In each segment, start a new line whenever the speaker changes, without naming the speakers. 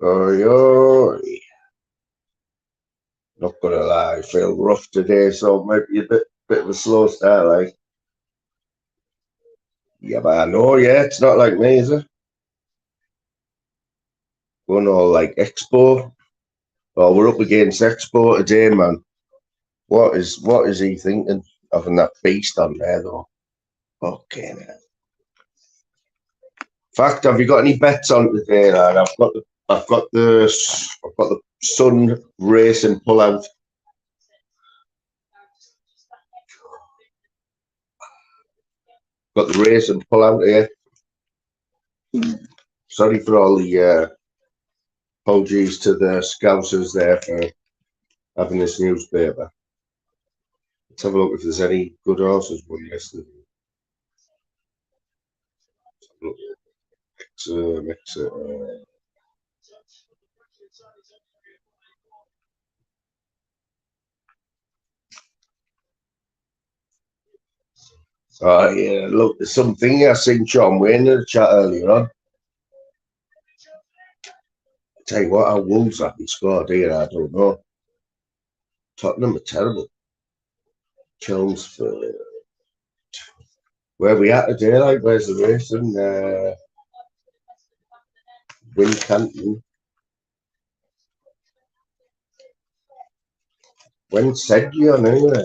Oh, not gonna lie, I feel rough today, so maybe a bit of a slow start, like. Yeah, but I know, yeah, it's not like me, is it? We're not like Expo. Oh, we're up against Expo today, man. What is he thinking? Having that beast on there though. Okay. Man. Fact, have you got any bets on today, lad? I've got the Sun racing pull out. Got the race and pull out here. Sorry for all the apologies to the scousers there for having this newspaper. Let's have a look if there's any good horses won yesterday. Mix it. Oh yeah, look, there's something I seen Sean Wayne in the chat earlier on. I tell you what, how Wolves haven't scored here, I don't know. Tottenham are terrible. Chelmsford. Where are we at today? Like, where's the racing? Wincanton. When said you on anyway?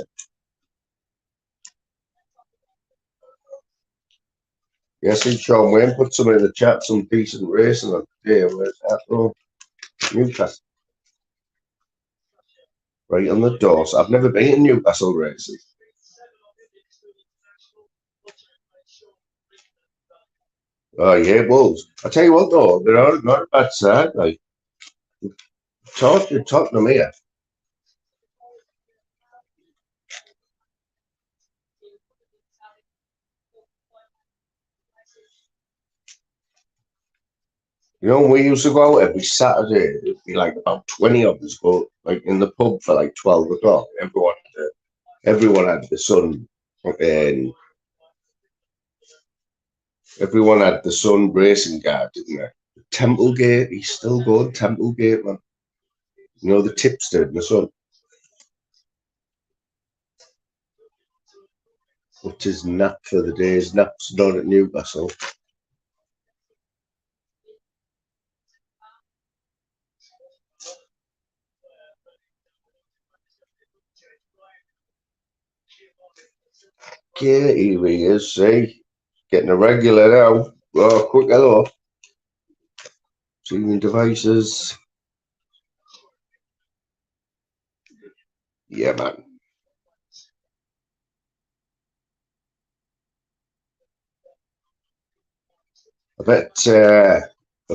Yes, I see Sean Wayne put some in the chat, some decent racing on today. Where's that? Oh, Newcastle. Right on the doors. I've never been in Newcastle racing. Oh yeah, Wolves. I tell you what though, they're not a bad side. Like, Tottenham here. You know, we used to go out every Saturday. It'd be like about 20 of us, but like in the pub for like 12 o'clock. Everyone had the Sun, and everyone had the Sun racing guard, didn't they? Templegate, he's still going. Templegate, man. You know the tipster in the Sun. What's his nap for the day? His nap's done at Newcastle. Yeah, here he is, see? Getting a regular now. Oh, quick hello. Streaming devices. Yeah, man. I bet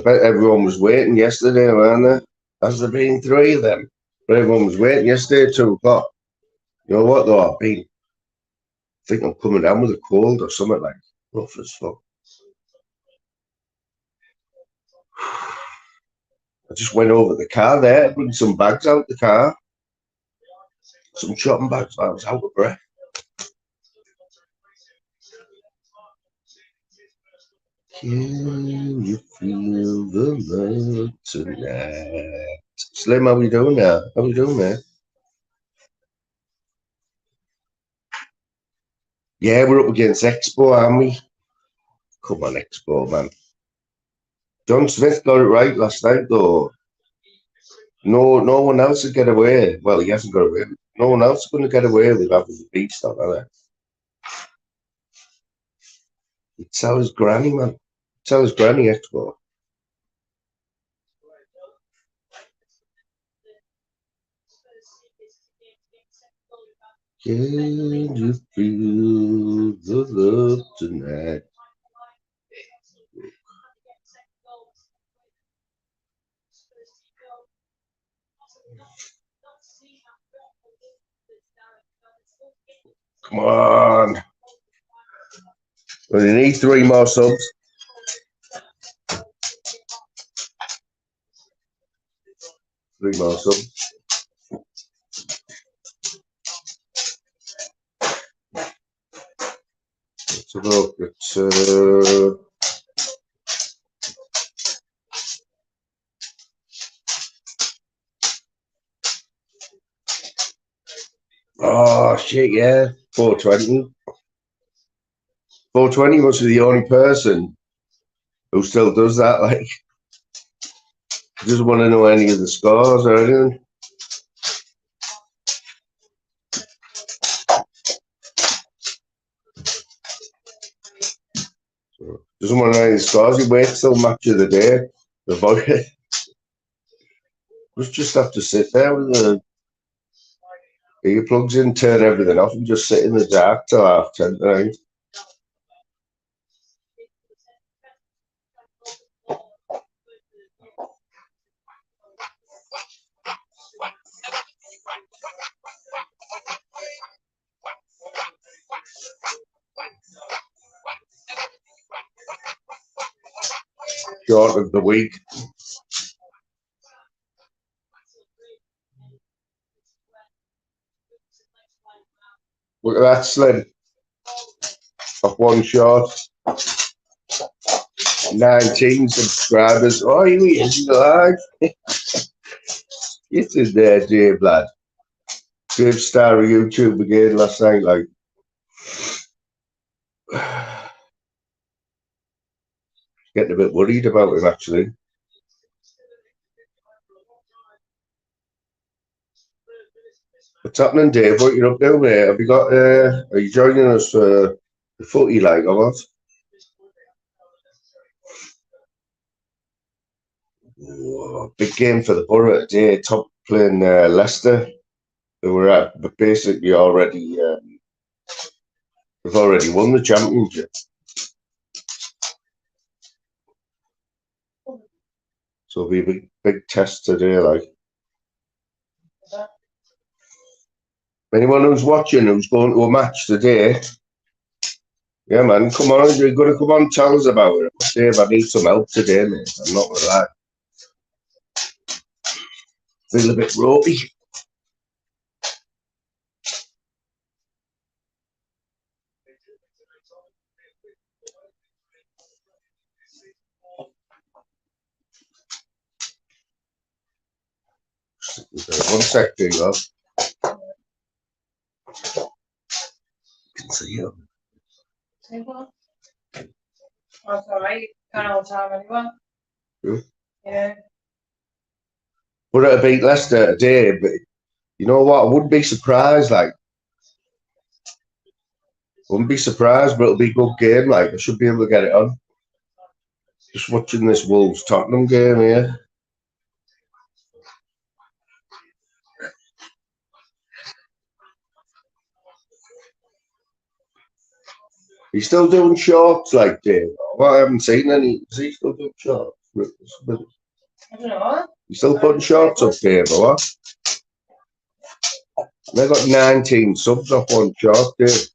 everyone was waiting yesterday, weren't they? Has there been three of them? But everyone was waiting yesterday at 2 o'clock. You know what though? I think I'm coming down with a cold or something like rough as fuck. I just went over the car there, bring some bags out the car. Some shopping bags. I was out of breath. Can you feel the love tonight? Slim, how we doing now? How we doing, man? Yeah, we're up against Expo, aren't we? Come on, Expo, man. John Smith got it right last night, though. No one else would get away. Well, he hasn't got away. No one else is going to get away with having the beast on, are they? Tell his granny, man. Tell his granny, Expo. Can you feel the love tonight? Come on. We need 3 more subs. 3 more subs. Let's have a look at oh shit, yeah. 420. 420 must be the only person who still does that, like doesn't want to know any of the scores or anything. Doesn't want to know any of the scores, he waits till match of the day. The boy just have to sit there with the earplugs in, turn everything off and just sit in the dark till 10:30 tonight. Short of the week. Look at that, Slim. Off one shot. 19 subscribers. Oh, he is alive. It's in there, Dave, lad. Dave star of YouTube again last night, like. Getting a bit worried about him, actually. What's happening, Dave? What you up to, mate? Have you got? Are you joining us for the footy, like, or what? Oh, big game for the Borough today. Top playing Leicester, who were at, but basically already they've already won the championship. So it'll be a big test today, like. Anyone who's watching, who's going to a match today, yeah, man, come on, you're going to come on, tell us about it. Dave, I need some help today, mate. I'm not going to lie. Feel a bit ropey. One sec, there you go. Can see you.
That's alright. Can't all time anyway. Yeah.
Would it have beat Leicester today? But you know what? I wouldn't be surprised. Like, wouldn't be surprised, but it'll be a good game. Like, I should be able to get it on. Just watching this Wolves Tottenham game here. He's still doing shorts, like Dave. Well, I haven't seen any. Is he still doing shorts?
I don't know.
You still putting shorts up, Dave, or what? They got 19 subs off one short, Dave.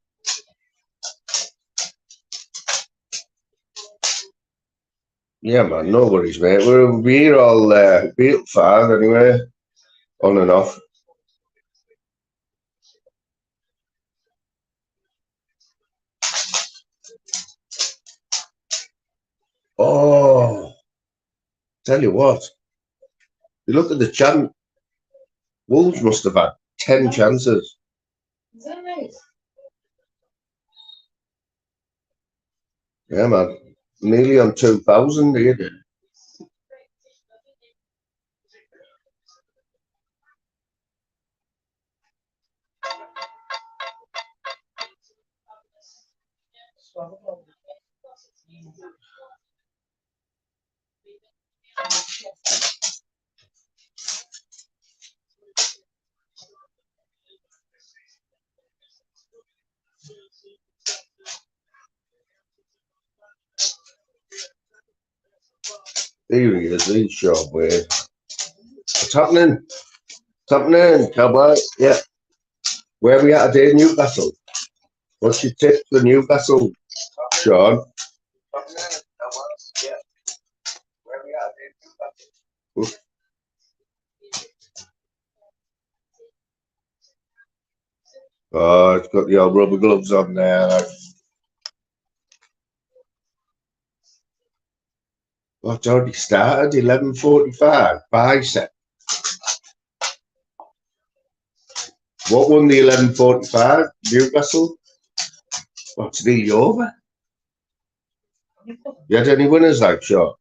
Yeah, man, no worries, mate. We're all be at 5 anyway, on and off. Oh, tell you what. You look at the chance. Wolves must have had 10 chances.
Is that right?
Yeah, man. Nearly on 2,000 here. Here he is, he's short way. What's happening? What's happening, cowboy? Yeah. Where are we at today, Newcastle? What's your tip for Newcastle, Sean? Oh, it's got the old rubber gloves on there. Like. Oh, it's already started. 11:45. Bicep. What won the 11:45? Newcastle. Oh, it's nearly over. You had any winners, like, sure?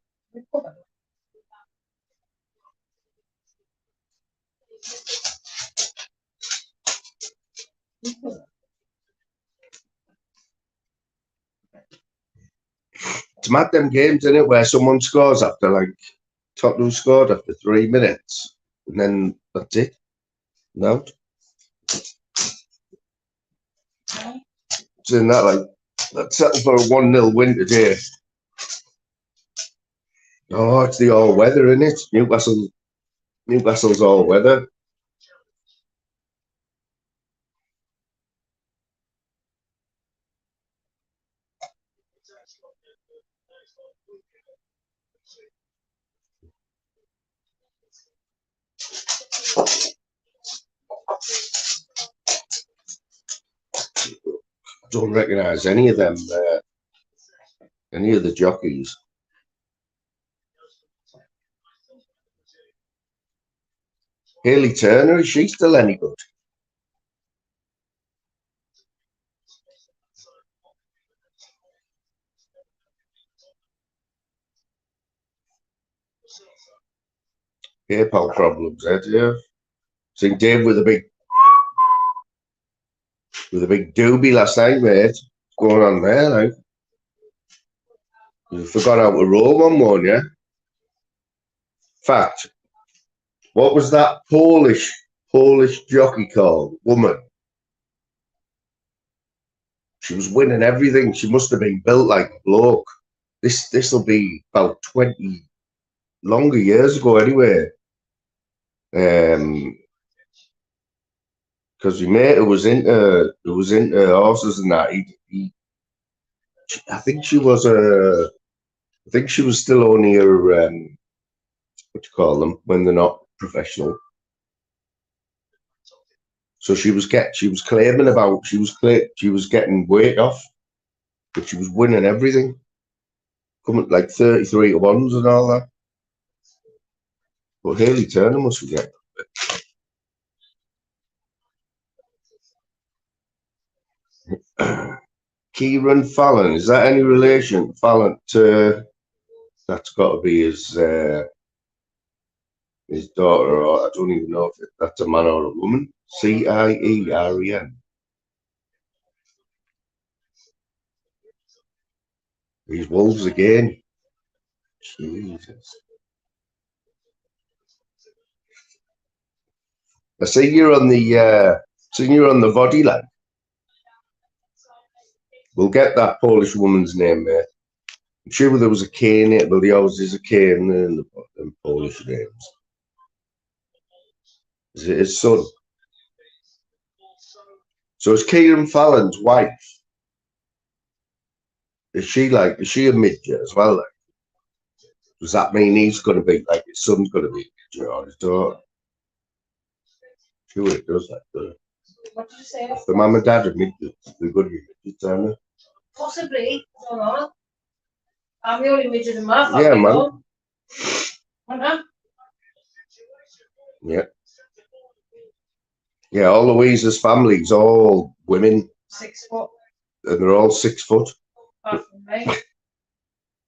It's mad them games, isn't it, where someone scores after, like, Tottenham scored after 3 minutes, and then that's it. No. It's in that, like, let's settle for a 1-0 win today. Oh, it's the all-weather, isn't it? Newcastle's all-weather. I don't recognise any of them, any of the jockeys. Hayley Turner, is she still any good? PayPal problems, yeah. Seen Dave with a big doobie last night, mate. What's going on there, like? You forgot how to roll one, yeah? Fact, what was that Polish jockey called? Woman. She was winning everything. She must have been built like a bloke. This'll be about 20 longer years ago anyway. Because my mate who was into horses and that, I think she was still only a what do you call them when they're not professional. So she was claiming about she was getting weight off, but she was winning everything, coming like 33 to 1s and all that. But Hayley Turner must be getting Kieran Fallon, is that any relation? Fallon to that's got to be his daughter, or I don't even know if that's a man or a woman. Cieren. These Wolves again. Jesus. I see you're on the body line. We'll get that Polish woman's name, mate. I'm sure there was a K in it, but there always is a K in the Polish names. Is it his son? So it's Kieran Fallon's wife. Is she a midget as well? Like? Does that mean he's going to be like his son's going to be a midget or his daughter? Sure, it does.
What did you say?
If the mum and dad are midgets, they're going to be midgets, aren't they?
Possibly. I don't know. I'm the only midget in my family.
Yeah, man. Yeah. Yeah, all Louisa's family's all women.
6 foot.
And they're all 6 foot.
Apart from me.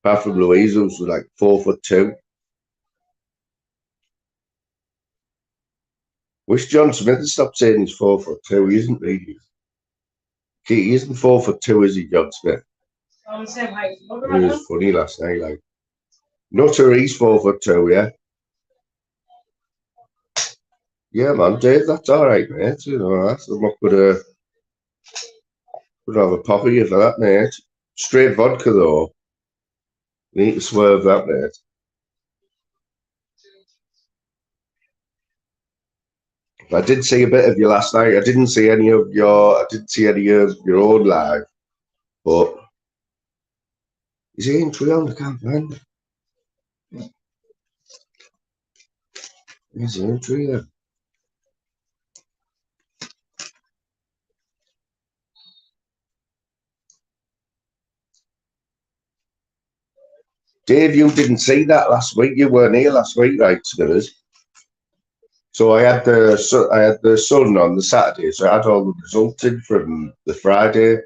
Apart from Louisa, who's like 4'2". Wish John Smith had stopped saying he's 4'2". He isn't really. He isn't 4'2", is he, John Smith?
I'm the same height.
He was funny last night, like. Nutter, he's 4'2", yeah. Yeah, man, Dave, that's all right, mate. You know, I'm not gonna have a pop of you for that, mate. Straight vodka, though. Need to swerve that, mate. I did see a bit of you last night. I didn't see any of your own live, but is he in Trion? I can't find it. Is he in Trion? Dave, you didn't see that last week. You weren't here last week, right, Smithers? So I had the Sun on the Saturday, so I had all the results in from the Friday. And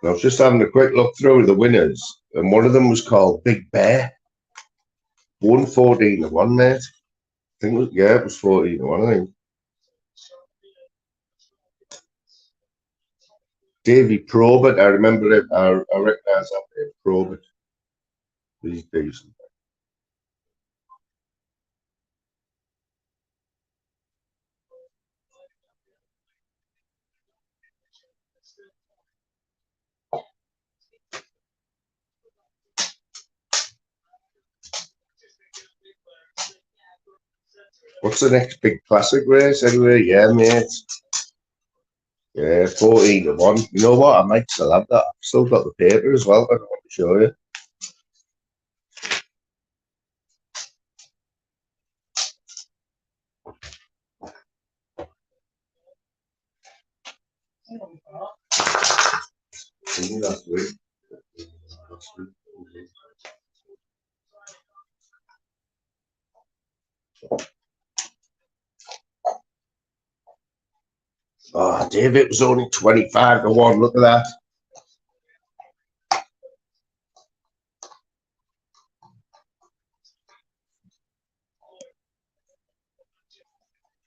I was just having a quick look through the winners, and one of them was called Big Bear. Won 14-1, mate. I think it was 14-1, I think. Davy Probert, I remember it. I recognise that name, Probert. He's decent. What's the next big classic race anyway? Yeah, mate. Yeah, 14-1. You know what? I might still have that. I've still got the paper as well. I want to show you. Last week. Oh, Dave, it was only 25-1. Look at that.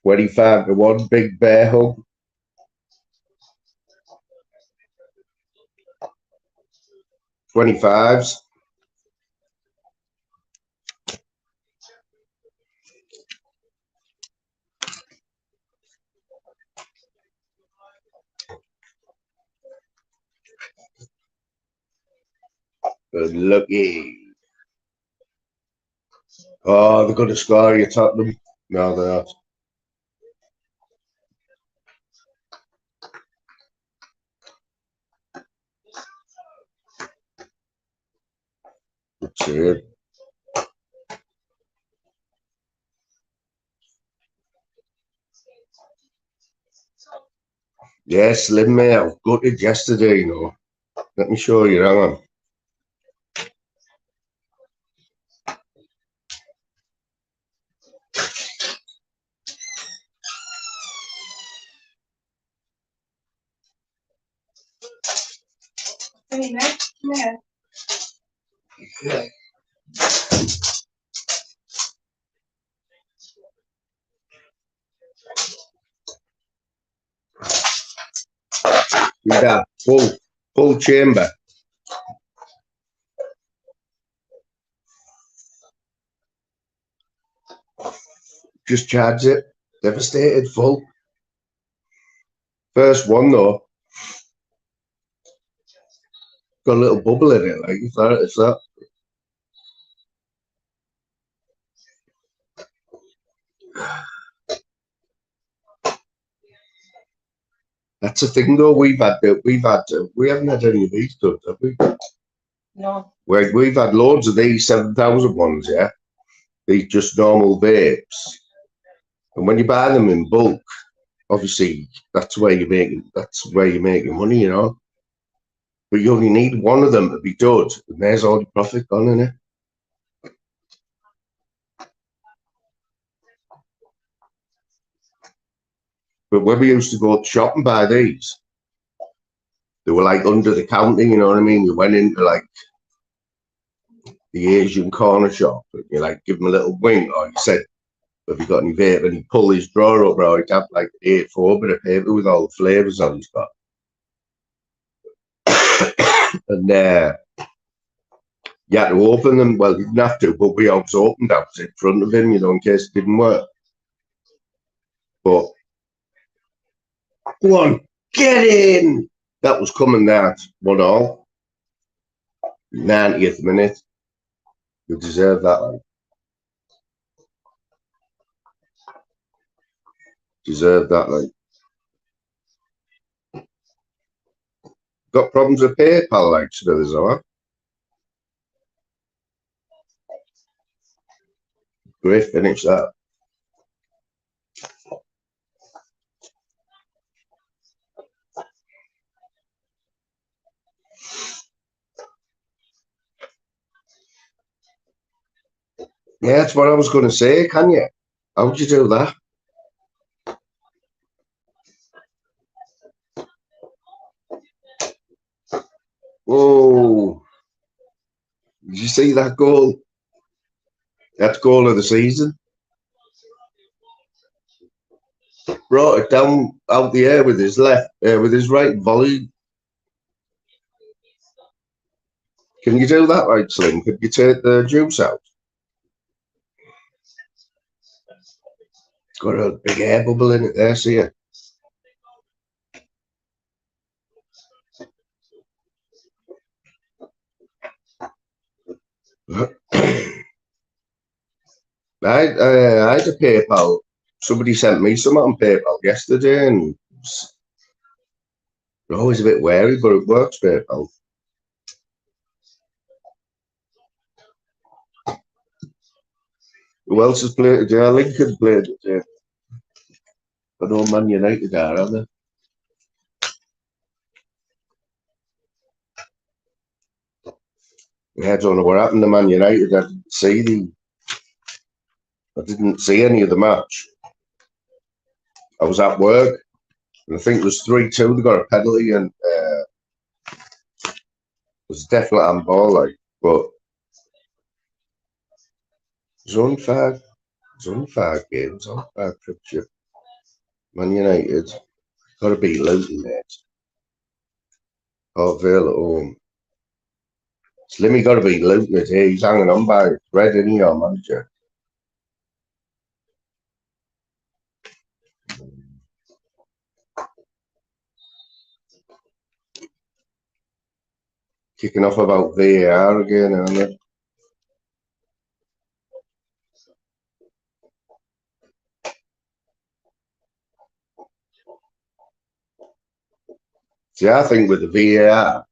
$25-1, Big Bear Hug. $25s. Good lucky. Oh, they're going to score you, Tottenham. No, they're not. That's it. Yeah, Slim, mate. I was gutted yesterday, you know. Let me show you. Hang on. Yeah. Yeah, full chamber. Just charge it. Devastated, full. First one though. Got a little bubble in it, like it's that. That's the thing though. We haven't had any of these done, have we?
No.
We've had loads of these 7,000 ones, yeah. These just normal vapes, and when you buy them in bulk, obviously that's where you're making money, you know. But you only need one of them to be dud, and there's all the profit gone in it. But when we used to go to shop and buy these, they were like under the counter, you know what I mean? You went into like the Asian corner shop and you like give him a little wink, or you said, have you got any vape? And he'd pull his drawer up, or he'd have like an A4 bit of paper with all the flavours on he's got. And you had to open them. Well, you didn't have to, but we always opened up in front of him, you know, in case it didn't work. But go on, get in! That was coming that 1-1. 90th minute. You deserve that, like. Deserve that, like. Got problems with PayPal, like, Smithers, alright? Great finish, that. Yeah, that's what I was going to say, can you? How would you do that? Whoa. Did you see that goal? That goal of the season. Brought it down out the air with his left, with his right volley. Can you do that right, Slim? Could you take the juice out? It's got a big air bubble in it there, see you? I had a PayPal. Somebody sent me some on PayPal yesterday, and they're always a bit wary, but it works, PayPal. Who else has played today? Lincoln played today. I know Man United are, aren't they? Yeah, I don't know what happened to Man United. I didn't see any of the match. I was at work, and I think it was 3-2. They got a penalty, and it was definitely handball, like, but it's unfair. It's unfair games, unfair trip. Man United got to beat Luton, mate. Port Vale at home. Slimmy got to beat Luton today. He's hanging on by it. Red, isn't he, our manager? Kicking off about VAR again, aren't they? See, I think with VAR,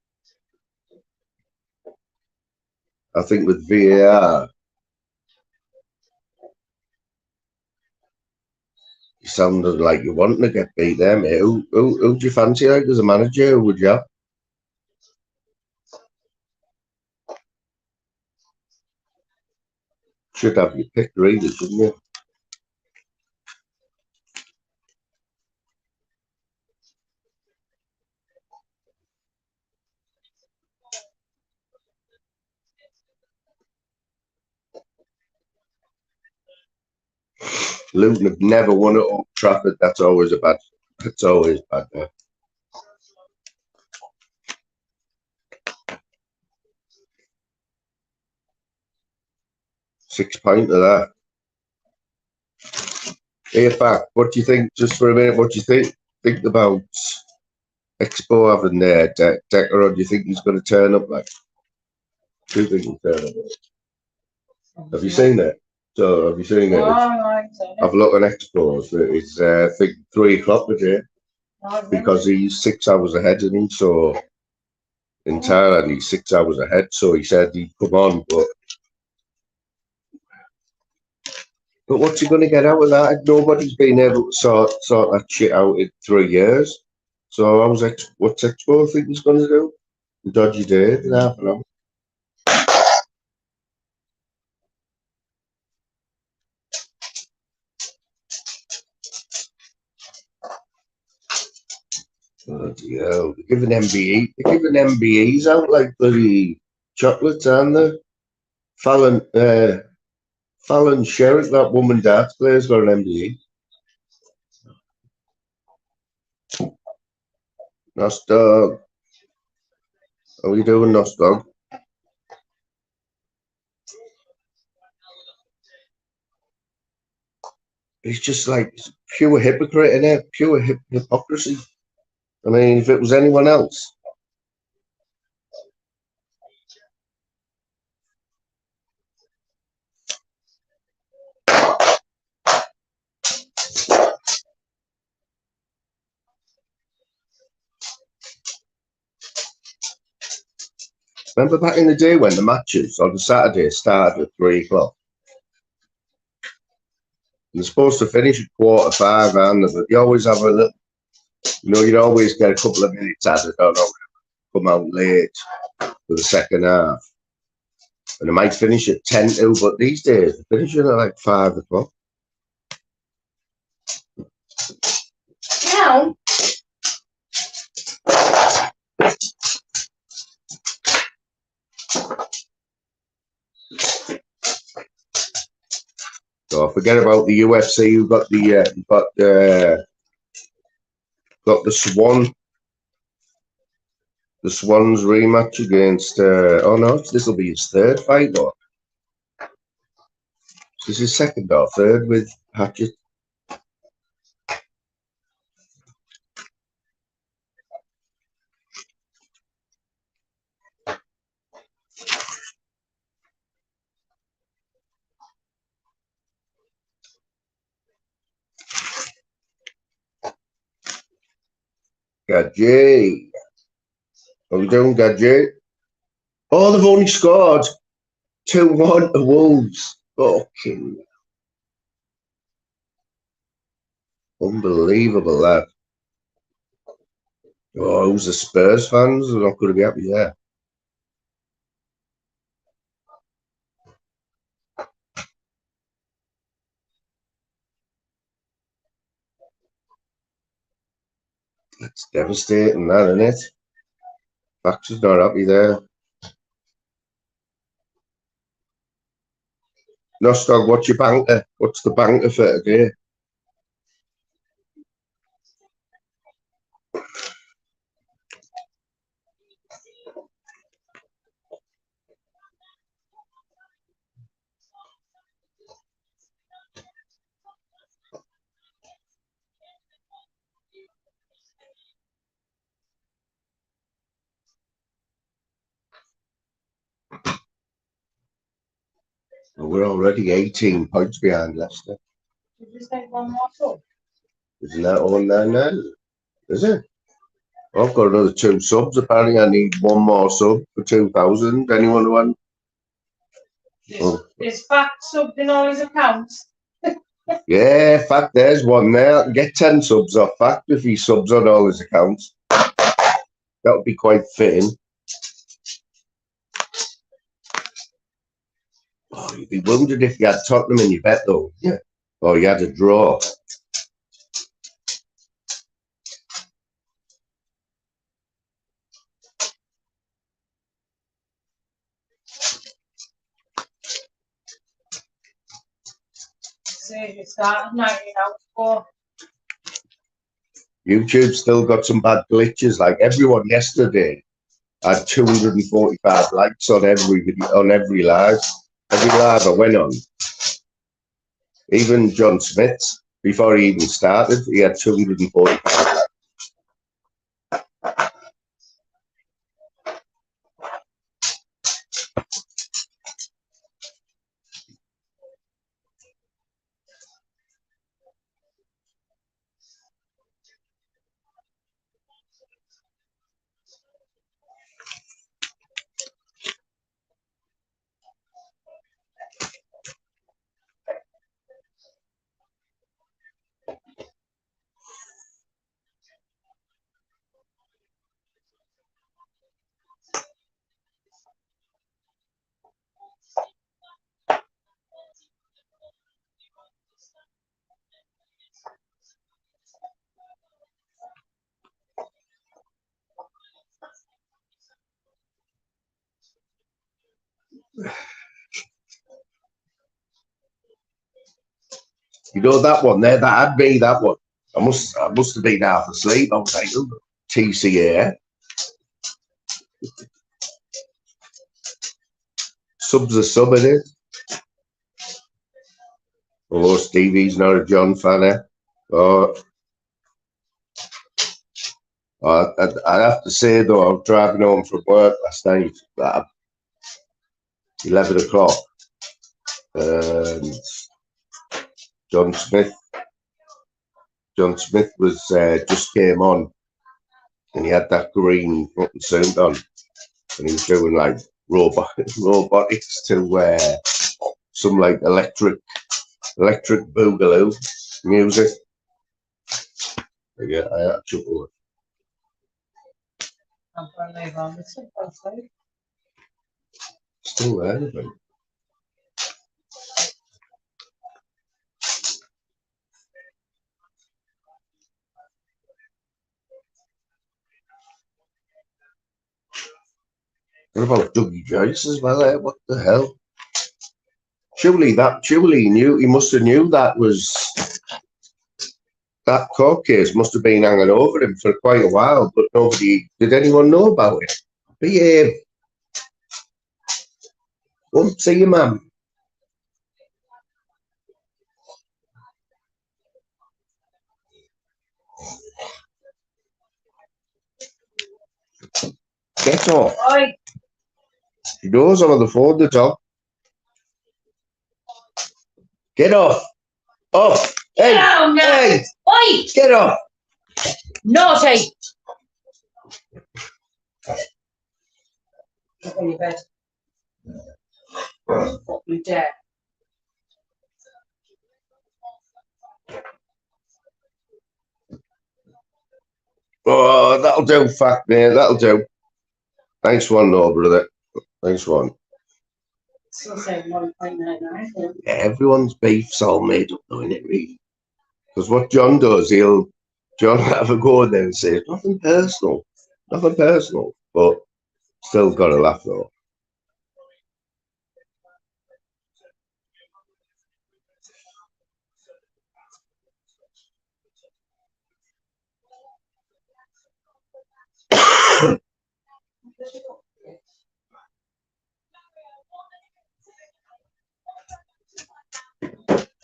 you sounded like you wanting to get beat there, mate. Who do you fancy like as a manager? Who would you have? Should have your pick, really, shouldn't you? Luton have never won at Old Trafford. That's always bad. Yeah. 6 points of that. Hey, back. What do you think? Just for a minute, what do you think about Expo having Decker on? Do you think he's going to turn up? Like, do you think he'll turn up? Have you seen it? So, have you seen it?
No,
I've looked on Expo. It's I think 3 o'clock today because he's 6 hours ahead, isn't he? So in Thailand, he's 6 hours ahead. So he said he'd come on, but what's he going to get out of that? Nobody's been able to sort that shit out in 3 years. So what's Expo think he's going to do? Dodgy day in half an hour. Bloody hell. They're giving MBEs out like bloody chocolates, aren't they? Fallon Sherrick, that woman darts player's got an MBE. Nos dog. How are you doing, Nos dog? He's just like pure hypocrite in it, pure hypocrisy. I mean, if it was anyone else. Remember back in the day when the matches on the Saturday started at 3 o'clock? They're supposed to finish at 4:45, aren't they? But you always have a little, you'd always get a couple of minutes as it, don't know, come out late for the second half. And I might finish at 10 too, but these days I finish at like 5 o'clock.
Down.
So forget about the UFC. You've got the Swans rematch against. Oh no, this will be his third fight though. This is his second or third with Hatchet. Gadgie. How we doing, Gadgie? Oh, they've only scored 2-1 to Wolves. Fucking unbelievable, that. Oh, who's the Spurs fans? They're not going to be happy there. It's devastating, that, isn't it? Baxter's not happy there. Nostog, what's your banker? What's the banker for today? We're already 18 points behind Leicester.
You just take one more sub.
Isn't that on there now? Is it? I've got another 2 subs. Apparently, I need 1 more sub for 2,000. Anyone want?
Is fact subbed in all his accounts?
Yeah, fact, there's one there. I can get 10 subs off fact if he subs on all his accounts. That would be quite fitting. Oh, you'd be wondered if you had Tottenham in your bet, though. Yeah. Or you had a draw.
Say you start 90 out for.
YouTube's still got some bad glitches. Like everyone yesterday had 245 likes on every video, on every live. Every live I went on. Even John Smith, before he even started, he had 245 likes. You know that one there? That had me, that one. I must have been half asleep. I was like, oh, TCA. Sub's a sub, in it. Oh, Stevie's not a John fan, eh? Oh, I have to say, though, I was driving home from work last night at 11 o'clock. And John Smith was just came on, and he had that green fucking suit on, and he was doing like robotics to some like electric boogaloo music. Yeah, I had trouble with.
I'm going to leave on the sub outside.
Still there, I think. What about Dougie Joyce as well? What the hell? Surely he must have knew that court case must have been hanging over him for quite a while, but did anyone know about it? Behave. Won't see you, ma'am. Get off.
Oi.
He knows I'm on the phone, the top. Get off. Off. Hey.
Get down now.
Hey.
Oi.
Get off.
Naughty. Get on your bed. You dare.
Oh, that'll do, fact, mate. That'll do. Nice one, though, brother. Nice one.
Still saying 1.99.
Yeah, everyone's beef's all made up, though, isn't it, really? Because what John does, John have a go there and say, nothing personal, but still got to laugh, though.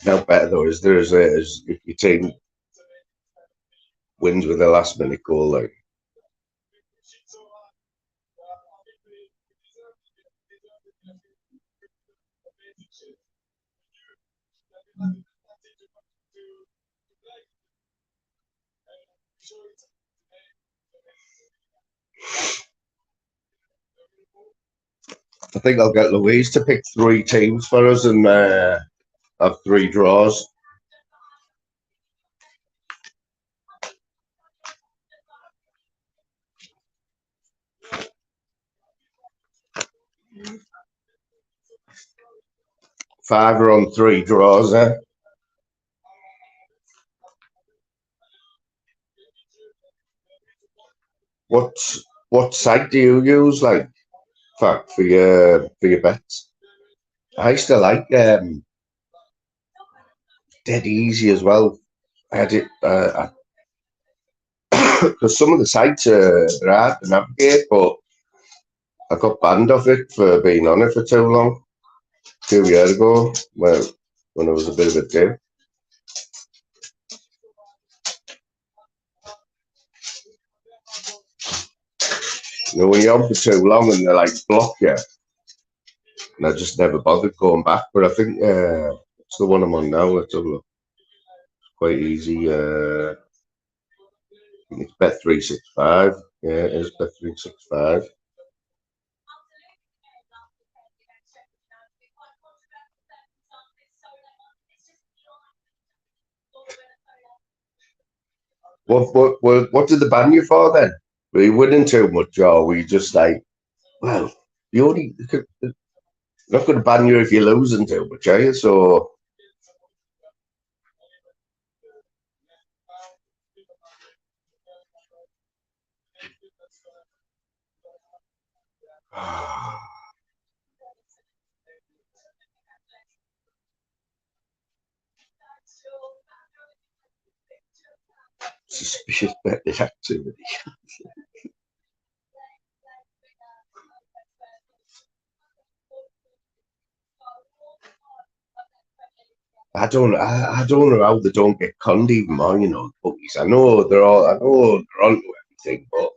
How better though is if your team wins with a last minute goal, like. I think I'll get Louise to pick 3 teams for us and have 3 draws. Five on 3 draws, eh? What site do you use, like, for your bets? I still like dead easy as well. I had it because some of the sites are hard to navigate, but I got banned off it for being on it for too long. 2 years ago, well, when I was a bit of a div. You know, when you're on for too long and they're like block you, and I just never bothered going back. But I think it's the one I'm on now. Let's have a look. It's quite easy. I think it's Bet365. Yeah, it is Bet365. What did they ban you for then? Were you winning too much, or were you just like, well, they're not going to ban you if you're losing too much, are you? So. Suspicious betting activity. I don't know how they don't get conned even more, you know, bookies. I know they're onto everything, but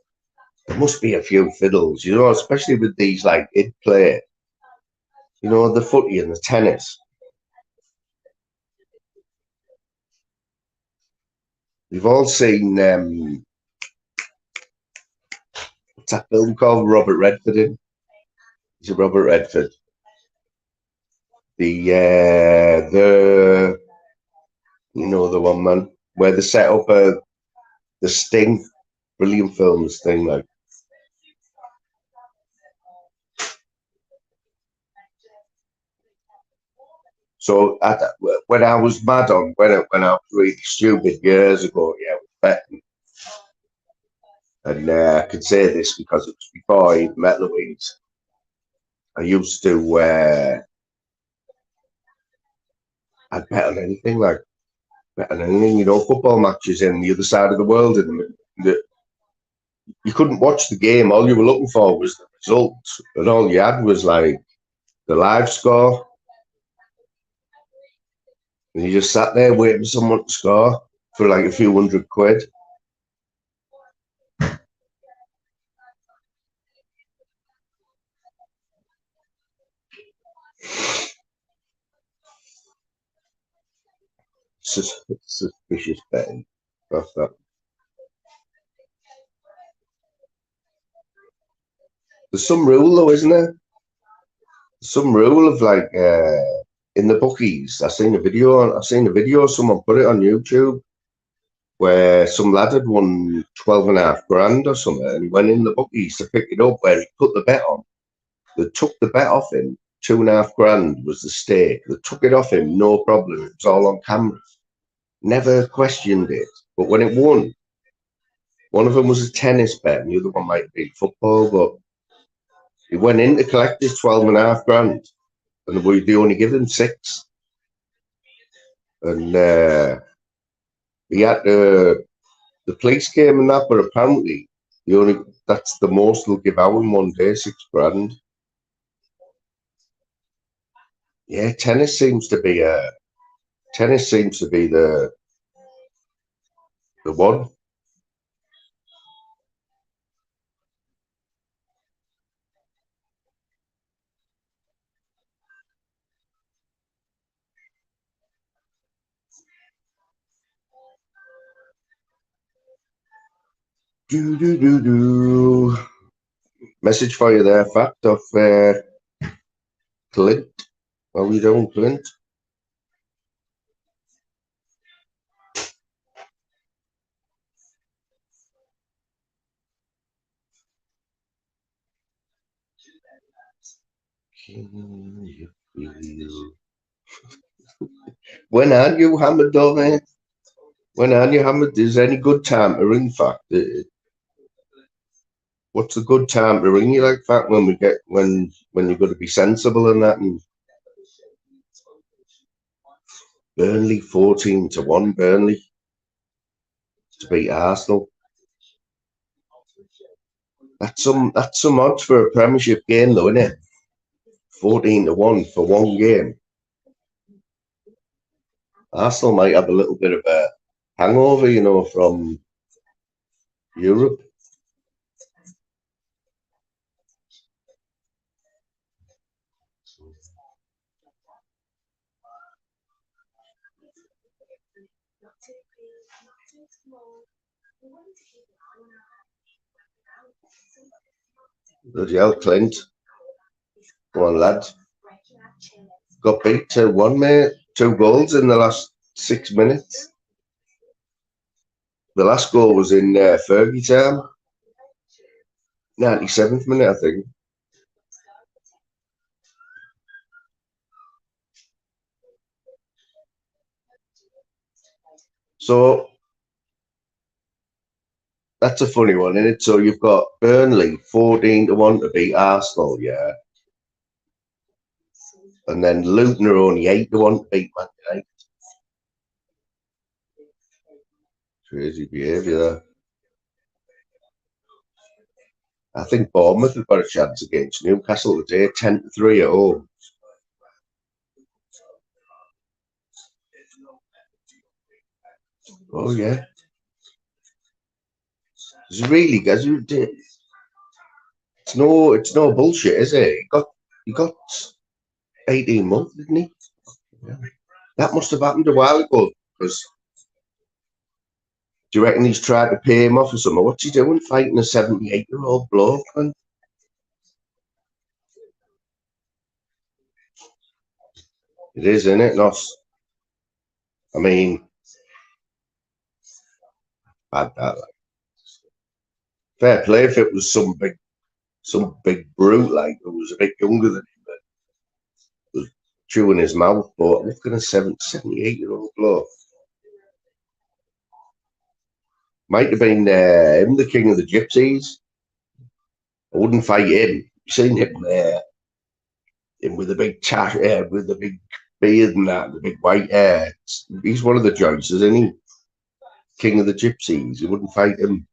there must be a few fiddles, you know, especially with these like id play, you know, the footy and the tennis. We've all seen what's that film called? Robert Redford in. Is it Robert Redford? The you know the one, man, where they set up the Sting, brilliant films thing, like. So when I was mad on, when I was really stupid years ago, yeah, with betting, and I can say this because it was before I met Louise. I used to, I'd bet on anything, like bet on anything, football matches in the other side of the world, and you couldn't watch the game. All you were looking for was the result, and all you had was like the live score. And you just sat there waiting for someone to score for like a few £100. Suspicious betting. That's that. There's some rule though, isn't there? Some rule of like in the bookies. I've seen a video. Someone put it on YouTube where some lad had won 12.5 grand or something, and he went in the bookies to pick it up where he put the bet on. They took the bet off him. 2.5 grand was the stake. They took it off him, no problem. It was all on camera. Never questioned it. But when it won, one of them was a tennis bet, and the other one might be football. But he went in to collect his 12.5 grand, and they only give him 6. And he had to. The police came and that, but apparently that's the most they'll give out in one day, 6 grand. Yeah, tennis seems to be the one. Message for you there, fact of Clint. How are you doing, Clint? When aren't you hammered though, mate? When aren't you hammered? Is there any good time to ring, fact? What's the good time to ring you, like, fact, when you're going to be sensible and that? And Burnley 14-1, Burnley to beat Arsenal. That's some odds for a Premiership game, though, isn't it? 14-1 for one game. Arsenal might have a little bit of a hangover, from Europe. Bloody hell, Clint. Go on, lad. Got beat 2-1, mate. 2 goals in the last 6 minutes. The last goal was in Fergie time. 97th minute, I think. So that's a funny one, isn't it? So you've got Burnley 14-1 to beat Arsenal, yeah. And then Luton are only 8-1 to beat Man United. Crazy behaviour there. I think Bournemouth have got a chance against Newcastle today, 10-3 at home. Oh yeah. It's really good. It's no bullshit, is it? He got 18 months, didn't he? Yeah. That must have happened a while ago, because do you reckon he's tried to pay him off or something? What's he doing fighting a 78-year-old bloke, man? It is, isn't it, Noss? I mean, bad that. Like. Fair play if it was some big brute like who was a bit younger than him, but was chewing his mouth, but look at a 78-year-old bloke. Might have been him, the king of the gypsies. I wouldn't fight him. You've seen him there. Him with the big with the big beard and that, the big white hair. He's one of the joints, isn't he? King of the gypsies. You wouldn't fight him.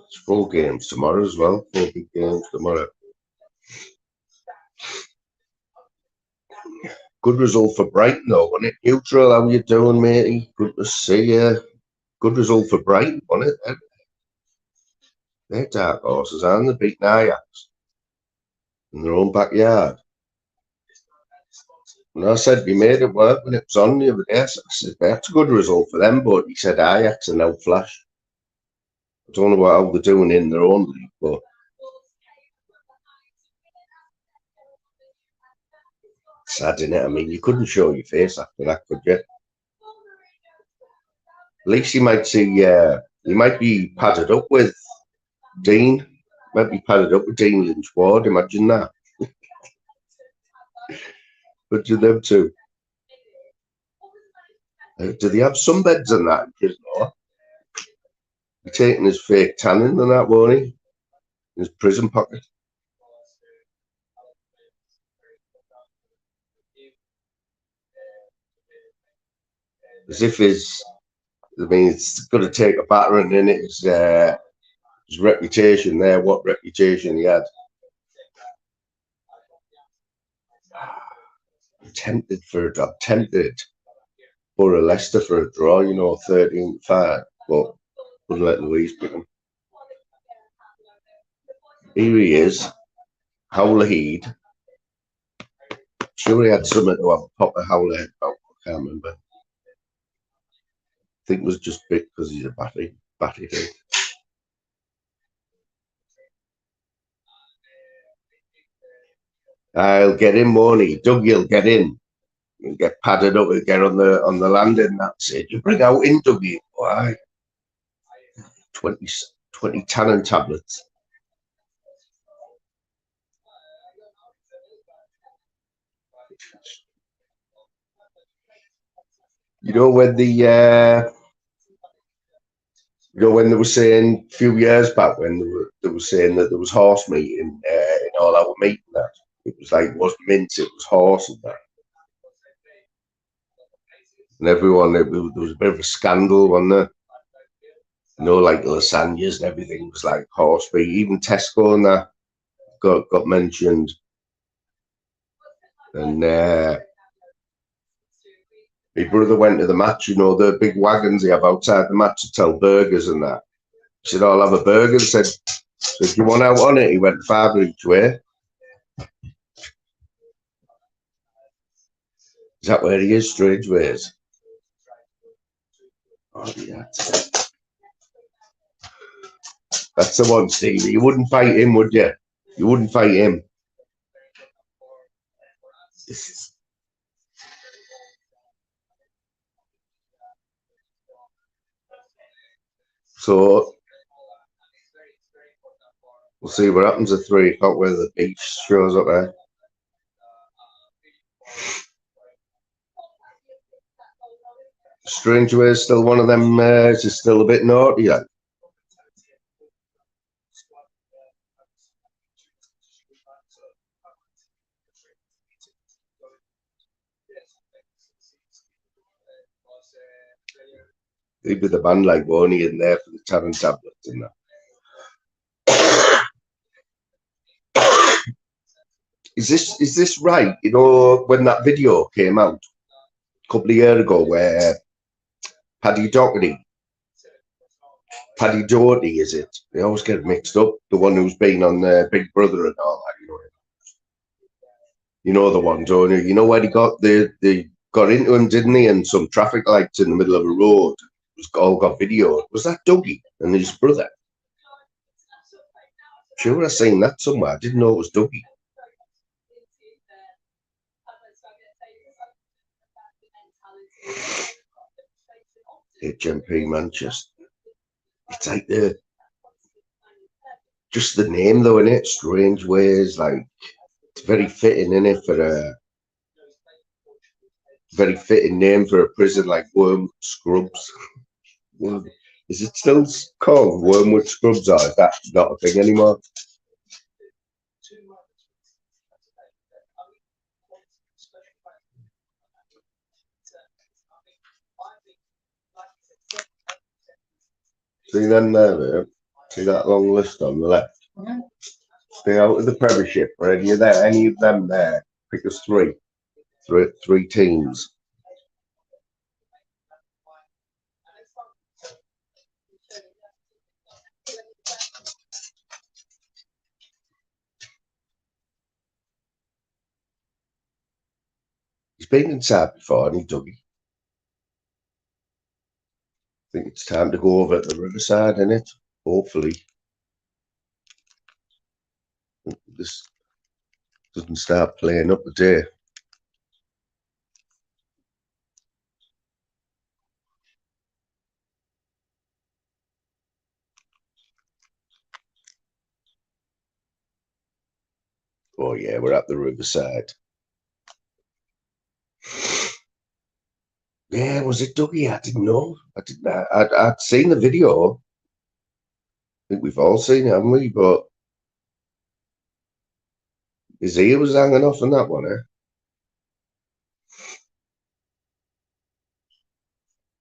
It's 4 games tomorrow as well. 4 big games tomorrow. Good result for Brighton, though, wasn't it? Neutral, how you doing, matey? Good to see you. Good result for Brighton, wasn't it? They're dark horses, aren't they? Beating Ajax in their own backyard. And I said we made it work when it was on the other day. I said that's a good result for them, but he said Ajax and now Flash. I don't know how they're doing in their own league, but sad, innit? I mean, you couldn't show your face after that, could you? At least you might see, you might be padded up with Dean. Might be padded up with Dean Lynch Ward, imagine that. But to them too. Do they have some beds in that in prison, or? He's taking his fake tanning and that, won't he? In his prison pocket. As if I mean, it's going to take a battering in it. His reputation there, what reputation he had. I'm tempted Borough Leicester for a draw, you know, 13-5, but wouldn't let Louise pick him. Here he is, Howler Heed. Sure he had something to have a pop of Howler Head about, I can't remember. I think it was just big because he's a batty head. I'll get in, won't he? Doug, you'll get in. You'll get padded up and get on the landing. That's it. You bring out in, Dougie. Why? 20 tannin tablets. You know when when they were saying a few years back when they were saying that there was horse meat in all our meat and that. It was like, it wasn't mince, it was horse and that. And everyone, there was a bit of a scandal, wasn't there? You know, like lasagnas and everything was like horse meat. Even Tesco and that got mentioned. And my brother went to the match, you know, the big wagons they have outside the match to sell burgers and that. He said, I'll have a burger. He said, if you want out on it, he went $5 each way. Is that where he is, Strange Ways? Oh, yeah. That's the one, Stevie. You wouldn't fight him, would you? You wouldn't fight him. So we'll see what happens at 3 o'clock, whether the beach shows up there. Strange Ways still one of them, is still a bit naughty, like. He'd be the band like Boney in there for the tannin tablets and that. Is this right? You know, when that video came out a couple of years ago where Paddy Doherty, is it? They always get mixed up. The one who's been on Big Brother and all that, you know. You know the one, don't you? You know where they got into him, didn't they? And some traffic lights in the middle of a road. It was all got video. Was that Dougie and his brother? Sure, I seen that somewhere. I didn't know it was Dougie. HMP Manchester. It's like just the name though, innit? Strange Ways, like it's very fitting, innit, for a very fitting name for a prison like Wormwood Scrubs. Is it still called Wormwood Scrubs, or is that not a thing anymore? See them there, mate? See that long list on the left?
Mhm.
Stay out of the Premiership or any of them there. Pick us three teams. He's been inside before, hasn't he, Dougie? I think it's time to go over at the Riverside, isn't it? Hopefully. This doesn't start playing up the day. Oh yeah, we're at the Riverside. Yeah, was it Dougie? I didn't know. I'd seen the video. I think we've all seen it, haven't we? But his ear was hanging off on that one, eh?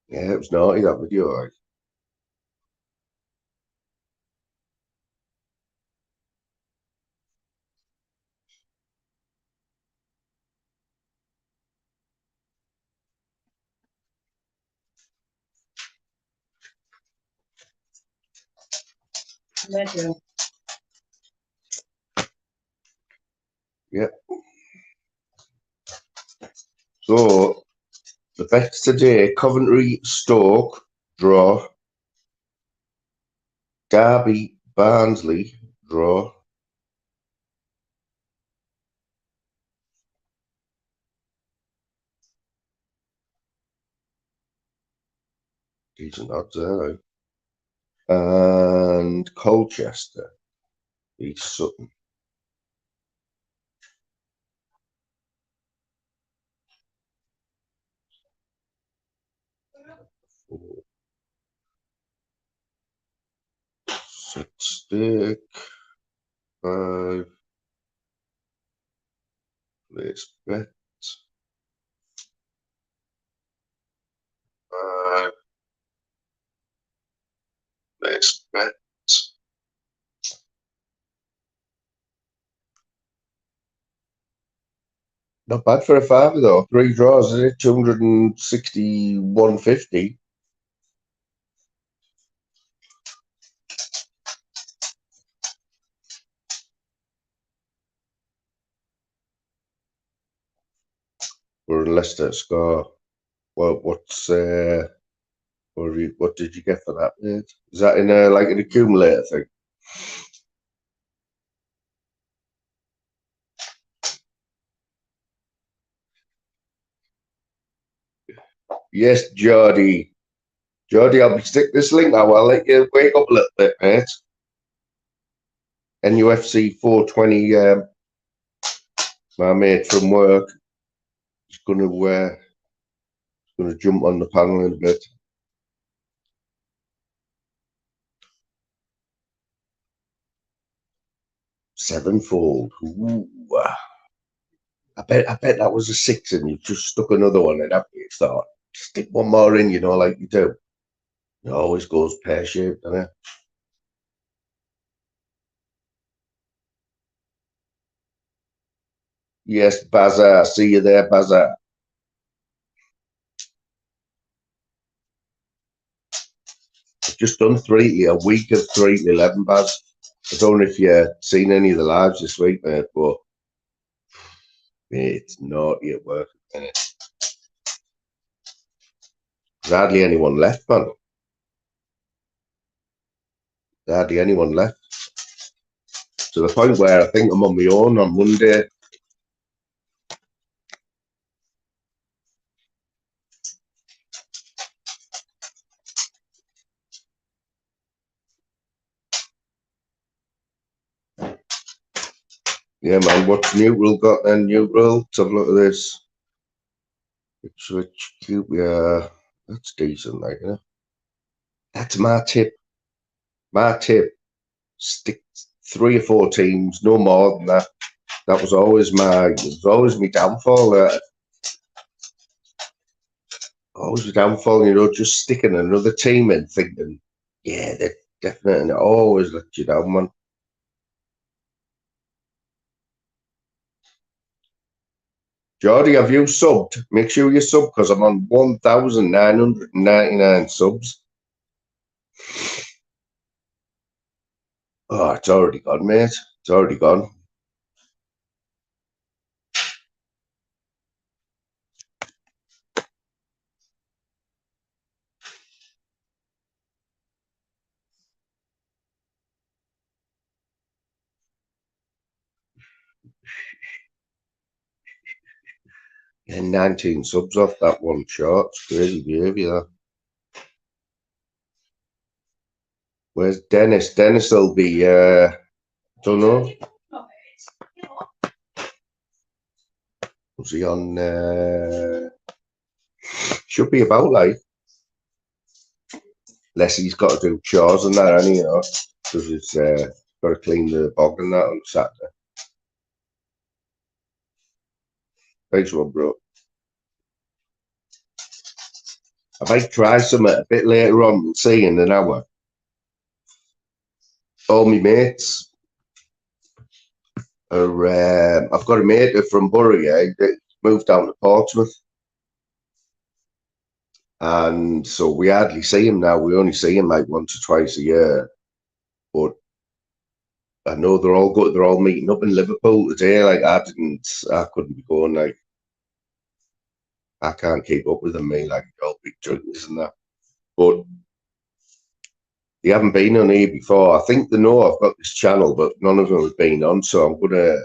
Yeah, it was naughty, that video. Like.
Imagine.
Yeah. So the bets today: Coventry, Stoke, draw. Derby, Barnsley, draw. Decent odds there. And Colchester beats Sutton. Four. Six stick. 5. Place bet. 5. Place bet. Not bad for a fiver though. 3 draws, is it? 261.50. For Leicester score. Well, what did you get for that, mate? Is that in like an accumulator thing? Yes, Geordie. Geordie, I'll stick this link now. I'll let you wake up a little bit, mate. NUFC 420, my mate from work is gonna jump on the panel in a bit. Sevenfold. Ooh. I bet that was a 6 and you just stuck another one in, haven't you? Thought, stick one more in, like you do. It always goes pear-shaped, doesn't it? Yes, Bazaar. See you there, Bazaar. I've just done a week of 3 to 11, Baz. I don't know if you've seen any of the lives this week, mate, but it's naughty at work. There's hardly anyone left, man. Hardly anyone left. To the point where I think I'm on my own on Monday. Yeah, man. What's neutral got then? Neutral. Let's have a look at this. Switch cube. Yeah, that's decent, like, you know. That's my tip. My tip. Stick 3 or 4 teams, no more than that. That was always my downfall. Always my downfall, you know, just sticking another team in thinking, yeah, they're definitely, and it always let you down, man. Geordie, have you subbed? Make sure you sub because I'm on 1,999 subs. Oh, it's already gone, mate. It's already gone. Yeah, 19 subs off that one shot. It's crazy behaviour, that. Where's Dennis? Dennis will be, don't know. Was he on? Should be about, like. Unless he's got to do chores and that, you know, because he's got to clean the bog and that on Saturday. Thanks, one, bro. I might try something a bit later on. We'll see in an hour. All my mates are. I've got a mate from Bury. They moved down to Portsmouth, and so we hardly see him now. We only see him like once or twice a year. But I know they're all good. They're all meeting up in Liverpool today. Like I couldn't be going. Like I can't keep up with them. Me, like all big drinkers and that. But they haven't been on here before. I think they know I've got this channel, but none of them have been on. So I'm gonna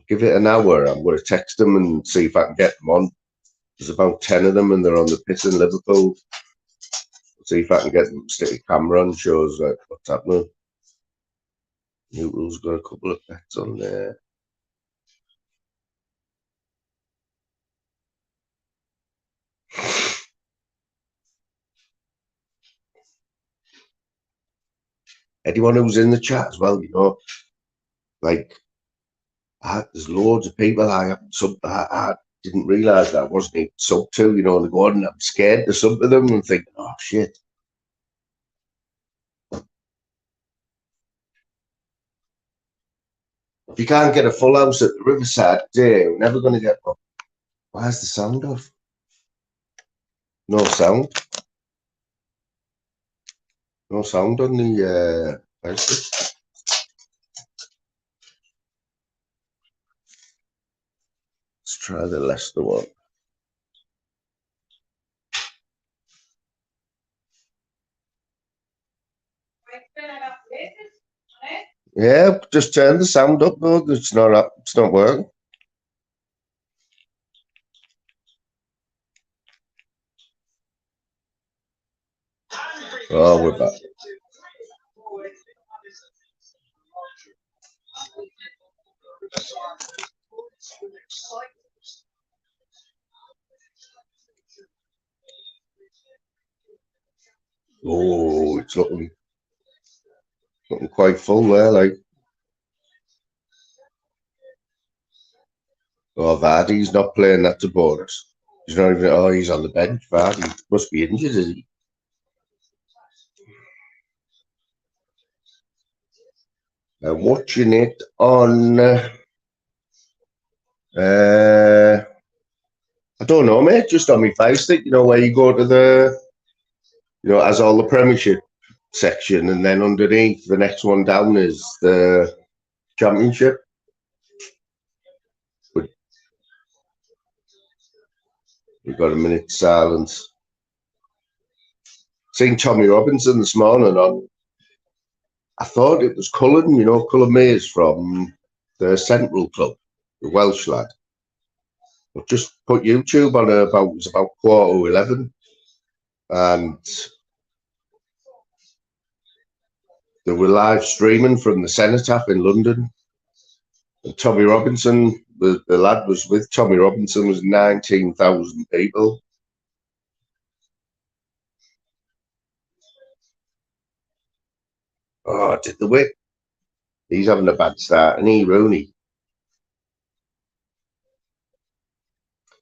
give it an hour. I'm gonna text them and see if I can get them on. There's about 10 of them, and they're on the piss in Liverpool. See if I can get them to stick a camera on, shows what's happening. Newton's got a couple of bets on there. Anyone who's in the chat as well, you know, like there's loads of people I haven't subbed. I didn't realise that I wasn't even subbed to, you know, and they go on and I'm scared to sub to them and thinking, oh shit. If you can't get a full house at the Riverside today, we're never going to get one. Why's the sound off? No sound. No sound on the Let's try the Leicester one. Yeah, just turn the sound up though. It's not up. It's not working. Oh, we're back. Oh, it's looking quite full there, like. Oh, Vardy's not playing. That's a bonus. He's not even. Oh, he's on the bench. Vardy must be injured, is he? Watching it on. I don't know, mate. Just on my Fire Stick, you know, where you go to the, you know, as all the Premiership section, and then underneath the next one down is the Championship. We've got a minute's silence. Seen Tommy Robinson this morning on. I thought it was Cullen, you know, Cullen Mays from the Central Club, the Welsh lad. But just put YouTube on it it was about 11:15, and They were live streaming from the Cenotaph in London. And Tommy Robinson, the lad was with Tommy Robinson, was 19,000 people. Oh, did the whip. He's having a bad start, and he, Rooney.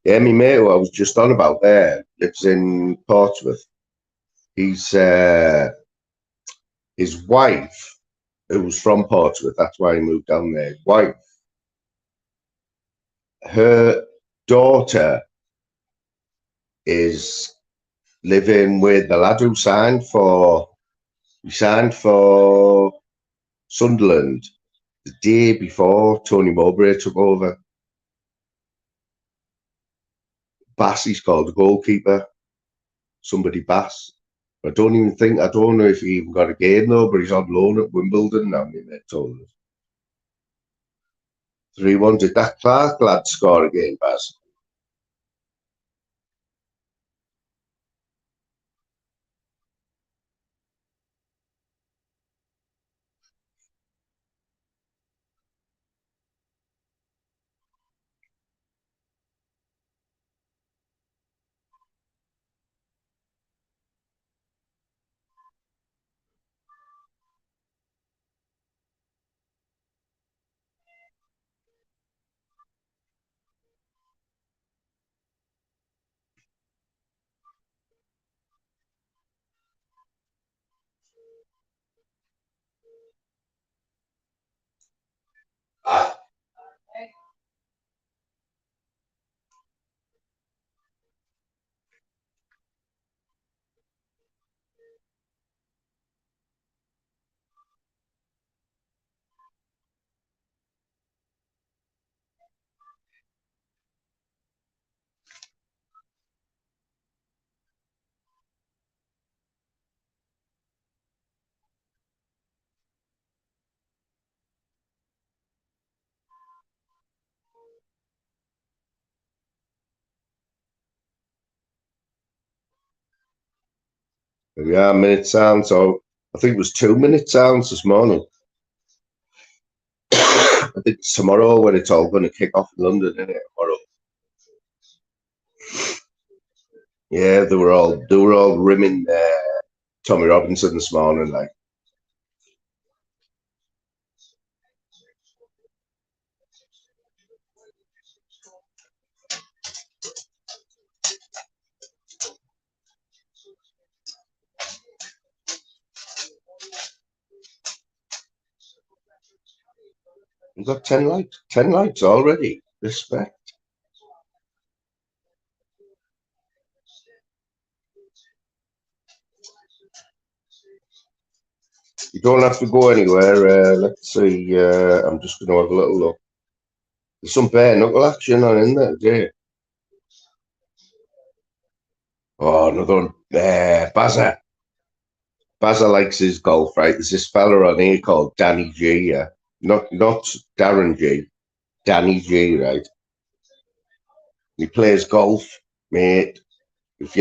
Yeah, my mate who I was just on about there lives in Portsmouth. He's his wife, who was from Portsmouth, that's why he moved down there. His wife, her daughter is living with the lad who signed for Sunderland the day before Tony Mowbray took over. Bass, he's called, the goalkeeper. Somebody Bass. I don't know if he even got a game though, but he's on loan at Wimbledon now, they told us. 3-1. Did that Clark lad score again, Bass? Yeah, minute sounds. So I think it was 2-minute sounds this morning. I think it's tomorrow when it's all going to kick off in London, isn't it? Tomorrow. Yeah, they were all rimming Tommy Robinson this morning, like. We've got 10 likes. 10 likes already. Respect. You don't have to go anywhere. Let's see. I'm just going to have a little look. There's some bare knuckle action on in there today. Oh, another one. Bazza. Bazza likes his golf, right? There's this fella on here called Danny G, yeah? Not Darren G. Danny G, right? He plays golf, mate. If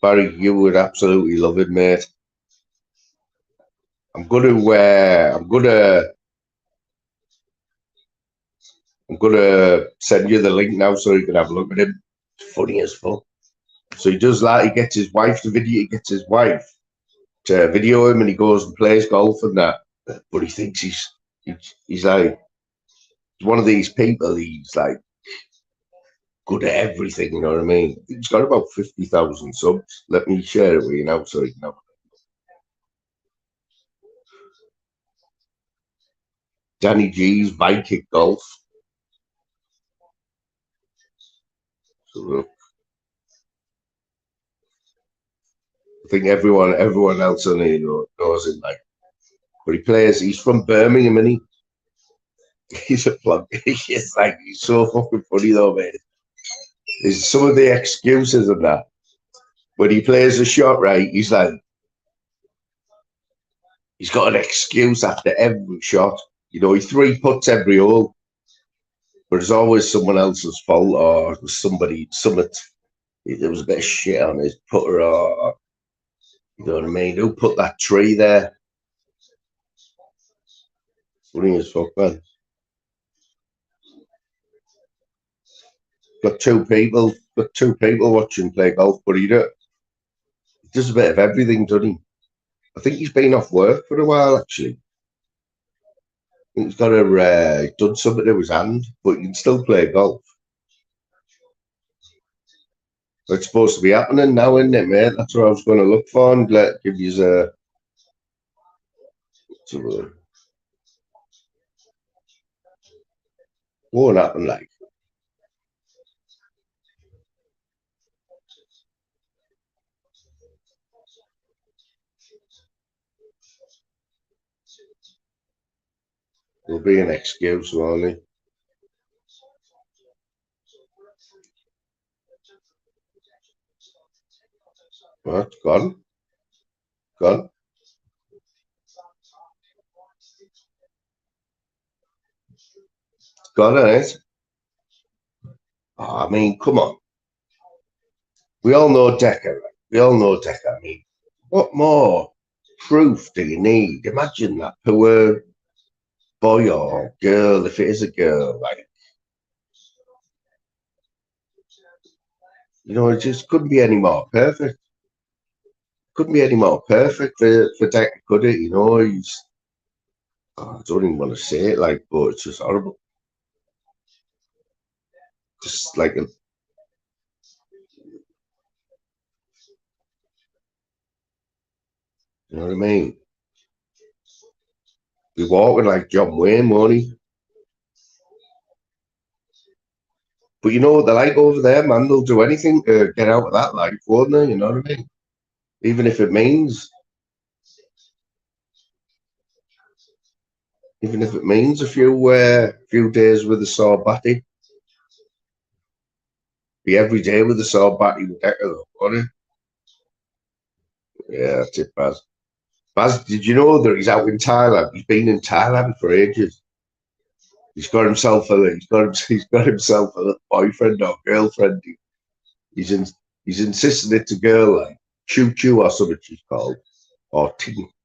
Barry, you would absolutely love it, mate. I'm gonna send you the link now so you can have a look at him. It's funny as fuck. So he does that. He gets his wife to video him, and he goes and plays golf and that. But he thinks he's like one of these people. He's like good at everything. You know what I mean? He's got about 50,000 subs. Let me share it with you now so you can have. Danny G's Viking Golf. So I think everyone else on here knows him, like. But he's from Birmingham, and he's a plug. He's so fucking funny though, mate. There's some of the excuses and that. When he plays a shot, right, he's got an excuse after every shot. You know, he 3-putts every hole. But it's always someone else's fault, or it was there was a bit of shit on his putter, or you know what I mean? Who put that tree there? Funny as fuck, man. Got two people watching play golf, but he does a bit of everything, doesn't he? I think he's been off work for a while, actually. I think he's got done something to his hand, but he can still play golf. It's supposed to be happening now, isn't it, mate? That's what I was going to look for and give you a. Won't happen, like. There'll be an excuse, won't it? What? Gone? Gone? Gone, ain't it? Oh, I mean, come on. We all know Decker, right? We all know Decker. I mean, what more proof do you need? Imagine that poor boy or girl, if it is a girl, like, you know, it just couldn't be any more perfect. Couldn't be any more perfect for Decker, could it? You know, I don't even want to say it, like, but it's just horrible. Just like you know what I mean? Be walking like John Wayne, won't he? But you know what they're like over there, man. They'll do anything to get out of that life, won't they? You know what I mean? Even if it means a few days with a sore batty. Be every day with a sore batty with Decker, won't it? Yeah, that's it, Baz. Baz, did you know that he's out in Thailand? He's been in Thailand for ages. He's got himself a boyfriend or girlfriend. He's insisting it's a girl, like Choo Choo or something she's called, or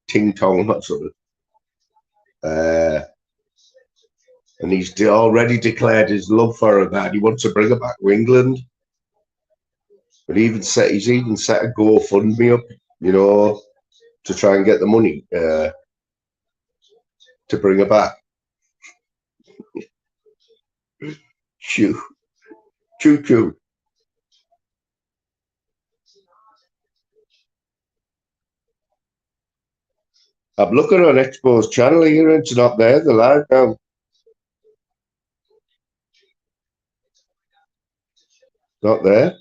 Ting Tong or something. And he's already declared his love for her, that he wants to bring her back to England. But he's even set a GoFundMe up, you know, to try and get the money to bring her back. Choo Choo. I'm looking on Expo's channel here, and it's not there. The live now. Not there.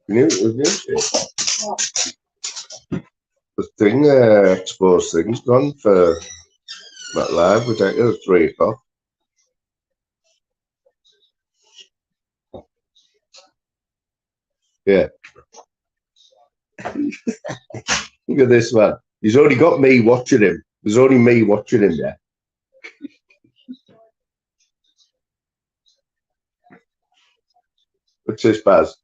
The thing, Expo's thing's gone for that live. We're taking it at 3 o'clock. Yeah. Look at this man. He's only got me watching him. There's only me watching him there. What's this, Baz?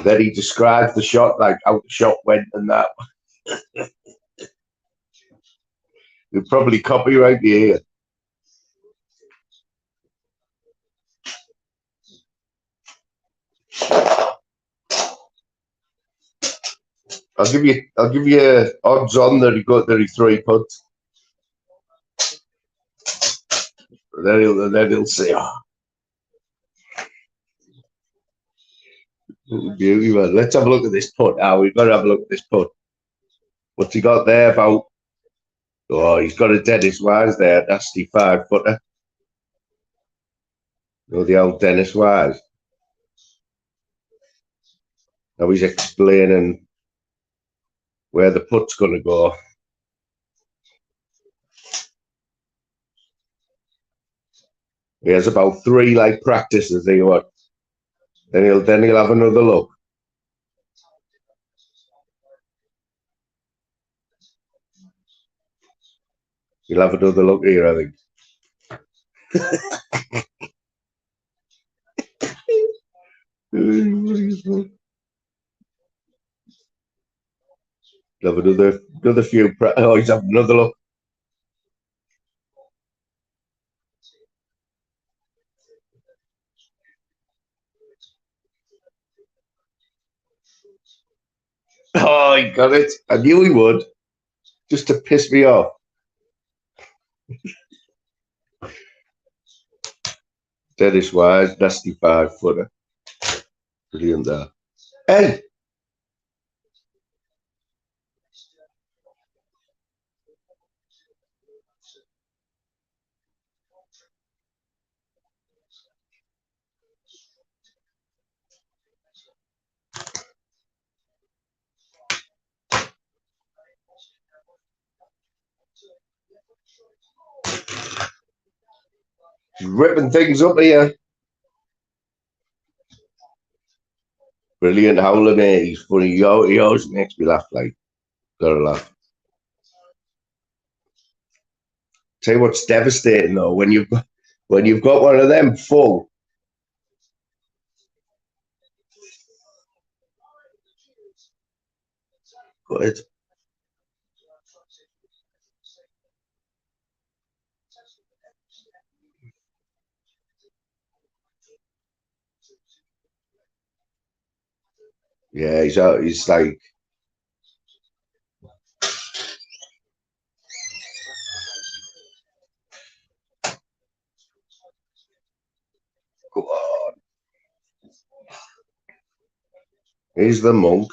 Then he describes the shot, like how the shot went and that. You'll probably copyright the ear. I'll give you odds on that he got 33 putts. Then he'll say, "Oh, beauty, man." Let's have a look at this putt now. We've got to have a look at this putt. What's he got there about? Oh, he's got a Dennis Wise there, nasty 5-footer. You know, the old Dennis Wise. Now he's explaining where the putt's going to go. He has about 3 like practices. Then he'll have another look. He'll have another look here, I think. Have another few. Oh, he's having another look. Oh, he got it. I knew he would, just to piss me off. Dennis Wise, nasty 5-footer. Brilliant there. Hey! He's ripping things up here. Brilliant howler, mate. He's funny. He always makes me laugh. Like, gotta laugh. Tell you what's devastating though, when you've got one of them full. Good. Yeah, he's out. He's like. Come on. He's the monk.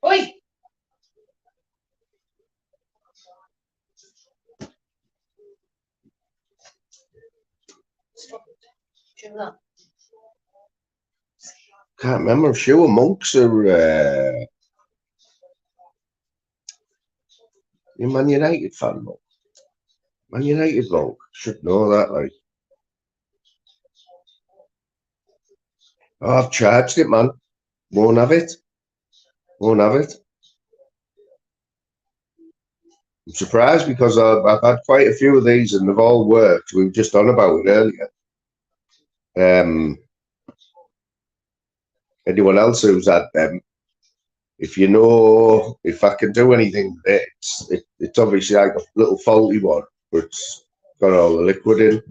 Oi!
Can't remember. I'm sure monks are. You Man United fan, monk. Man United monk. Should know that, like. Oh, I've charged it, man. Won't have it. Won't have it. I'm surprised because I've had quite a few of these and they've all worked. We were just on about it earlier. Anyone else who's had them, if you know if I can do anything, it's obviously like a little faulty one, but it's got all the liquid in.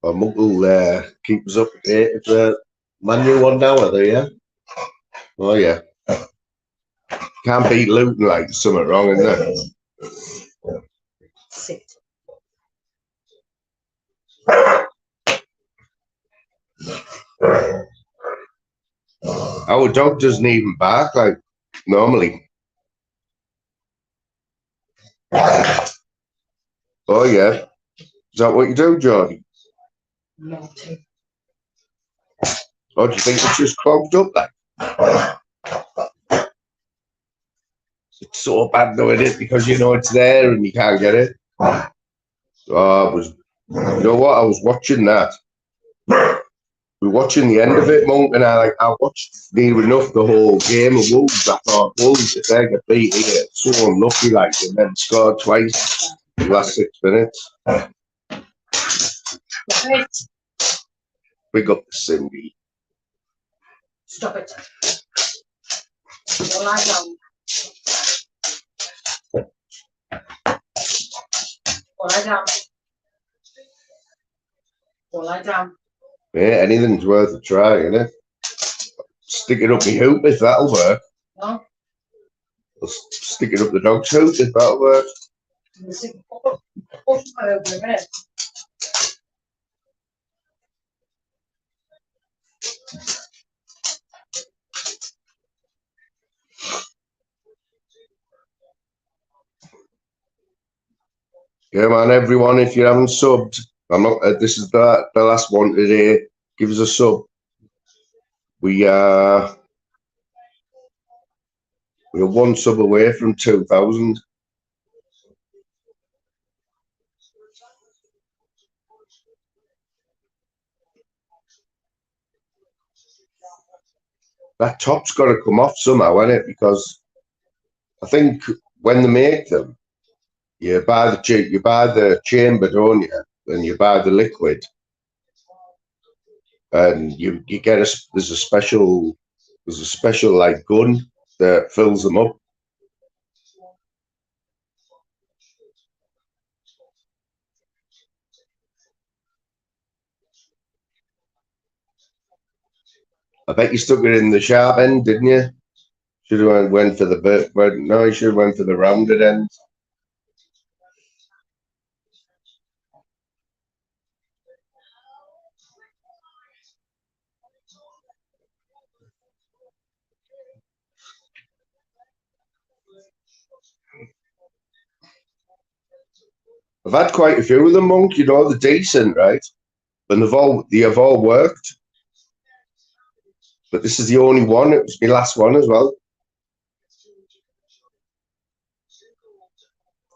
Our monk will keep us up to date. It's a manual one now, are they? Yeah. Oh yeah. Can't beat Luton, like something wrong in there.
Sit.
Our dog doesn't even bark like normally. Oh yeah. Is that what you do, Jordy?
Naughty.
Or do you think it's just clogged up like? It's so bad though, isn't it? Because you know it's there and you can't get it. Oh, it was. You know what? I was watching that. We were watching the end of it, Monk, and I watched near enough the whole game of Wolves. I thought Wolves, if they get beat here, so unlucky, like, and then scored twice in the last 6 minutes.
Stop it.
Big up to Cindy.
Stop it. Go lie down. Go lie down. Go lie down.
Yeah, anything's worth a try, innit? Stick it up my hoop if that'll work.
No?
I'll stick it up the dog's hoop if that'll work. Yeah, man, everyone, if you haven't subbed, I'm not. This is the last one today. Give us a sub. We're one sub away from 2,000. That top's got to come off somehow, isn't it? Because I think when they make them, you buy the chamber, don't you? And you buy the liquid, and you get there's a special like gun that fills them up. I bet you stuck it in the sharp end, didn't you? Should have went for the bit, but no, you should have went for the rounded end. I've had quite a few of them, Monk. You know, they're decent, right? And they have all worked. But this is the only one. It was my last one as well.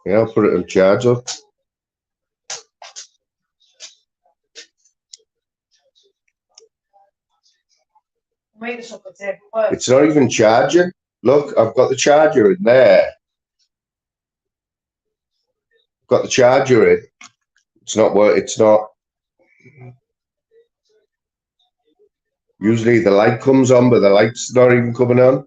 Yeah, I'll put it on charger. It's not even charging. Look, I've got the charger in there. Got the charger in. It's not work. It's not. Usually the light comes on, but the light's not even coming on.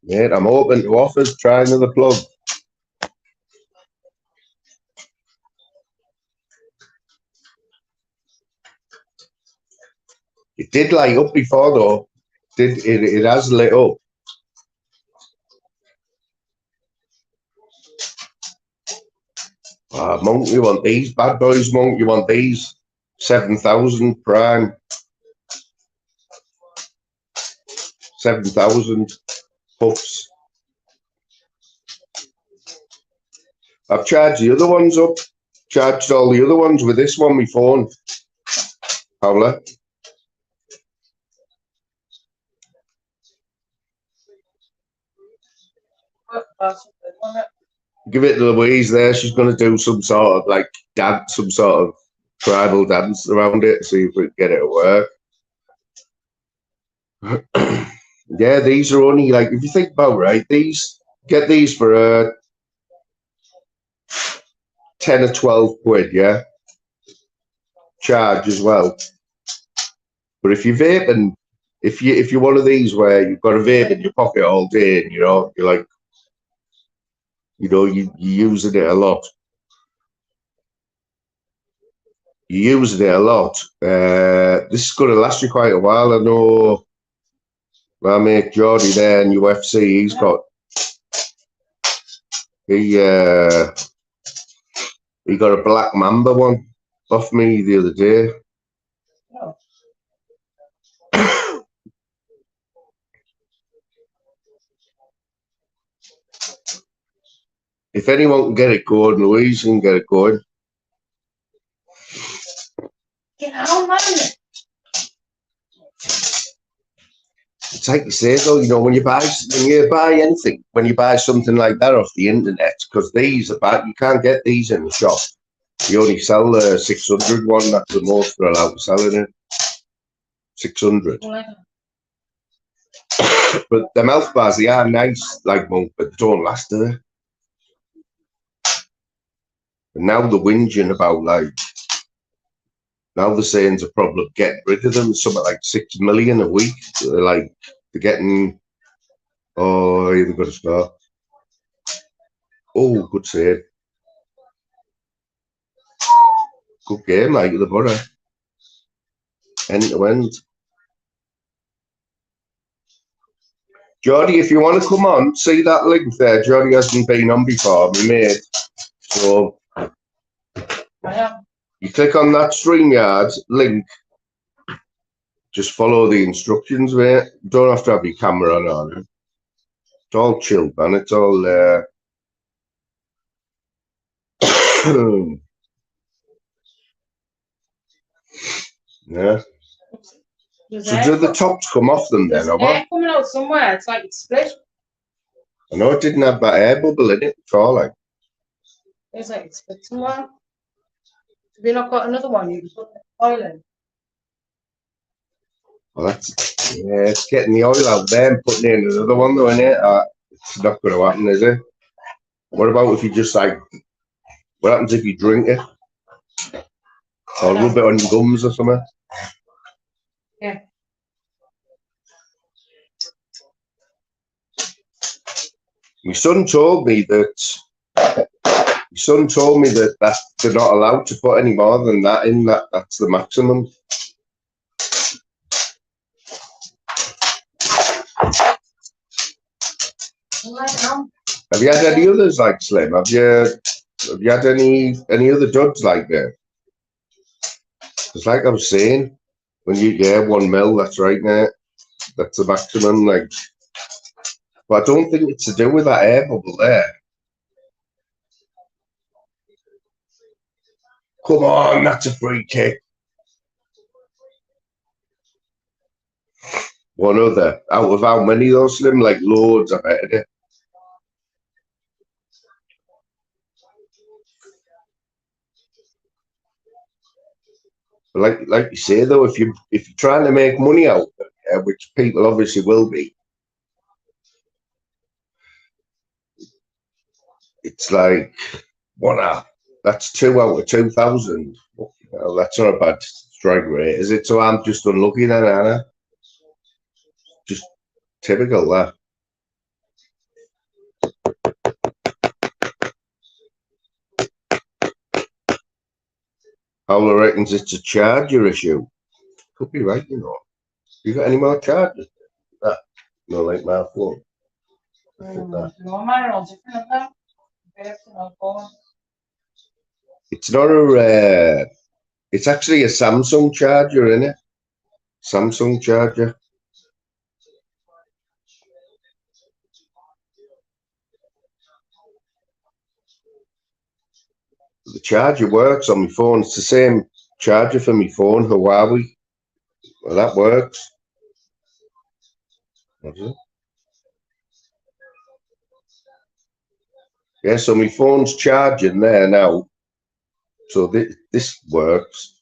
Mate, I'm open to offers. Try another plug. It did light up before, though. It has lit up. Monk, you want these bad boys, Monk? You want these? 7,000 prime. 7,000 puffs. I've charged the other ones up. Charged all the other ones with this one, my phone. Paula. Give it to Louise there. She's going to do some sort of like dance, some sort of tribal dance around it. See if we can get it to work. Yeah, these are only like, if you think about right, get these for 10 or 12 quid, yeah. Charge as well. But if you're vaping, if you're one of these where you've got a vape in your pocket all day, and you're like, you're using it a lot. You're using it a lot. This is going to last you quite a while. I know my mate Geordie there in UFC, he got a Black Mamba one off me the other day. Oh. If anyone can get it going, Louise can get it going. Get out, man. It's like you say though, you know, when you buy anything, when you buy something like that off the internet, because these are bad, you can't get these in the shop. You only sell the 600 one. That's the most they're allowed to sell in it. 600. But the mouth bars, they are nice, like Monk, but they don't last, do they? And now they're whinging about now they're saying it's a problem getting rid of them. Something like 6 million a week. They're getting. Oh, they've got a start. Oh, good save. Good game, like the Borough. End to end. Geordie, if you want to come on, see that link there. Geordie hasn't been on before, my mate. So you click on that StreamYard link Just follow the instructions, mate. Don't have to have your camera on. It's all chilled, man. It's all yeah. So do the tops come off them then, or what?
Coming out somewhere. It's like it's split.
I know it didn't have that air bubble in it before, like.
It's like it's split somewhere. Have you not got another one? You can put the oil in.
Well, that's yeah. It's getting the oil out there and putting in another one, though, isn't it? It's not going to happen, is it? What about if you just like? What happens if you drink it? Or rub it on your gums or something?
Yeah.
My son told me that they're not allowed to put any more than that in. That's the maximum. Have you had any others like Slim? Have you had any other duds like that? It's like I was saying, when you 1 mil, that's right, mate. That's the maximum, like. But I don't think it's to do with that air bubble there. Come on, that's a free kick. One other. Out of how many though, Slim? Like loads, I bet it. Like you say though, if you're trying to make money out of it, which people obviously will be, it's like that's 2 out of 2,000. Well, that's not a bad strike rate, is it? So I'm just unlucky then, Anna. Just typical that. Howler reckons it's a charger issue. Could be right, you know. You got any more chargers? That no, like my phone.
No, mine are all different.
It's not a. It's actually a Samsung charger, isn't it? Samsung charger. The charger works on my phone. It's the same charger for my phone, Huawei. Well, that works. Yeah, so my phone's charging there now. So this works.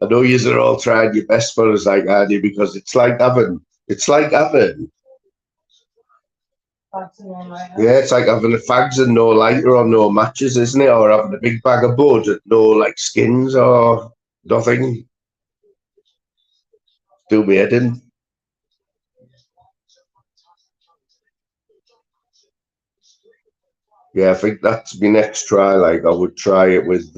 I know you're all trying your best for us, like Andy, because it's like having. Yeah, it's like having a fags and no lighter or no matches, isn't it? Or having a big bag of bud and no like skins or nothing. Do me head in. Yeah, I think that's my next try. Like I would try it with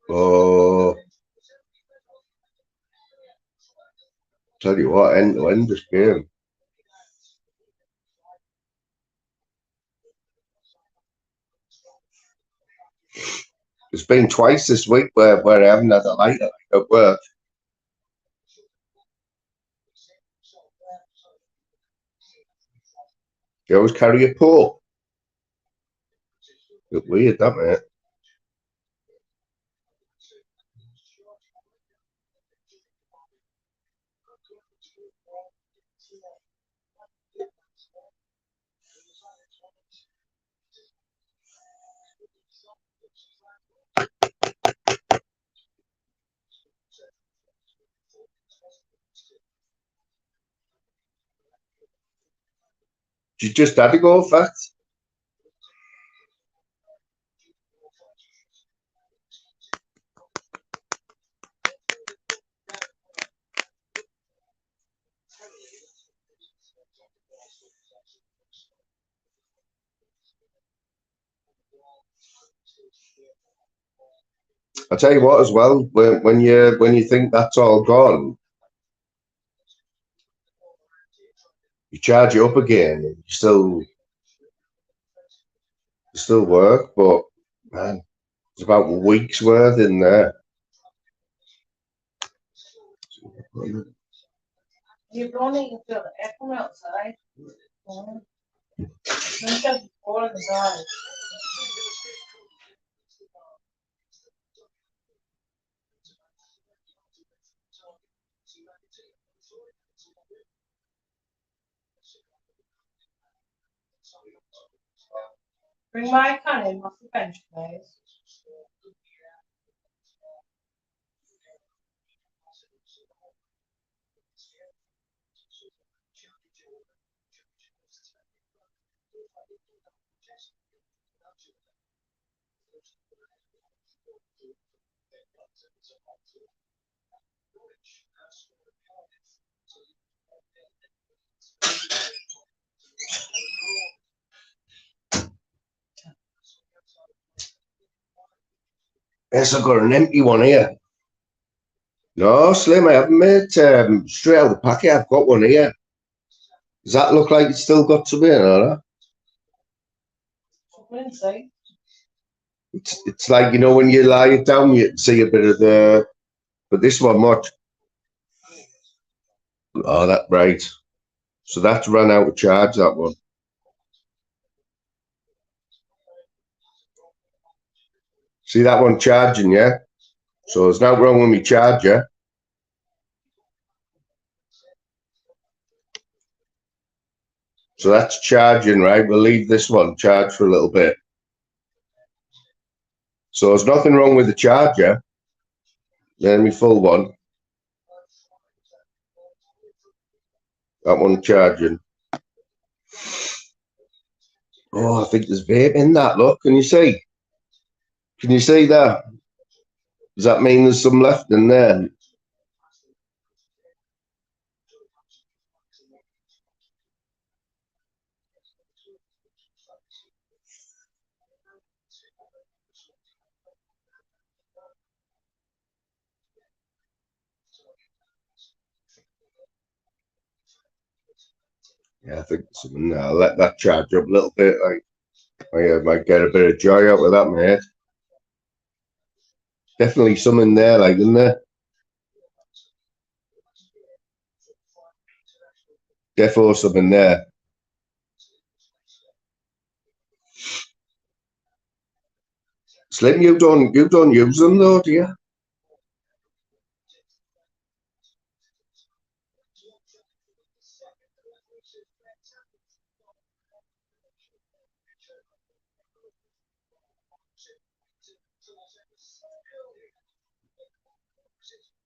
oh, tell you what, end to end this game. It's been twice this week where I haven't had a lighter at work. You always carry a pole. Bit weird, that mate. You just had to go fat. I tell you what, as well, when you think that's all gone, you charge it up again, and you still work, but man, it's about a week's worth in there.
You don't even feel the air from outside. Inside. Bring my can in off the bench, please.
Yes, I've got an empty one here. No, Slim, I haven't, mate. Straight out of the packet, I've got one here. Does that look like it's still got some in, or
Inside.
it's like, you know, when you lie it down, you can see a bit of the. But this one, much. Oh, that right. So that's run out of charge, that one. See that one charging, yeah? So there's nothing wrong with my charger. So that's charging, right? We'll leave this one charged for a little bit. So there's nothing wrong with the charger. Then my full one. That one charging. Oh, I think there's vape in that. Look, can you see? Can you see that? Does that mean there's some left in there? Yeah, I think there's some in there. I'll let that charge up a little bit. Like, I might get a bit of joy out of that, mate. Definitely some in there, like, isn't there? Defo some in there. Slim, you don't use them though, do you?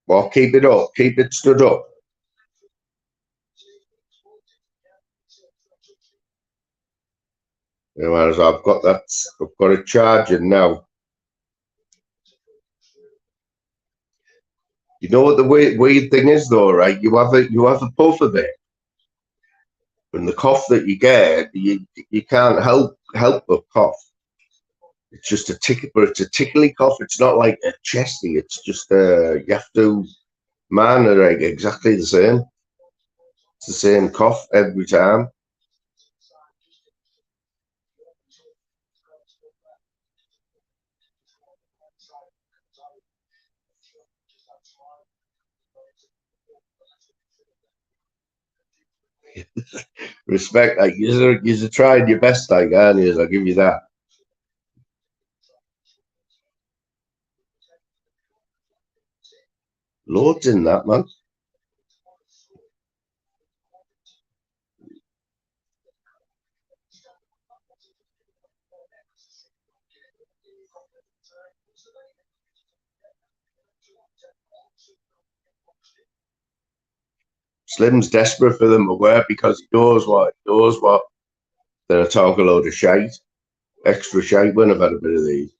Well, keep it up. Keep it stood up. Whereas I've got it charging now. You know what the weird thing is though, right? You have a puff of it, and the cough that you get, you can't help but cough. It's just a tick, but it's a tickly cough. It's not like a chesty. It's just you have to. Man, they're like exactly the same. It's the same cough every time. Respect, like you're trying your best, like, aren't you? I'll give you that. Loads in that, man. Slim's desperate for them to work because he knows what. They're a talk a load of shite. Extra shite when I've had a bit of these.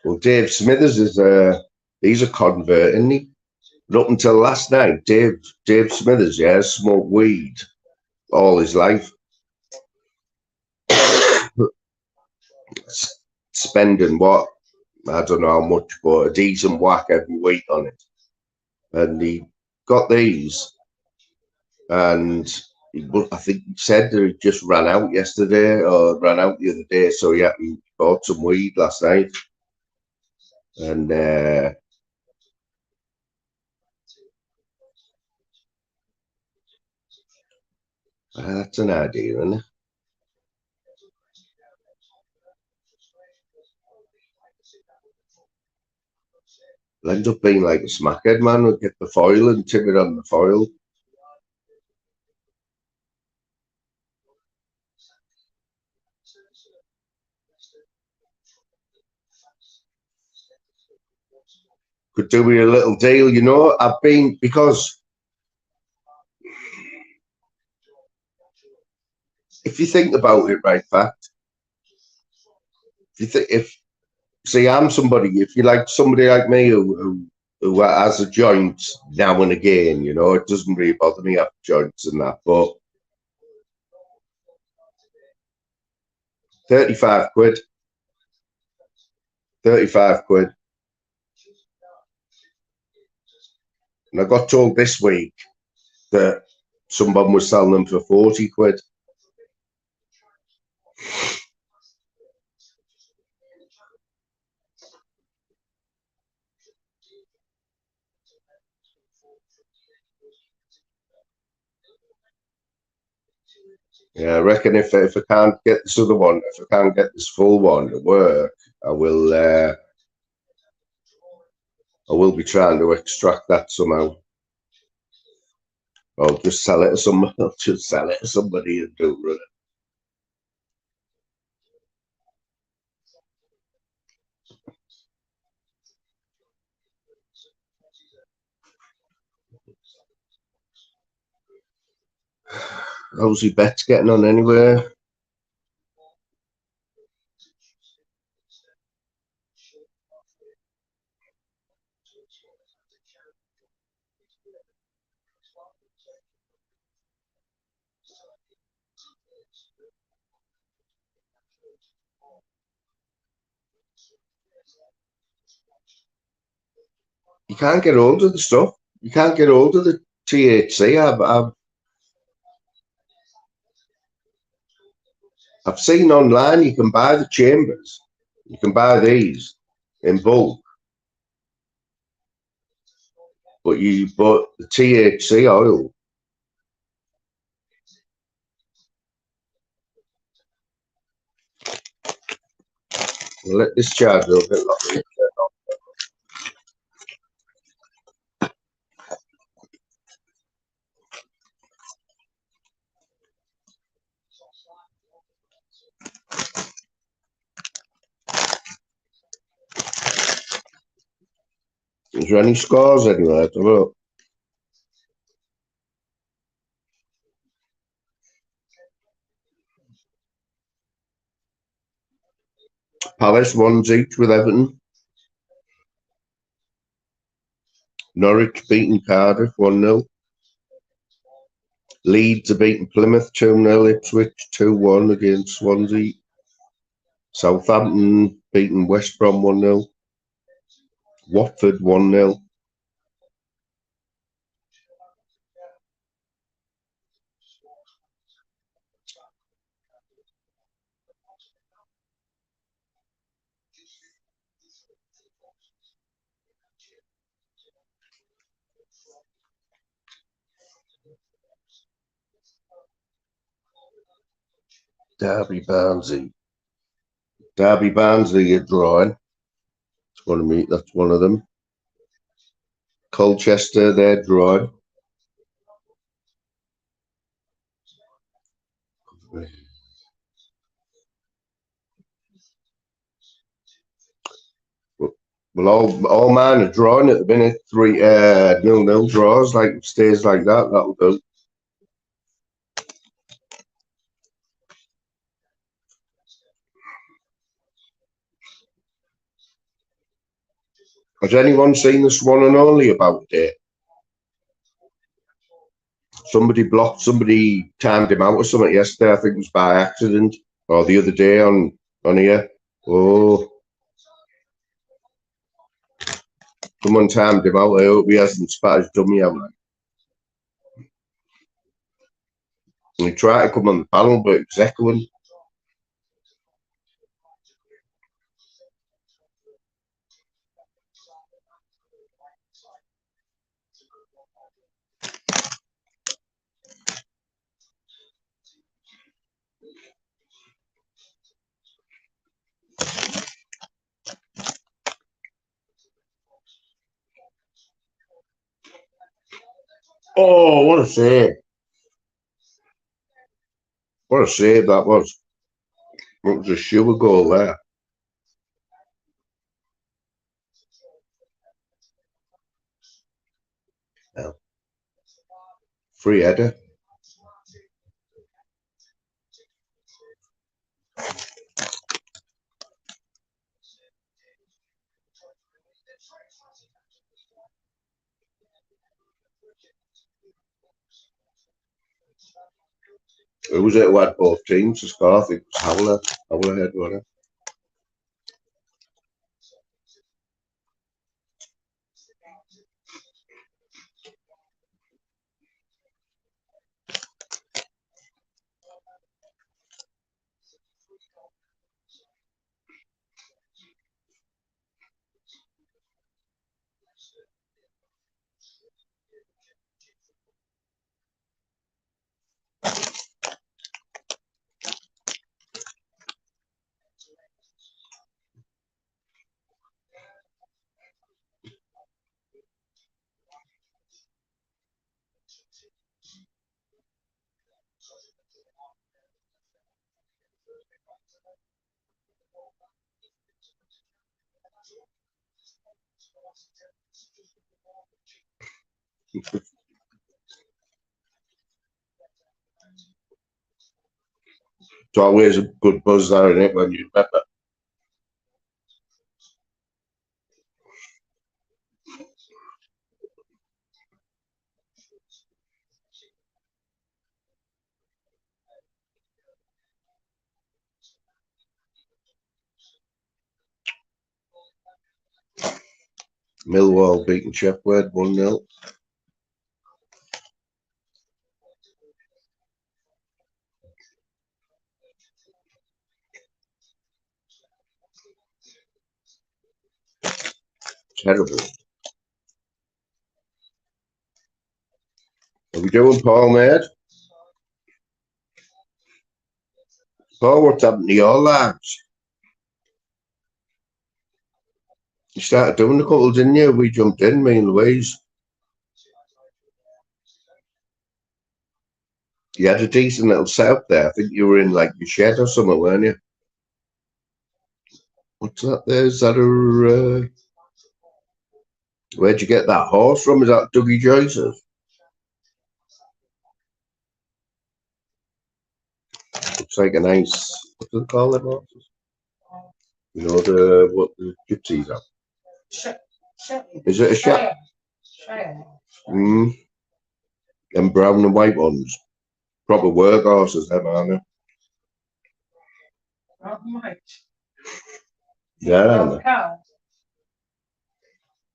Well, Dave Smithers is he's a convert, isn't he? But up until last night, Dave Smithers, yeah, smoked weed all his life, spending what, I don't know how much, but a decent whack every week on it. And he got these, and I think he said that it just ran out yesterday or ran out the other day. So yeah, he bought some weed last night, and that's an idea, isn't it? It'll end up being like a smackhead, man. We'll get the foil and tip it on the foil. Could do with a little deal, you know. I've been, because if you think about it, right, fact, see, I'm somebody, if you like somebody like me who has a joint now and again, you know, it doesn't really bother me having joints and that, but 35 quid. 35 quid. And I got told this week that someone was selling them for 40 quid. Yeah, I reckon if I can't get this other one, if I can't get this full one to work, I will be trying to extract that somehow. I'll just sell it to somebody. I'll just sell it to somebody and do it. How's your bets getting on anyway? You can't get hold of the stuff. You can't get hold of the THC. I've seen online you can buy the chambers. You can buy these in bulk. But the THC oil. We'll let this charge a bit longer. Is there any scores anywhere? Have a look. Palace ones each with Everton. Norwich beating Cardiff 1-0. Leeds are beating Plymouth 2-0. Ipswich 2-1 against Swansea. Southampton beating West Brom 1-0. Watford 1-0. Derby Barnsley. Derby Barnsley are drawing. That's one of them. Colchester, they're drawing. Well, all mine are drawing at the minute. 0-0 draws, like stays like that. That'll do. Has anyone seen this one and only about it? Somebody timed him out or something yesterday. I think it was by accident, or the other day on here. Oh, someone timed him out. I hope he hasn't spat his dummy out. And he tried to come on the panel, but it was echoing. Oh, what a save. What a save that was. It was a sure goal there. Yeah. Free header. Who was it who had both teams to score? I think it was Howler head, wasn't it? It's always a good buzz there, isn't it, when you remember? Millwall beating Sheffield 1-0. Terrible. Are we doing Paul, mate? Paul, what's happened to your lives? You started doing a couple, didn't you? We jumped in, me and Louise. You had a decent little setup there. I think you were in like your shed or something, weren't you? What's that there? Is that a... Where'd you get that horse from? Is that Dougie Joyce's? Looks like a nice... What do they call them horses? You know, what the gypsies are. Is it a Shire? Them brown and white ones. Proper work horses, them, aren't they? Yeah,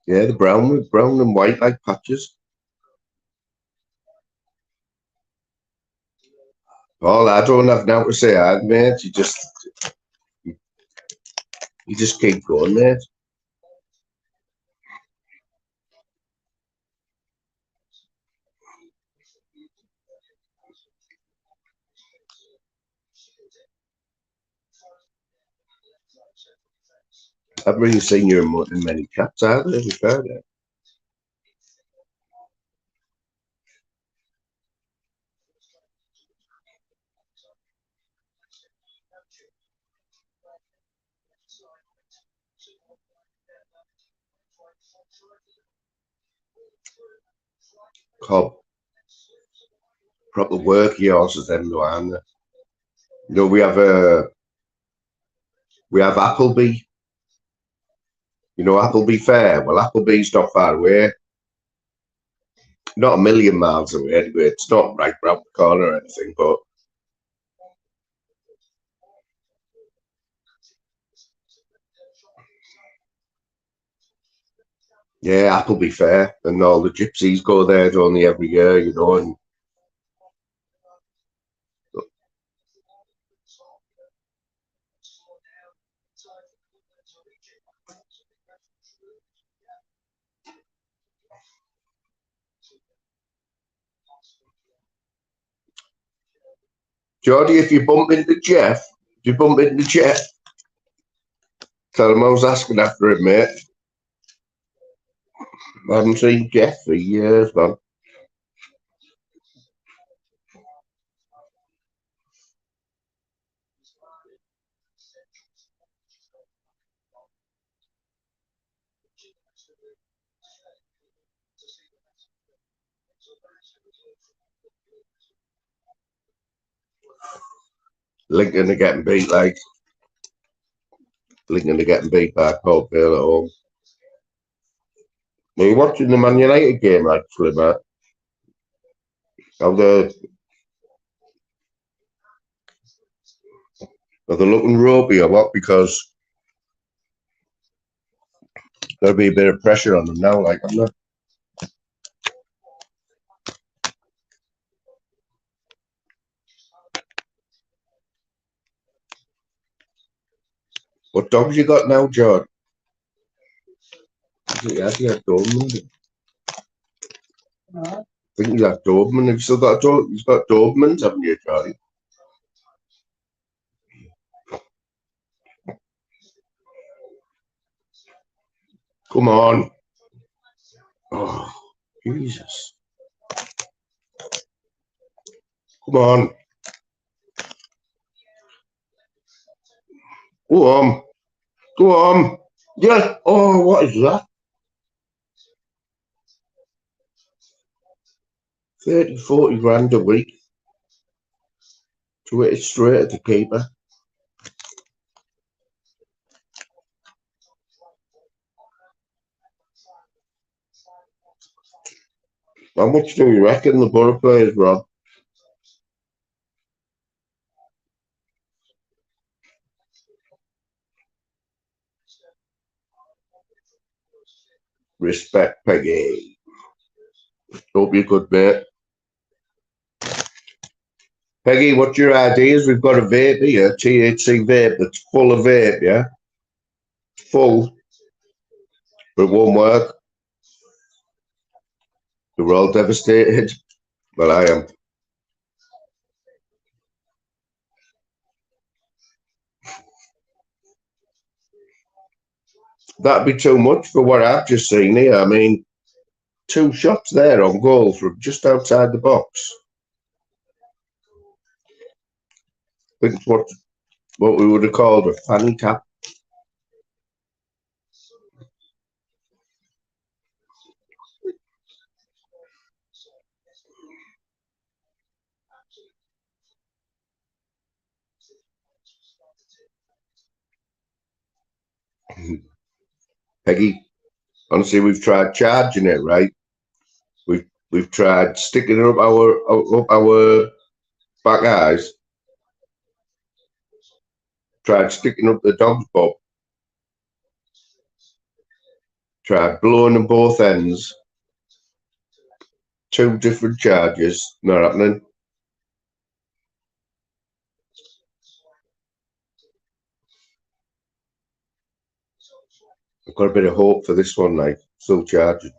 yeah, the brown and white like patches. All I don't have now to say, mate. You just keep going, mate. I've really seen you in many chats, haven't I? We've heard it. Cobb. Proper worky horses, them, though, aren't they? You know, we have Appleby. You know, Appleby Fair. Well, Appleby's not far away. Not a million miles away anyway. It's not right round the corner or anything, but yeah, Appleby Fair. And all the gypsies go there only every year, you know, and Geordie, if you bump into Jeff, tell him I was asking after him, mate. I haven't seen Jeff for years, man. Lincoln are getting beat, like. Lincoln are getting beat by Port Vale at home. Were you watching the Man United game, actually, mate? Are they looking ropey or what? Because there'll be a bit of pressure on them now, like, I'm not. What dogs you got now, George? Yeah, Doberman.
No.
I think he's got Doberman. Have you still got He's got Dobermans, haven't you, Charlie? Come on. Oh, Jesus. Come on. Go on. Go on. Yeah. Oh, what is that? 30, 40 grand a week to hit it straight at the keeper. How much do you reckon the Borough players, Rob? Respect, Peggy. Hope you're good, mate. Peggy, what's your ideas? We've got a vape here, THC vape that's full of vape, yeah? Full. But it won't work. We're all devastated. Well, I am. That'd be too much for what I've just seen here. I mean, 2 shots there on goal from just outside the box. I think it's what we would have called a fanny tap. Peggy, honestly, we've tried charging it, right? We've tried sticking it up our back eyes. Tried sticking up the dog's bob. Tried blowing them both ends. 2 different charges. Not happening. I've got a bit of hope for this one, like, still charging.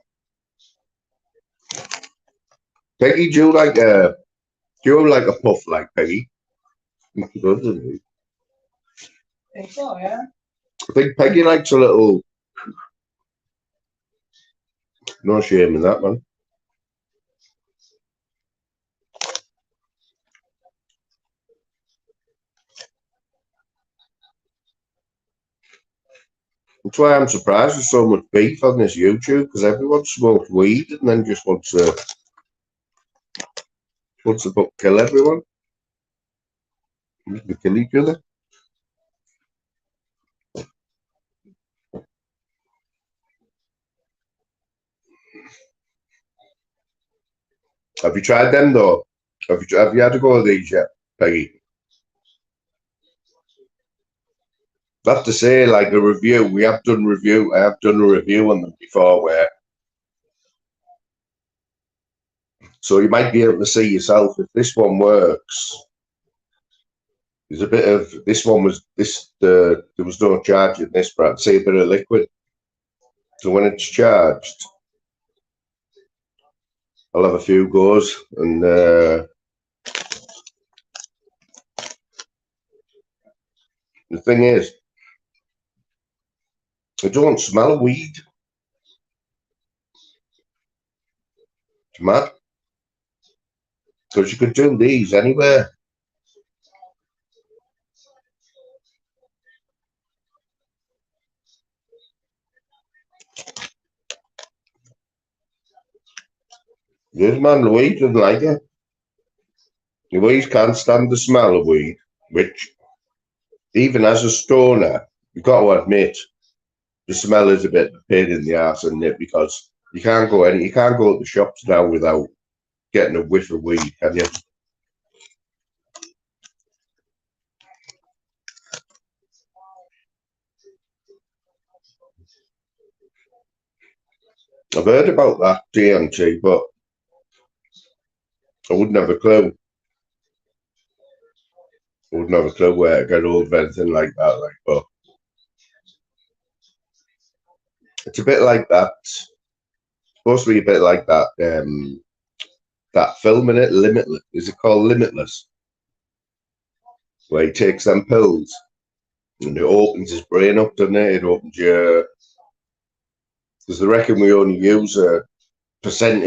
Peggy, do you like a puff, like, Peggy? Good, doesn't he?
I think so, yeah.
I think Peggy likes a little. No shame in that, man. That's why I'm surprised there's so much beef on this YouTube, because everyone smokes weed and then just wants to kill everyone. To kill each other. Have you tried them though? Have you had a go of these yet, Peggy? I have to say, like a review, I have done a review on them before where, so you might be able to see yourself if this one works. There's a bit of, there was no charge in this, but I'd say a bit of liquid. So when it's charged, I'll have a few goes and the thing is, I don't smell weed. It's mad. Because you could do these anywhere. This man, Louise doesn't like it. Louise can't stand the smell of weed, which, even as a stoner, you've got to admit, the smell is a bit of a pain in the ass, isn't it? Because you can't go to the shops now without getting a whiff of weed, can you? I've heard about that DMT, but I wouldn't have a clue. I wouldn't have a clue where to get hold of anything like that. But it's a bit like that. It's supposed to be a bit like that. That film in it, Limitless. Is it called Limitless? Where he takes them pills and it opens his brain up, doesn't it? It opens your. Because they reckon we only use a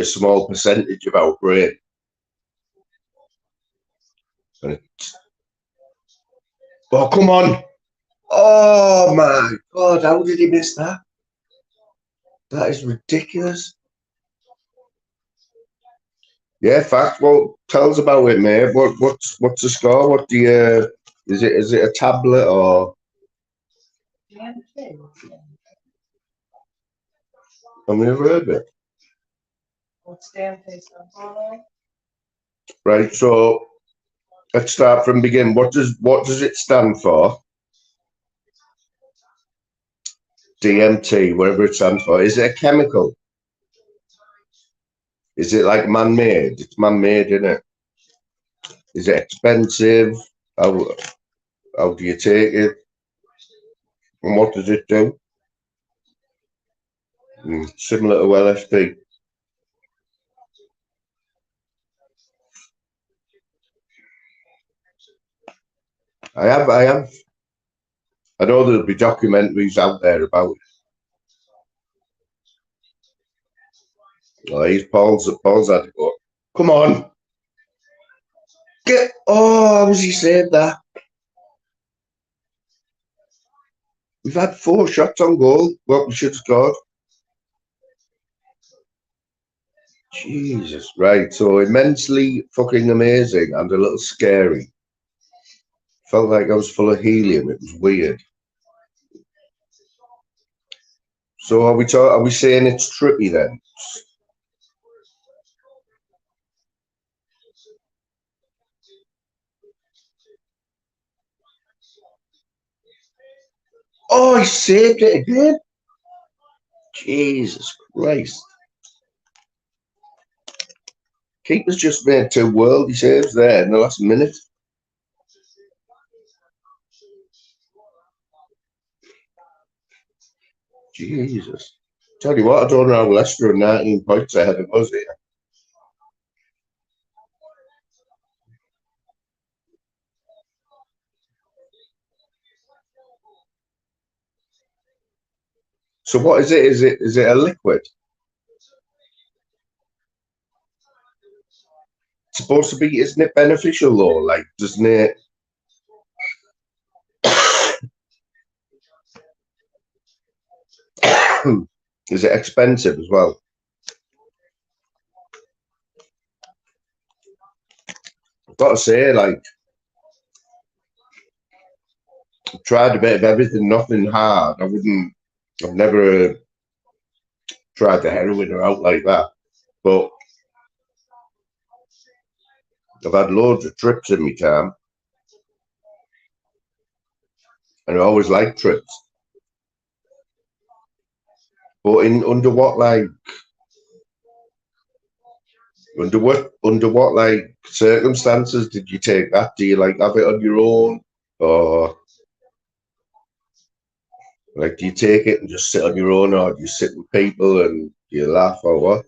small percentage of our brain. And it's, oh, come on. Oh, my God. How did he miss that? That is ridiculous. Yeah, fact. Well, tell us about it, mate. What's the score? What do you... Is it a tablet or... I've never heard of it. Right, so let's start from begin. What does it stand for? DMT, whatever it stands for. Is it a chemical? Is it like man-made? It's man-made, isn't it? Is it expensive? How do you take it? And what does it do? Similar to LSD. I have. I know there'll be documentaries out there about it. Oh, he's Paul's had to go. Come on. Oh, how was he saying that? We've had 4 shots on goal. What we should have scored. Jesus, right. So immensely fucking amazing and a little scary. Felt like I was full of helium. It was weird. So are we saying it's trippy then? Oh, he saved it again. Jesus Christ. Keeper's just made 2 worldy saves there in the last minute. Jesus. Tell you what, I don't know how Leicester are 19 points ahead of us here. So what is it? Is it a liquid? It's supposed to be, isn't it beneficial though? Like, doesn't it? Is it expensive as well? I've got to say, like, I've tried a bit of everything, nothing hard. I've never tried the heroin or out like that. But I've had loads of trips in my time, and I always liked trips. But under what circumstances did you take that? Do you like have it on your own, or like do you take it and just sit on your own, or do you sit with people and do you laugh or what?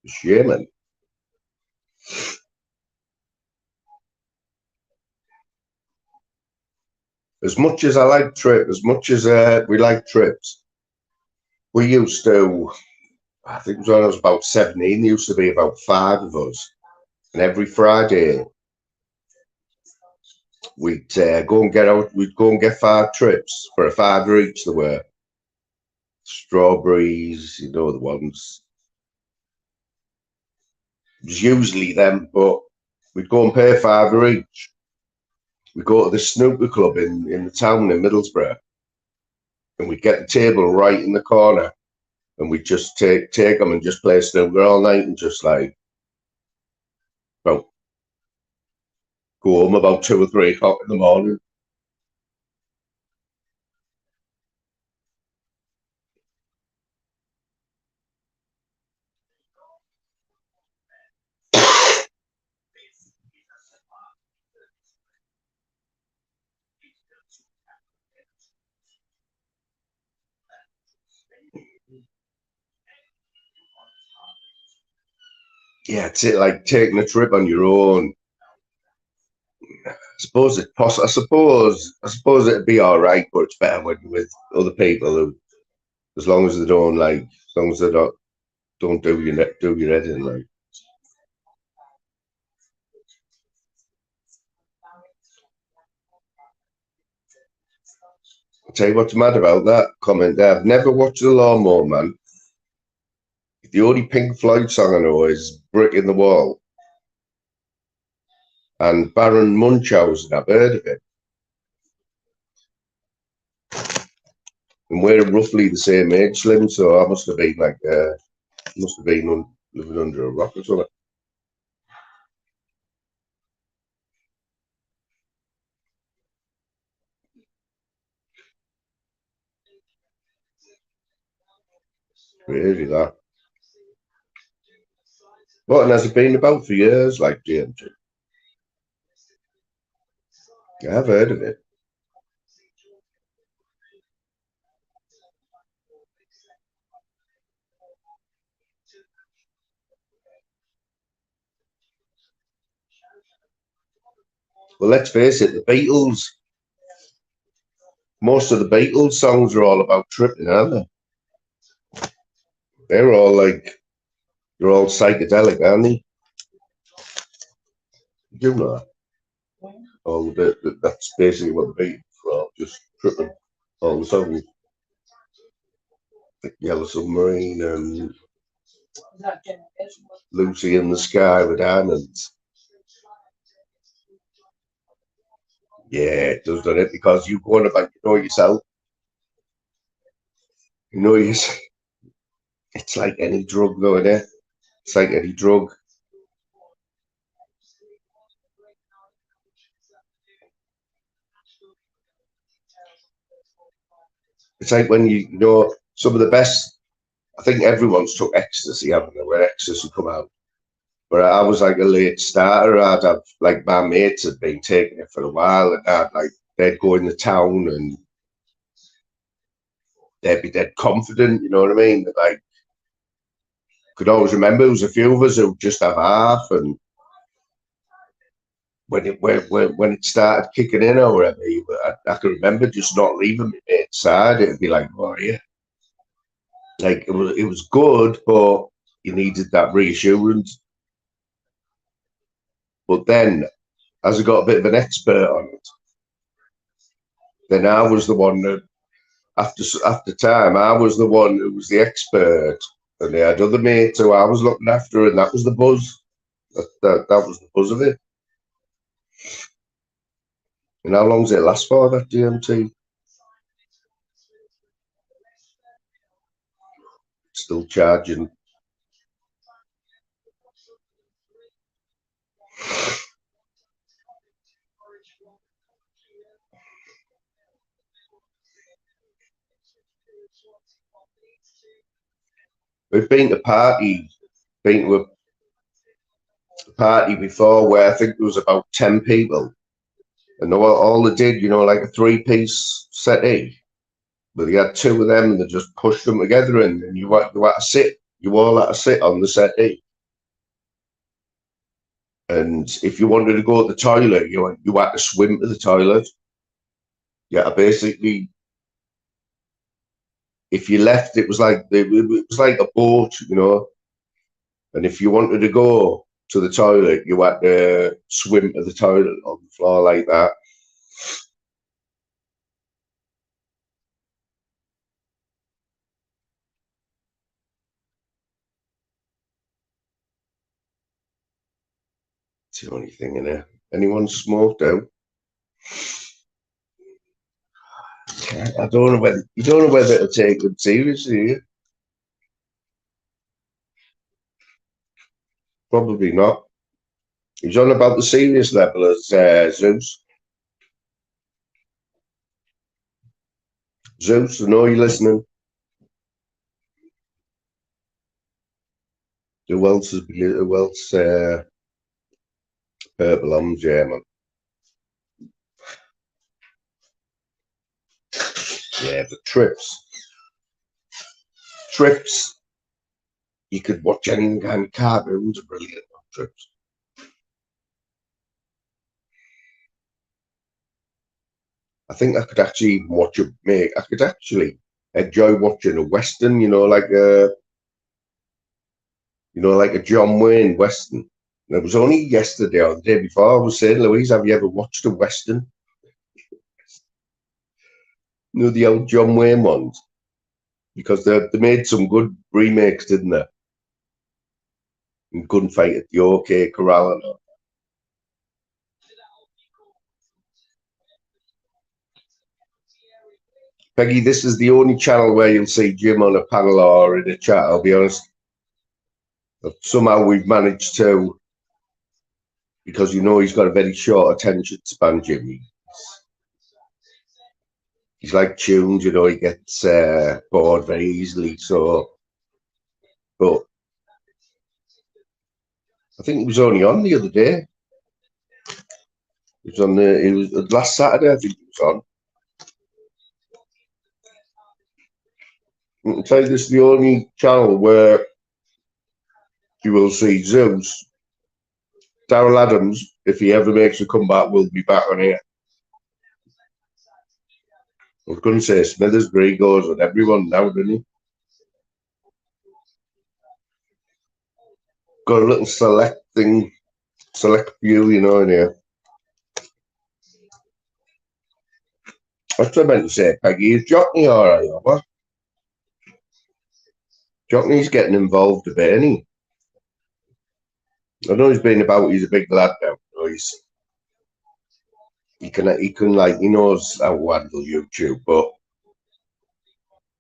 Shaming. As much as I like trips, as much as we like trips, we used to. I think it was when I was about 17. There used to be about 5 of us, and every Friday we'd go and get out. We'd go and get 5 trips for a fiver each. There were strawberries, you know, the ones. It was usually them, but we'd go and pay a fiver each. We'd go to the snooker club in the town in Middlesbrough, and we'd get the table right in the corner, and we'd just take them and just play snooker all night and just like, well, go home about 2 or 3 o'clock in the morning. Yeah, it's like taking a trip on your own. I suppose it's possible. I suppose it'd be all right, but it's better when with other people who, as long as they don't as long as they don't do your head in. Like, I'll tell you what's mad about that comment there. I've never watched The Lawnmower Man. The only Pink Floyd song I know is "Brick in the Wall," and Baron Munchausen. I've heard of it. And we're roughly the same age, Slim, so I must have been living under a rock or something. Really, that. What, and has it been about for years, like GMT? Yeah, I've heard of it. Well, let's face it, the Beatles, most of the Beatles songs are all about tripping, aren't they? They're all psychedelic, aren't they? You know that? That's basically what the Beatles are all, just tripping all the songs. Like Yellow Submarine and Lucy in the Sky with Diamonds. Yeah, it does, doesn't it? Because you go on about, yourself. You know, it's like any drug, though, isn't it? It's like any drug. It's like when some of the best. I think everyone's took ecstasy, haven't they? When ecstasy come out, but I was like a late starter. I'd have like my mates had been taking it for a while, and they'd go in the town and they'd be dead confident. You know what I mean? Like, could always remember there was a few of us who just have half, and when it started kicking in or whatever, I can remember just not leaving my mate's side. It'd be like, oh yeah, like it was good, but you needed that reassurance. But then, as I got a bit of an expert on it, then I was the one that after time I was the one who was the expert, and they had other mates who I was looking after, and that was the buzz. That was the buzz of it. And how long does it last for, that DMT? still charging. We've been to a party before where I think there was about 10 people, and all they did, you know, like a 3-piece settee, but they had 2 of them and they just pushed them together, and you had to sit. You all had to sit on the settee, and if you wanted to go to the toilet, you had to swim to the toilet. Yeah, basically, if you left, it was like a boat, you know. And if you wanted to go to the toilet, you had to swim to the toilet on the floor like that. It's the only thing in there. Anyone smoked out? I don't know whether you don't know whether to take them seriously. Probably not. He's on about the serious level as Zeus. Zeus, I know you're listening. Who else purple arms, yeah, man. Yeah, but trips, you could watch any kind of cartoons are brilliant on trips. I think I could actually I could actually enjoy watching a Western, you know, like a John Wayne Western. And it was only yesterday or the day before I was saying, Louise, have you ever watched a Western? You know, the old John Wayne ones? Because they made some good remakes, didn't they? And Gunfight at the OK Corral and all. Peggy, this is the only channel where you'll see Jim on a panel or in a chat, I'll be honest. But somehow we've managed to, because you know he's got a very short attention span, Jimmy. He's like Tunes, you know, he gets bored very easily. So, but I think he was only on the other day. It was last Saturday, I think he was on. I can tell you this is the only channel where you will see Zeus. Daryl Adams, if he ever makes a comeback, will be back on here. I was going to say Smithers, Grigos, and everyone now, didn't he? Got a little select view, you know, in here. That's what I meant to say, Peggy. Is Jockney all right, or what? Jockney's getting involved a bit, isn't he? I know he's been about. He's a big lad now. You know, he knows how to handle YouTube, but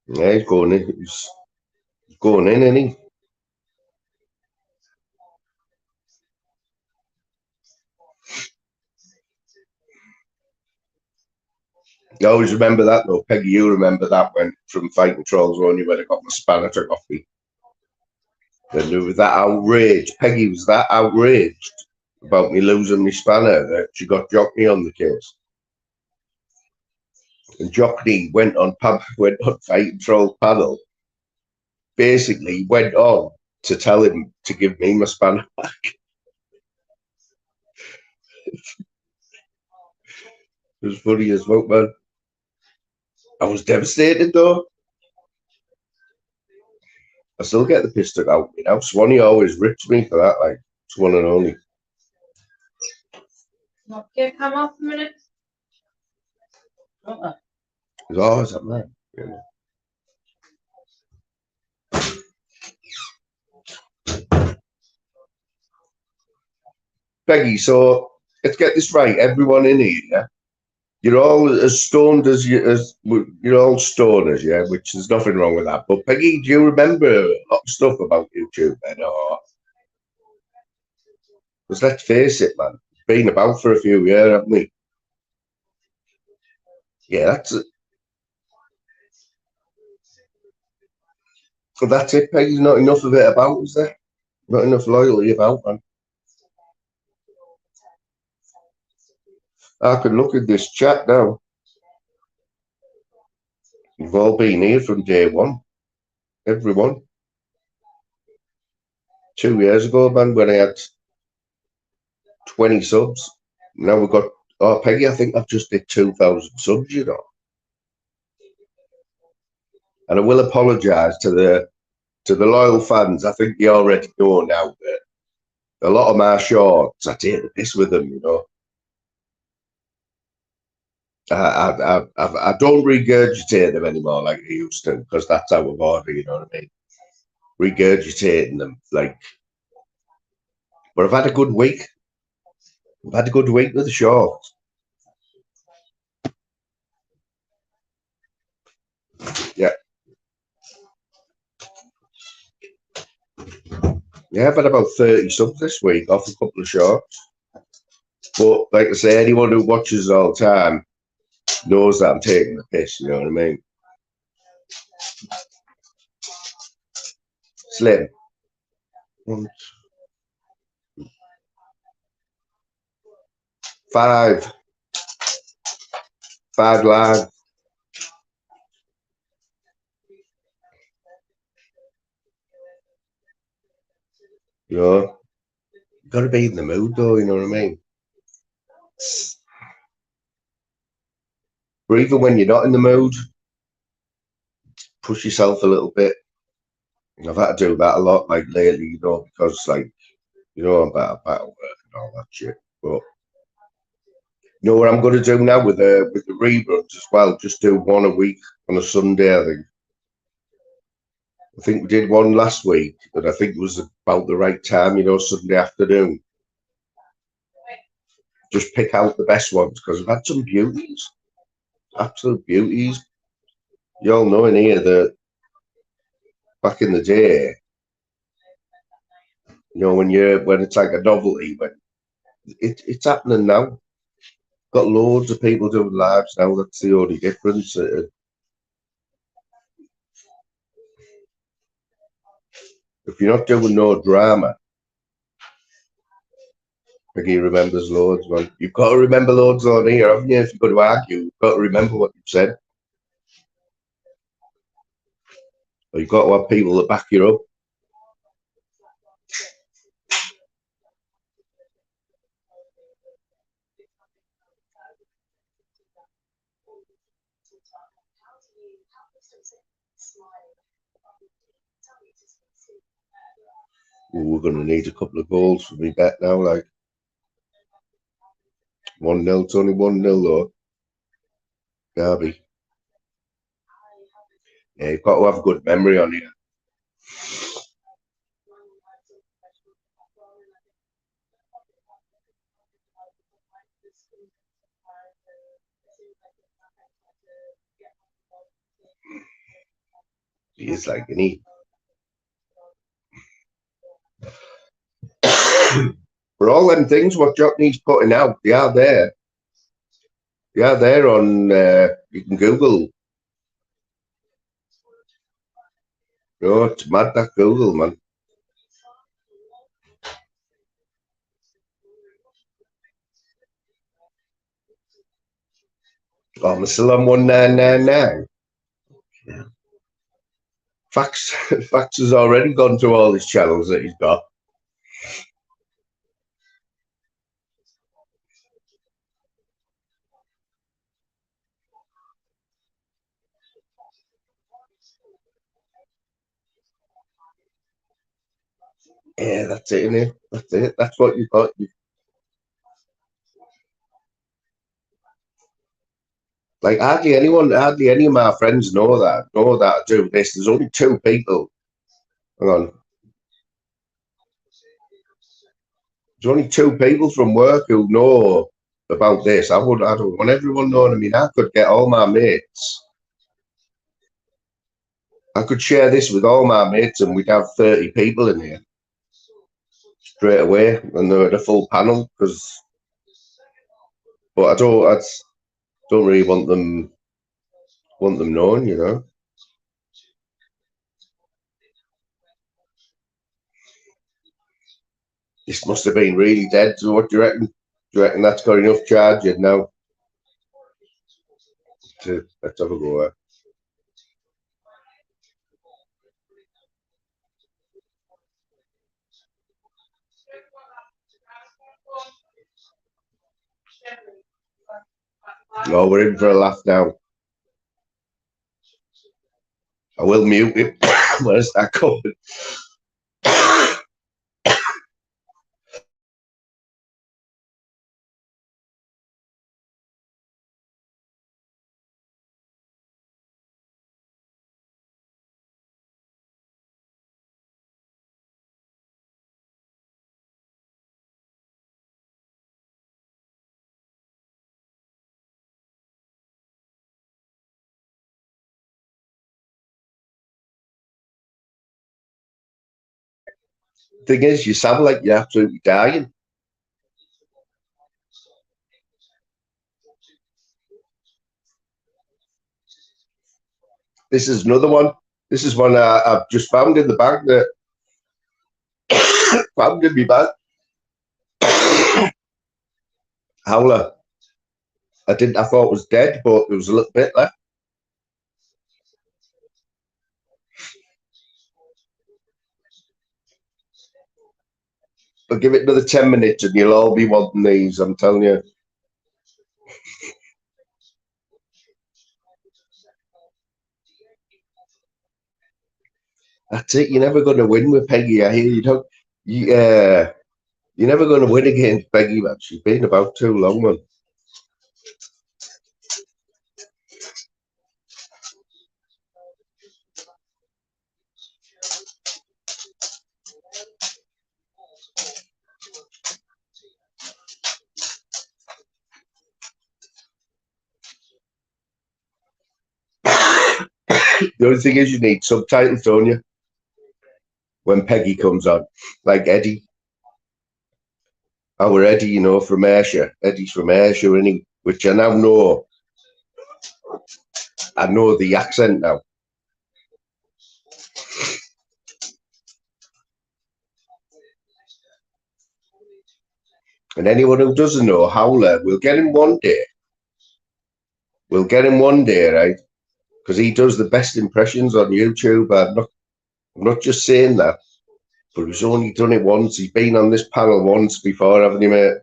yeah, he's going in. He's going in, isn't he? I always remember that though, Peggy. You remember that when from Fighting Trolls only when I got my spanner took off me. And there was that outrage. Peggy was that outraged about me losing my spanner that she got Jockney on the case. And Jockney went on Fighting Trolls panel. Basically went on to tell him to give me my spanner back. It was funny as fuck, man. I was devastated though. I still get the piss took out. You know, Swanee always rips me for that, like it's one and only.
Okay, come off a minute.
He's always that man. Yeah. Peggy, so let's get this right. Everyone in here, yeah? You're all as stoned as you're all stoners, yeah, which there's nothing wrong with that. But Peggy, do you remember a lot of stuff about YouTube then? Or because let's face it, man, it's been about for a few years, haven't we? Yeah, that's it, Peggy. Not enough of it about, is there? Not enough loyalty about, man. I can look at this chat now. You've all been here from day one. Everyone. 2 years ago, man, when I had 20 subs. Now we've got, oh, Peggy, I think I've just did 2,000 subs, you know. And I will apologise to the loyal fans. I think you already know now that a lot of my shorts, I take the piss with them, you know. I don't regurgitate them anymore like I used to, because that's out of order, you know what I mean? Regurgitating them, like. But I've had a good week. I've had a good week with the shorts. Yeah. Yeah, I've had about 30 subs this week off a couple of shorts. But like I say, anyone who watches all the time knows that I'm taking the piss, you know what I mean? Slim. 5 live. You know, you've got to be in the mood though, you know what I mean? But even when you're not in the mood, push yourself a little bit. And I've had to do that a lot, like lately, you know, because like, you know, I'm about work and all that shit. But you know what I'm going to do now with the reruns as well? Just do one a week on a Sunday, I think. I think we did one last week, but I think it was about the right time, you know, Sunday afternoon. Just pick out the best ones because we've had some beauties, absolute beauties. You all know in here that back in the day, you know, when it's like a novelty, but it's happening now. Got loads of people doing lives now. That's the only difference. If you're not doing no drama, Mickey remembers loads, man. You've got to remember loads on here, haven't you? If you're going to argue, you've got to remember what you've said. Or you've got to have people that back you up. Ooh, we're going to need a couple of goals for me bet now, like 1-0, it's only 1-0 though. Derby. Yeah, you've got to have a good memory on here. He is like, isn't he? For all them things what Jockney's putting out, they are there. They are there on, you can Google. Oh, it's mad that Google, man. Oh, I'm still on 1999. Yeah. Fax has already gone to all his channels that he's got. Yeah, that's it, innit? That's it. That's what you've got. Like hardly any of my friends know that I do this. There's only 2 people. Hang on. There's only 2 people from work who know about this. I don't want everyone knowing. I mean, I could get all my mates. I could share this with all my mates and we'd have 30 people in here straight away, and they're at a full panel. But I don't really want them known, you know. This must have been really dead. So what do you reckon? Do you reckon that's got enough charging now? Let's have a go. No, we're in for a laugh now. I will mute it. Where's that coming? Thing is, you sound like you're absolutely dying. This is another one. This is one I've just found in the bag that found in my bag. Howler. I thought it was dead, but there was a little bit left. I'll give it another 10 minutes and you'll all be wanting these, I'm telling you. That's it. You're never going to win with Peggy. I hear you don't. You're never going to win against Peggy, man. She's been about too long, man. The only thing is you need subtitles, don't you? When Peggy comes on, like Eddie. Our Eddie, you know, from Ayrshire. Eddie's from Ayrshire, isn't he? Which I now know. I know the accent now. And anyone who doesn't know Howler, we'll get him one day. We'll get him one day, right? Because he does the best impressions on YouTube. I'm not just saying that, but he's only done it once. He's been on this panel once before, haven't you, mate?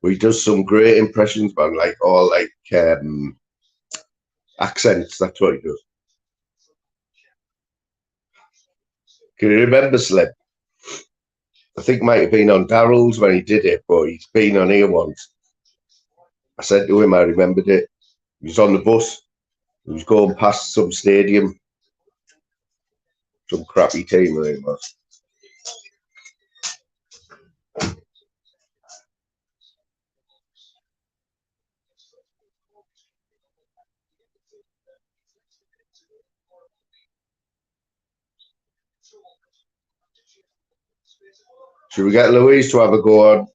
Where he does some great impressions, man, like all like accents. That's what he does. Can you remember Slim? I think might have been on Daryl's when he did it, but he's been on here once. I said to him, I remembered it. He was on the bus. He was going past some stadium, some crappy team, I think it was. Should we get Louise to have a go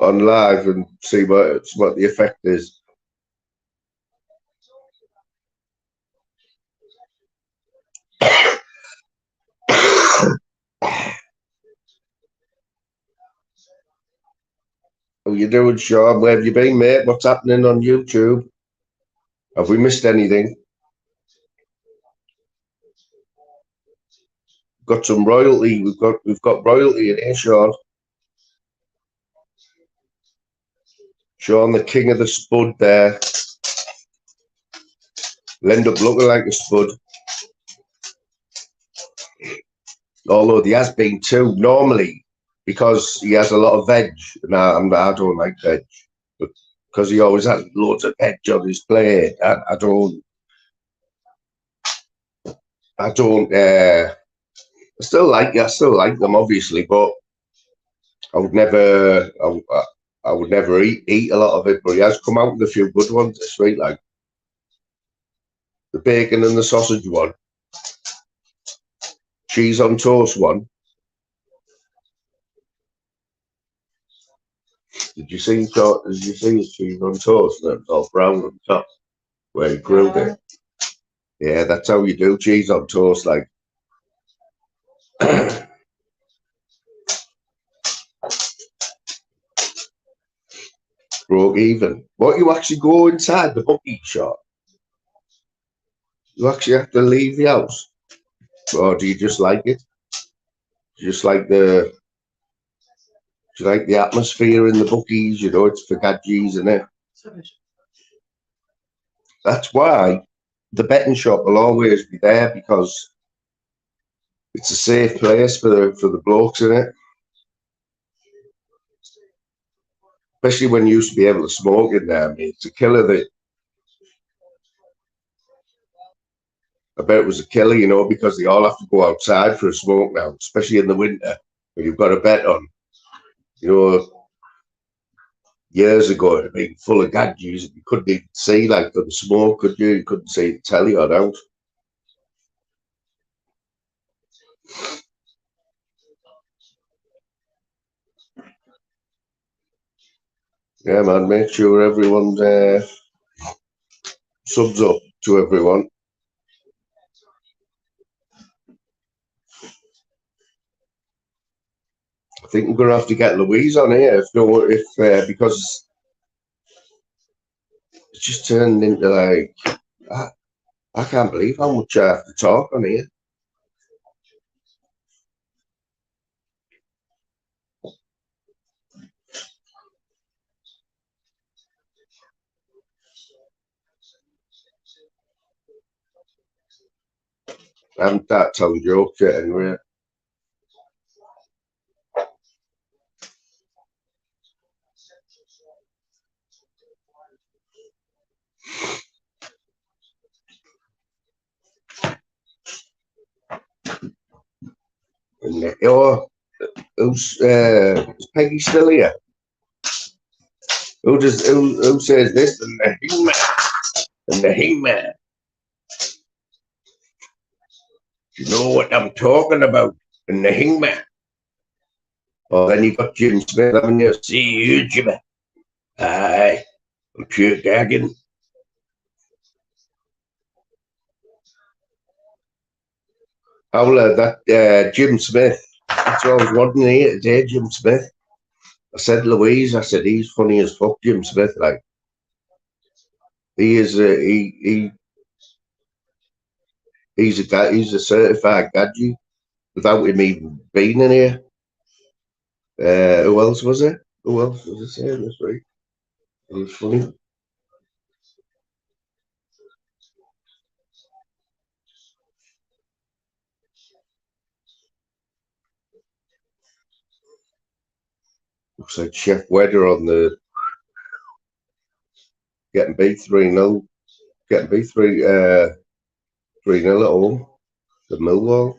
on live and see what the effect is? How you doing, Sean? Where have you been, mate? What's happening on YouTube? Have we missed anything? Got some royalty. We've got royalty in here, Sean. Sean, the king of the spud there. He'll end up looking like a spud. Although there has been two normally, because he has a lot of veg, and I don't like veg, but because he always has loads of veg on his plate, I still like them obviously, but I would never I would never eat a lot of it, but he has come out with a few good ones this week, like the bacon and the sausage one, cheese on toast one. Did you see his cheese on toast and it was all brown on top where he grilled it? Yeah, that's how you do cheese on toast, like. Broke even. What, you actually go inside the bookie shop? You actually have to leave the house? Or do you just like it? Do you just like the atmosphere in the bookies? You know, it's for gadgies, isn't it? That's why the betting shop will always be there, because it's a safe place for the blokes in it. Especially when you used to be able to smoke in there. I mean, it's a killer. I bet it was a killer, you know, because they all have to go outside for a smoke now, especially in the winter when you've got a bet on. You know, years ago it'd been full of gadgies. You couldn't even see, like, the smoke, could you? You couldn't see the telly or out. Yeah, man, make sure everyone's subs up to everyone. I think we're going to have to get Louise on here because it's just turned into like, I can't believe how much I have to talk on here. I haven't started telling jokes yet anyway. And, is Peggy still here? Who says this? And the hangman. And the hangman. You know what I'm talking about? And the hangman. Oh, then you got Jim Smith, haven't you? See you, Jimmy. Aye, I'm pure gagging. Howler, that Jim Smith. That's what I was wanting here today, Jim Smith. I said Louise, I said he's funny as fuck, Jim Smith. Like, he is he's a certified gadget without him even being in here. Who else was it? Who else was it saying this week? It was funny. Looks like Chef Wedder on the getting beat 3-0. Getting beat 3-0 at home. The Millwall.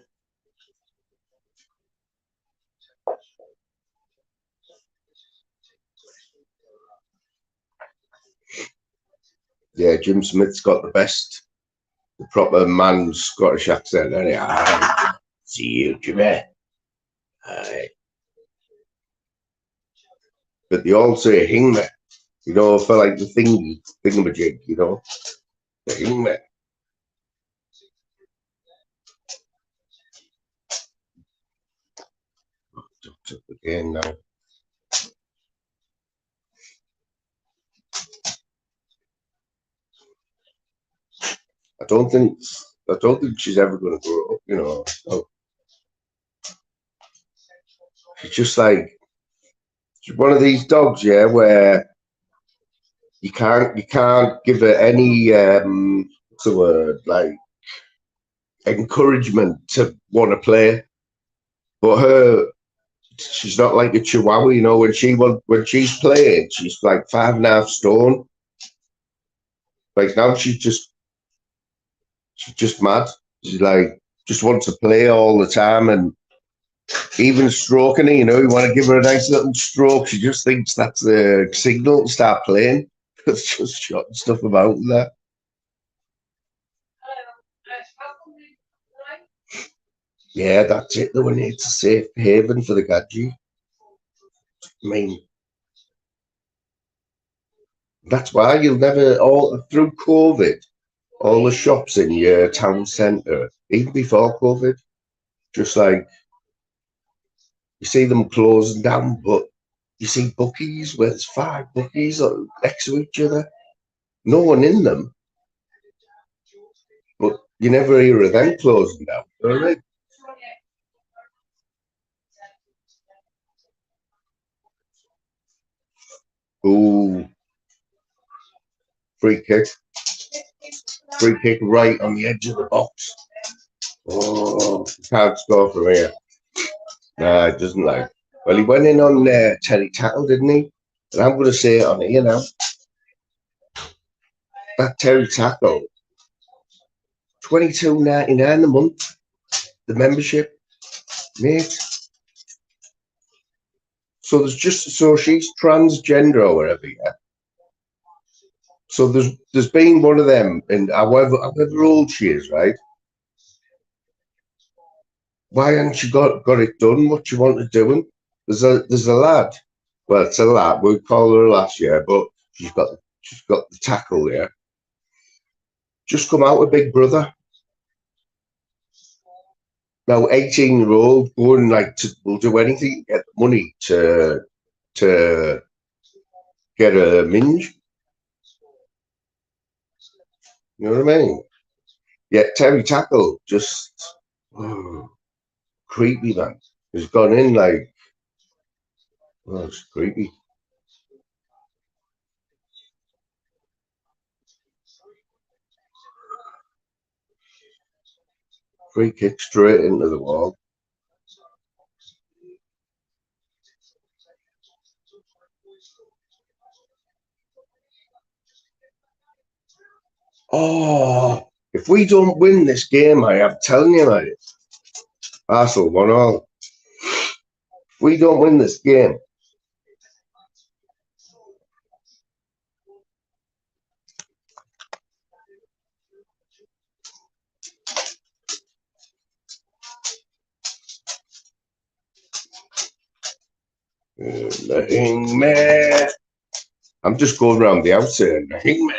Yeah, Jim Smith's got the proper man Scottish accent. Anyway, see you, Jimmy. Aye. But they all say hingman, you know, for like the thingamajig, you know, the hingman. Again now. I don't think she's ever going to grow up, you know. So she's just like, she's one of these dogs, yeah, where you can't give her any what's the word, like encouragement to want to play. But she's not like a chihuahua, you know. When she's playing, she's like 5.5 stone. Like now she's just mad. She's like just wants to play all the time, and Even stroking her, you know, you want to give her a nice little stroke. She just thinks that's the signal to start playing. It's just shot stuff about that. Yeah, that's it. Though, it's a safe haven for the gadgie. I mean, that's why you'll never, all through COVID, all the shops in your town centre, even before COVID, just like you see them closing down, but you see bookies where there's 5 bookies next to each other, no one in them, but you never hear of them closing down. You know what I mean? Ooh, free kick. Free kick right on the edge of the box. Oh, can't score from here. Nah, it doesn't like. Well, he went in on Terry Tackle, didn't he? And I'm going to say it on here now. That Terry Tackle, $22.99 a month, the membership, mate. So she's transgender or whatever, yeah. So there's been one of them, and however old she is, right? Why hasn't she got it done? What she wanted doing? There's a lad. Well, it's a lad. We call her last year, but she's got the tackle there. Just come out with Big Brother. Now, 18-year-old going will do anything to get the money to get a minge. You know what I mean? Yeah, Terry Tackle just creepy, man. He's gone in like, oh, it's creepy. Free kick straight into the wall. Oh, if we don't win this game, I'm telling you, mate. Arsenal 1-1. If we don't win this game, the hangman. I'm just going around the house saying the hangman.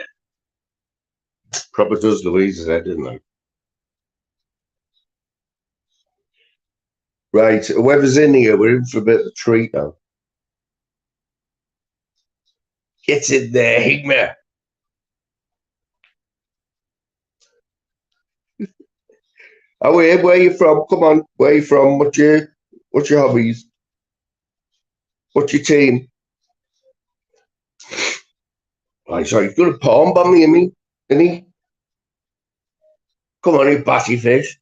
Proper does Louise's head, isn't it? Right, whoever's in here, we're in for a bit of a treat now. Get in there, hangman. Oh, where are you from? Come on, where are you from? What's your hobbies? What's your team? Right, so he's got a palm bomb me, isn't he? Come on, you batty fish.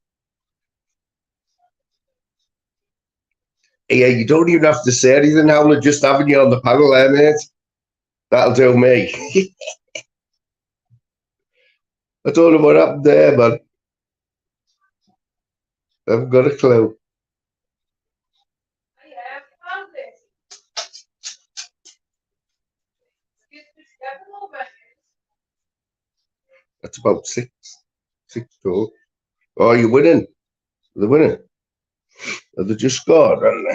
Yeah, you don't even have to say anything, Howler, just having you on the panel there, mate. That'll do me. I don't know what happened there, man. I haven't got a clue. That's about 6 to. Oh, you're winning. They're winning. They just scored. And the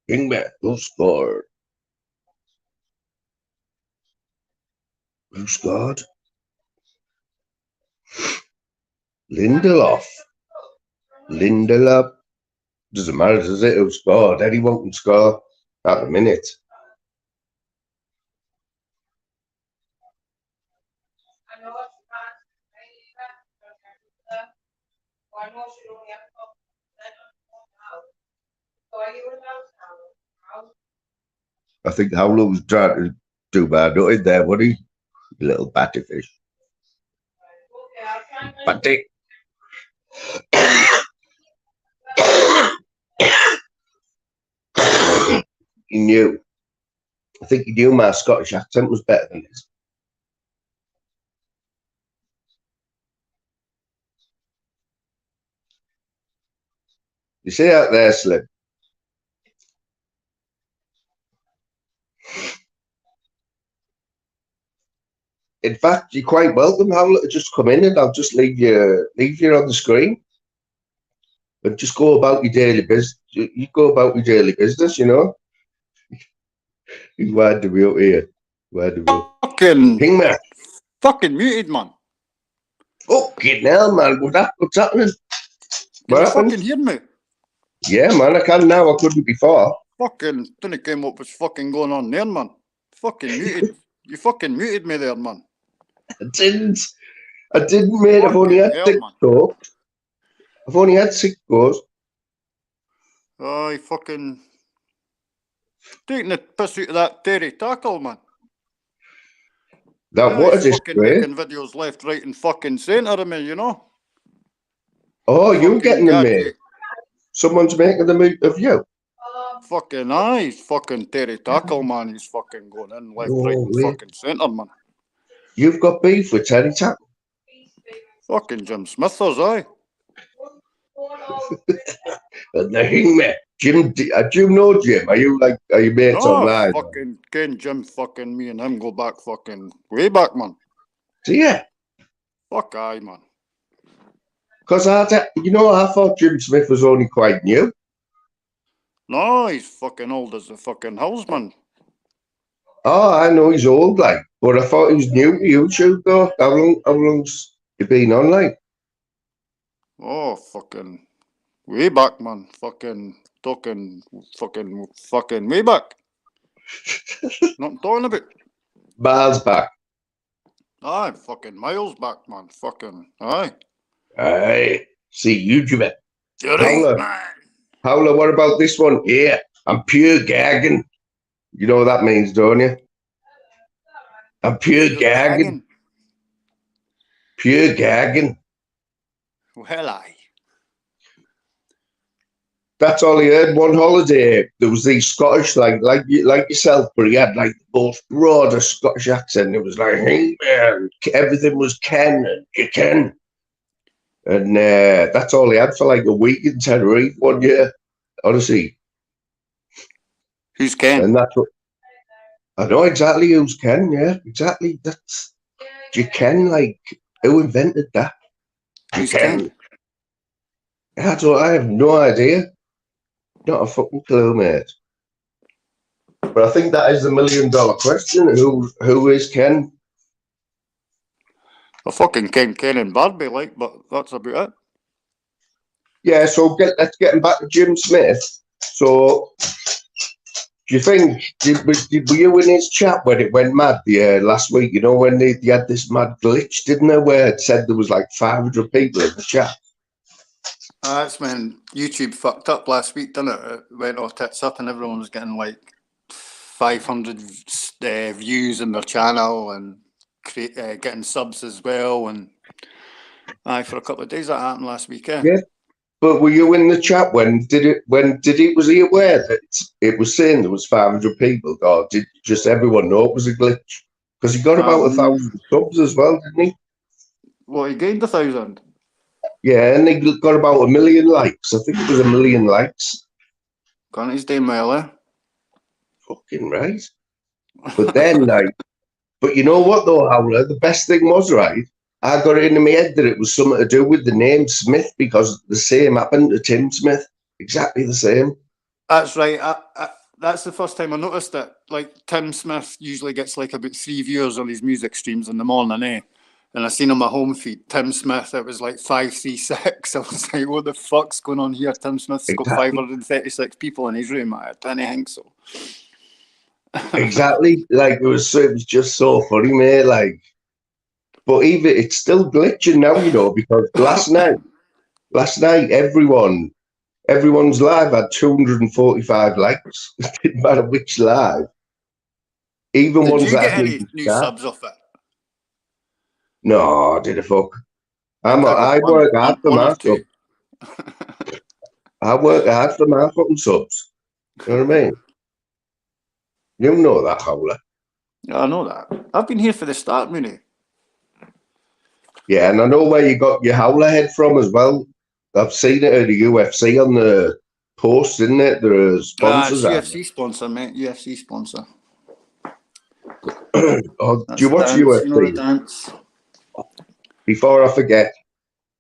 Hangman, who scored? Who scored? Lindelof. Doesn't matter, does it? Who scored? Anyone can score at the minute. I think Howler was trying to do bad, not in there, wasn't he? Little batty fish. Batty. He knew. I think he knew my Scottish accent was better than his. You see that there, Slim? In fact, you're quite welcome, Howler, to just come in and I'll just leave you on the screen. And just go about your daily business. You go about your daily business, you know. He's wired to be up here. Wired to be up.
Fucking muted, man.
Fucking hell, man. What's happening?
Can you fucking hear me?
Yeah, man, I can now. I couldn't before.
Fucking didn't came up what's fucking going on there, man. Fucking muted. You fucking muted me there, man.
I didn't, mate. I've only had 6 goes. I've only had 6 goes.
Oh, you fucking taking the piss out of that Terry tackle, man.
That what is this?
Fucking making videos left, right, and fucking centre of me, you know.
Oh, you getting them, mate? Someone's making them out of you.
Fucking he's fucking Terry tackle, man. He's fucking going in left, right, and fucking centre, man.
You've got beef with Terry tackle.
Fucking Jim Smithers, aye.
And the thing, mate. Jim, do you know Jim? Are you mates online?
Fucking Ken Jim, fucking me and him go back fucking way back, man.
So yeah.
Fuck aye, man.
Because I thought Jim Smith was only quite new.
No, he's fucking old as a fucking house, man.
Oh, I know he's old, like, but I thought he was new to YouTube, though. How long's he been on, like?
Oh, fucking way back, man. Fucking talking, fucking way back. Not talking about.
Miles back.
Aye, fucking miles back, man. Fucking aye.
Aye. See, YouTuber.
Right,
Howler, what about this one? Yeah, I'm pure gagging. You know what that means, don't you? I'm pure gagging. Pure gagging.
Well, aye.
That's all he heard one holiday. There was these Scottish, like yourself, but he had like the most broadest Scottish accent. It was like, hey man, everything was Ken and you Ken. And that's all he had for like a week in Tenerife one year. Honestly.
Who's Ken?
And that's what I know exactly who's Ken, yeah. Exactly. That's you Ken, like who invented that?
Who's Ken?
I have no idea. Not a fucking clue, mate. But I think that is the $1 million question. Who is Ken?
I fucking Ken and Barbie, like, but that's about it.
Yeah, so let's get him back to Jim Smith. So, do you think, were you in his chat when it went mad last week? You know, when they had this mad glitch, didn't they, where it said there was like 500 people in the chat?
That's when YouTube fucked up last week, didn't it? It went all tits up and everyone was getting like 500 views in their channel and getting subs as well. And for a couple of days that happened last week.
Yeah, but were you in the chat was he aware that it was saying there was 500 people, or did just everyone know it was a glitch? Because he got about 1,000 subs as well, didn't he?
Well, he gained 1,000.
Yeah, and he got about 1 million likes. I think it was 1 million likes.
Gone his damn well, eh?
Fucking right. But then, but you know what though, Howler? The best thing was, right, I got it in my head that it was something to do with the name Smith, because the same happened to Tim Smith. Exactly the same.
That's right. That's the first time I noticed it. Like, Tim Smith usually gets like about 3 viewers on his music streams in the morning, eh? And I seen on my home feed, Tim Smith, it was like 536. I was like, what the fuck's going on here? Tim Smith's got 536 people in his room. I didn't think so.
Exactly. Like, it was just so funny, mate. Like, but even it's still glitching now, you know, because last night, everyone's live had 245 likes. It didn't matter which live. Even
Did
ones
you
that
get any new subs off it?
No, did a fuck. I work hard for my subs. I work hard for my fucking subs. You know what I mean? You know that, Howler.
Yeah, I know that. I've been here for the start, Mooney.
Yeah, and I know where you got your Howler head from as well. I've seen it at the UFC on the post, isn't it? There are
It's
sponsors.
UFC sponsor, mate. UFC sponsor.
Oh,
That's
do you
the
watch
dance. You know the
UFC?
dance.
Before I forget,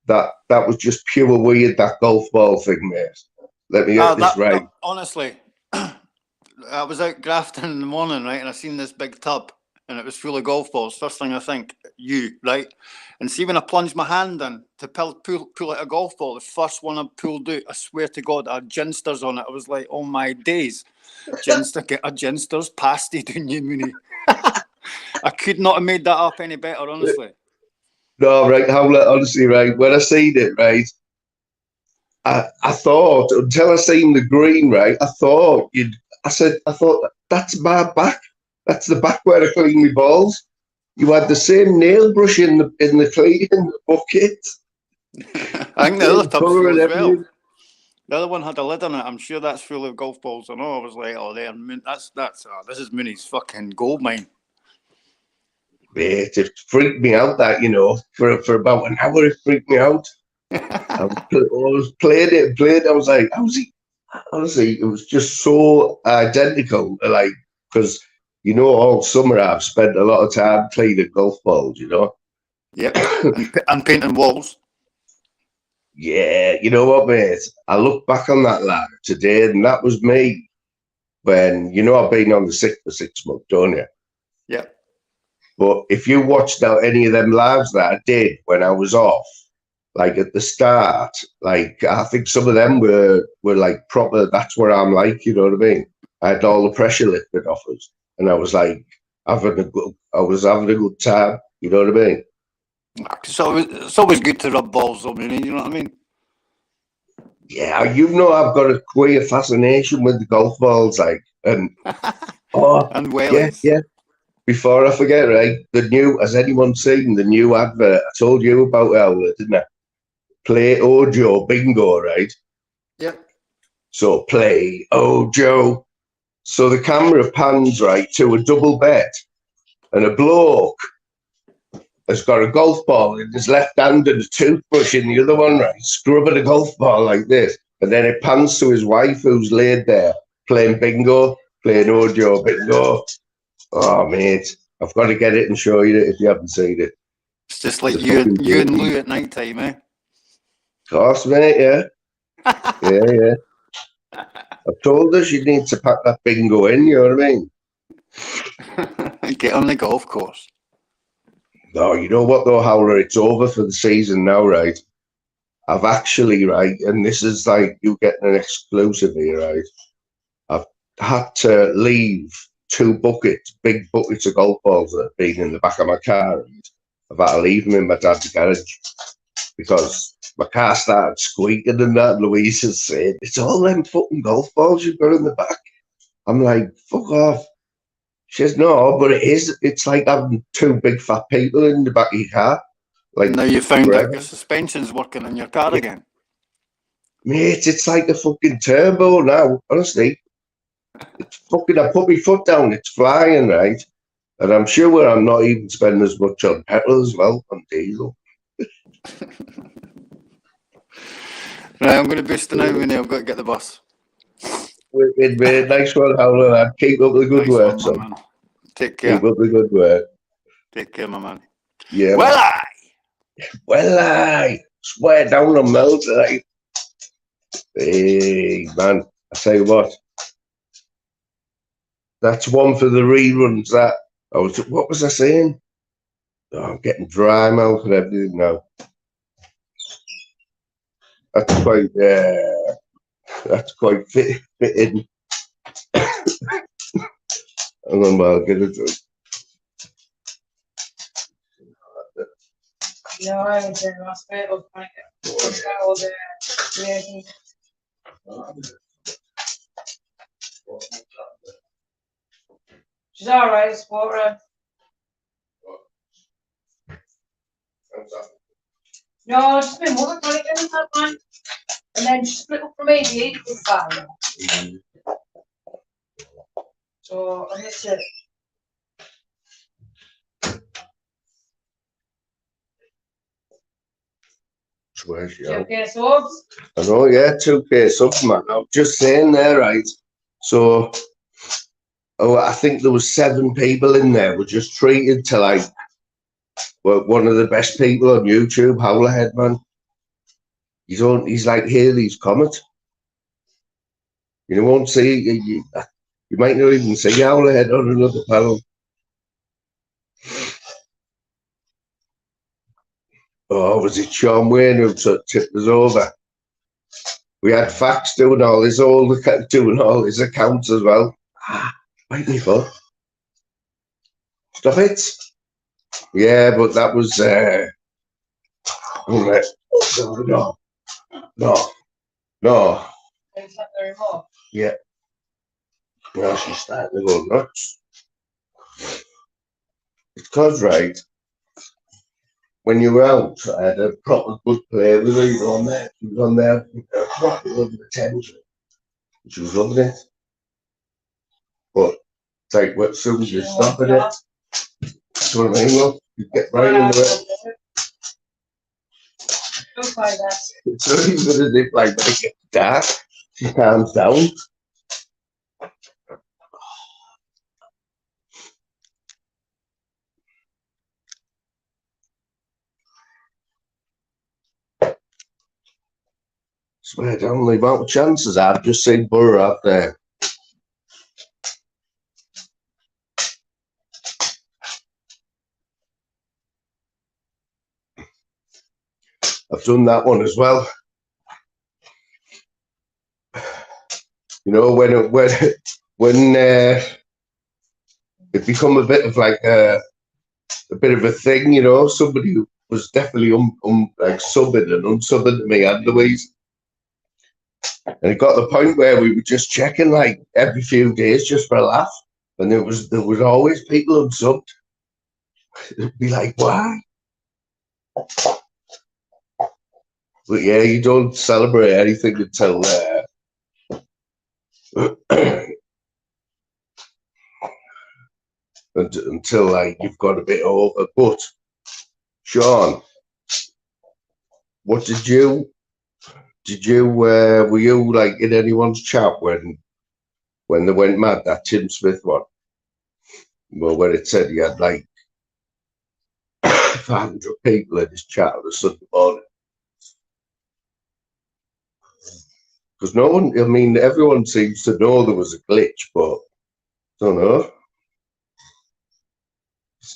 that was just pure weird, that golf ball thing, mate. Let me get this right.
Honestly, I was out grafting in the morning, right, and I seen this big tub, and it was full of golf balls. First thing I think, you, right? And see, when I plunged my hand in to pull out a golf ball, the first one I pulled out, I swear to God, I had ginsters on it. I was like, oh my days. Get a ginsters pasty down you, Mooney. I could not have made that up any better, honestly.
No, right, honestly, right, when I seen it, right, I thought, until I seen the green, right, I thought that's my back. That's the back where I clean my balls. You had the same nail brush in the bucket.
I think the other tub's full as well.
Everything.
The other one had a lid on it. I'm sure that's full of golf balls. I know. I was like, oh, this is Mooney's fucking gold mine.
Mate, it freaked me out that, for about an hour it freaked me out. I was playing it. I was like, how's he? Honestly, it was just so identical. Like, because, all summer I've spent a lot of time cleaning golf balls,
Yep. and painting walls.
Yeah, you know what, mate? I look back on that lad today, and that was me when, I've been on the sick for 6 months, don't you?
Yep.
But if you watched out any of them lives that I did when I was off, like at the start, like I think some of them were like proper. That's where I'm like, you know what I mean? I had all the pressure lifted off us, and I was like I was having a good time. You know what I mean?
It's always good to rub balls on, you know what I mean?
Yeah, I've got a queer fascination with the golf balls, like, and
and whales.
Yeah. Before I forget, right? Has anyone seen the new advert? I told you about it, didn't I? Play Ojo bingo, right?
Yep.
So play Ojo. So the camera pans right to a double bed, and a bloke has got a golf ball in his left hand and a toothbrush in the other one, right? Scrubbing a golf ball like this. And then it pans to his wife who's laid there playing bingo, playing Ojo bingo. Oh, mate, I've got to get it and show you it if you haven't seen it.
It's just like you and Lou at night time, eh?
Of course, mate, yeah. Yeah. I've told her she needs to pack that bingo in, you know what I mean?
Get on the golf course.
No, you know what though, Howler? It's over for the season now, right? I've actually, right, and this is like you getting an exclusive here, right? I've had to leave 2 buckets, big buckets of golf balls that have been in the back of my car. I've had to leave them in my dad's garage because my car started squeaking and that. Louise has said, it's all them fucking golf balls you've got in the back. I'm like, fuck off. She says, no, but it is. It's like having 2 big fat people in the back of your car. Like,
now you found out your suspension's working in your car again.
Mate, it's like a fucking turbo now, honestly. It's fucking, I put my foot down, it's flying, right? And I'm sure I'm not even spending as much on petrol as well, on diesel.
Right, I'm going to boost it now, Winnie. I've got to get the bus.
Mate, nice one, Howler, lad. Keep up the good work, son.
Man. Take care.
Keep up the good work.
Take care, my man.
Yeah.
Well,
I swear down on Mel tonight. Hey, man, I tell you what. That's one for the reruns. What was I saying? Oh, I'm getting dry mouth and everything now. That's quite fitting. Hang on, I'll get it.
No, I haven't done last bit of my She's alright, it's water. No, she's been mother tonic in that one. And then she split up from ADH with fire. So I missed it.
Swear she
Yeah,
out.
okay, subs.
I know, yeah, 2K subs, man. I'm just saying there, right? So, I think there was 7 people in there were just treated to like one of the best people on YouTube, Howlerhead, man. He's like Haley's Comet. You won't see, you might not even see Howlerhead on another panel. Oh, was it Sean Wayne who tipped us over? We had Fax doing all his accounts as well. Bite me foot. Stop it. Yeah, but that was no.
Is that the remote?
Yeah. Now she's starting to go nuts. It's because, right, when you were out, I had a proper good play with her, you know, on there. She was on there, proper good attention. She was loving it. But it's like, what, as soon as you stop at it, that's what I mean, look, you get right into it.
Don't try that.
It's not even as if, like, when it gets dark, she calms down. Swear down, the amount of chances I've just seen Burr out there. I've done that one as well. You know, when it become a bit of like a bit of a thing, you know, somebody who was definitely like subbing and unsubbing to me and Louise. And it got to the point where we were just checking like every few days just for a laugh. And there was always people unsubbed. It'd be like, why? But yeah, you don't celebrate anything until until like you've got a bit over. But Sean, what were you like in anyone's chat when they went mad, that Tim Smith one? Well, when it said he had like 500 people in his chat on a Sunday morning. Because no one, I mean, everyone seems to know there was a glitch, but I don't know.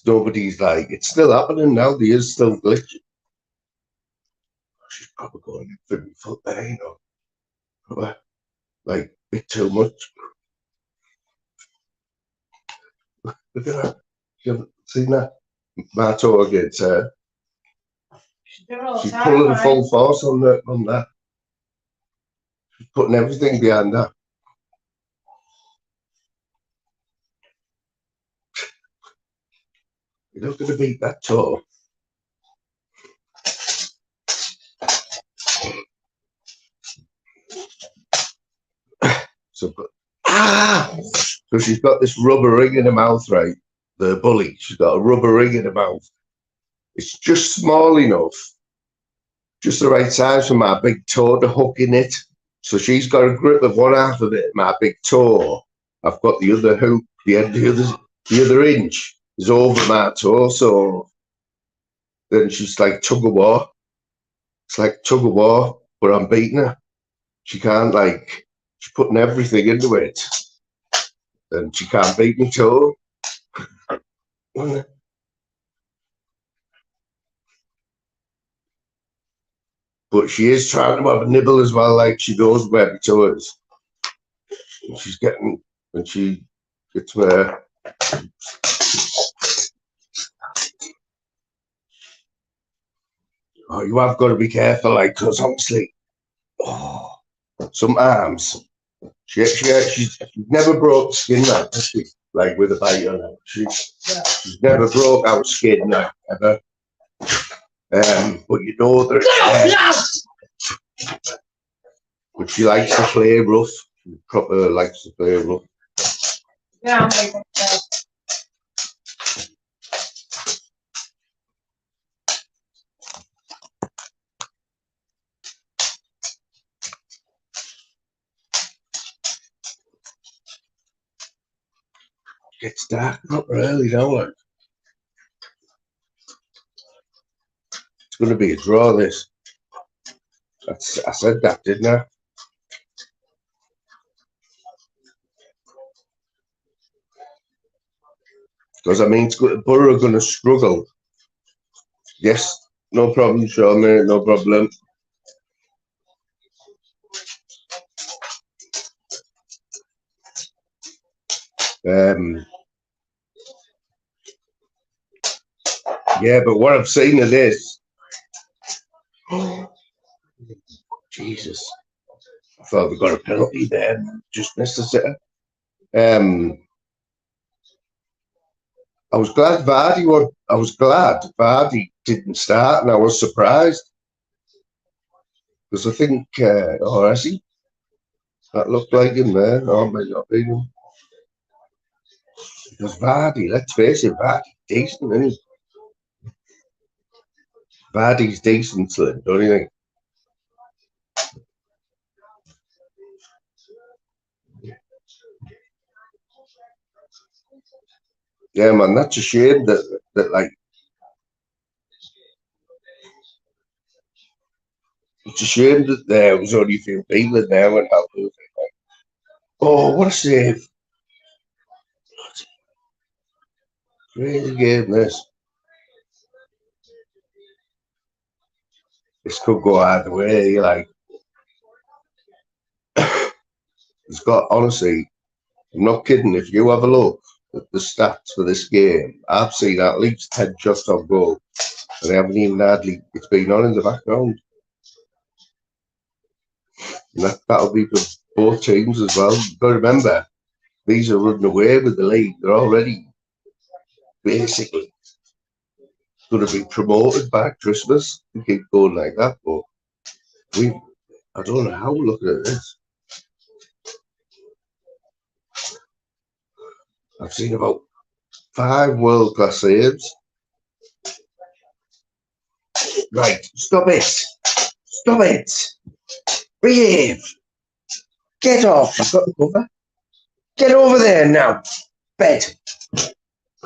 Nobody's like, it's still happening now. There is still glitching. She's probably going for me foot there, you know. Probably, like, a bit too much. Look at that. You haven't seen that? Marto against her. She's pulling full force on that. She's putting everything behind that. You're not going to beat that toe. So she's got this rubber ring in her mouth, right? The bully, she's got a rubber ring in her mouth. It's just small enough, just the right size for my big toe to hook in it. So she's got a grip of one half of it, my big toe. I've got the other hook, the other inch is over my toe. So then she's like tug of war. It's like tug of war, but I'm beating her. She can't like, she's putting everything into it. And she can't beat me toe. But she is trying to have a nibble as well, like she knows where my toe is. And she's getting, when she gets where. Oh, you have got to be careful, like, because obviously, some arms. She's never broke skin, like with a bite on her. She's never broke out skin, like, ever. But you know that. But she likes to play rough. She proper likes to play rough.
Yeah, I'm making that.
gets dark not early now. Like. It's going to be a draw. This. I said that, didn't I? Because I mean, Borough are going to struggle. Yes, no problem, Sean, mate, no problem. Yeah, but what I've seen of this, Jesus, I thought we got a penalty there, just missed the sitter. I was glad Vardy didn't start, and I was surprised because I think, or has he? That looked like him there. Oh, might not be him. Because Vardy, let's face it, Vardy's decent, isn't he? Vardy's decent, Slim, don't you think? Yeah, man, that's a shame that like, it's a shame that there was only a few people in there when that was. Oh, what a save! Crazy game, this. This could go either way, like. It's got, honestly, I'm not kidding, if you have a look at the stats for this game, I've seen at least 10 shots on goal, and they haven't even hardly, it's been on in the background. And that'll be for both teams as well. You've got to remember, these are running away with the league. They're already basically going to be promoted by Christmas and keep going like that. But I don't know how we're looking at this. I've seen about 5 world-class saves. Right, stop it. Stop it. Behave. Get off. You've got the cover. Get over there now. Bed.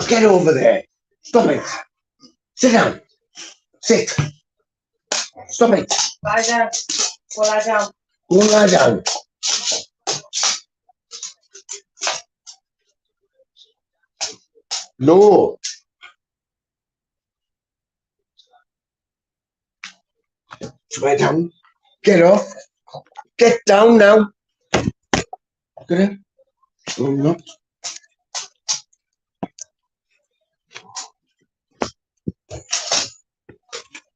Get over there. Stop it. Sit down. Sit. Stop it.
Lie down. Go lie down.
Go lie down. No. Swear down. Get off. Get down now. Get in. No, I'm not.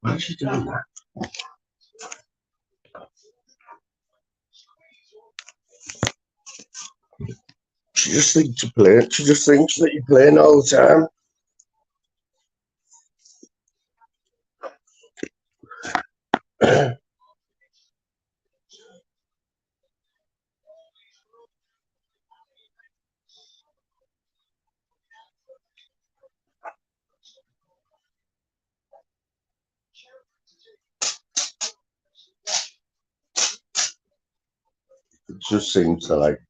Why is she doing that? She just thinks you're playing. She just thinks that you're playing all the time. It just seems to like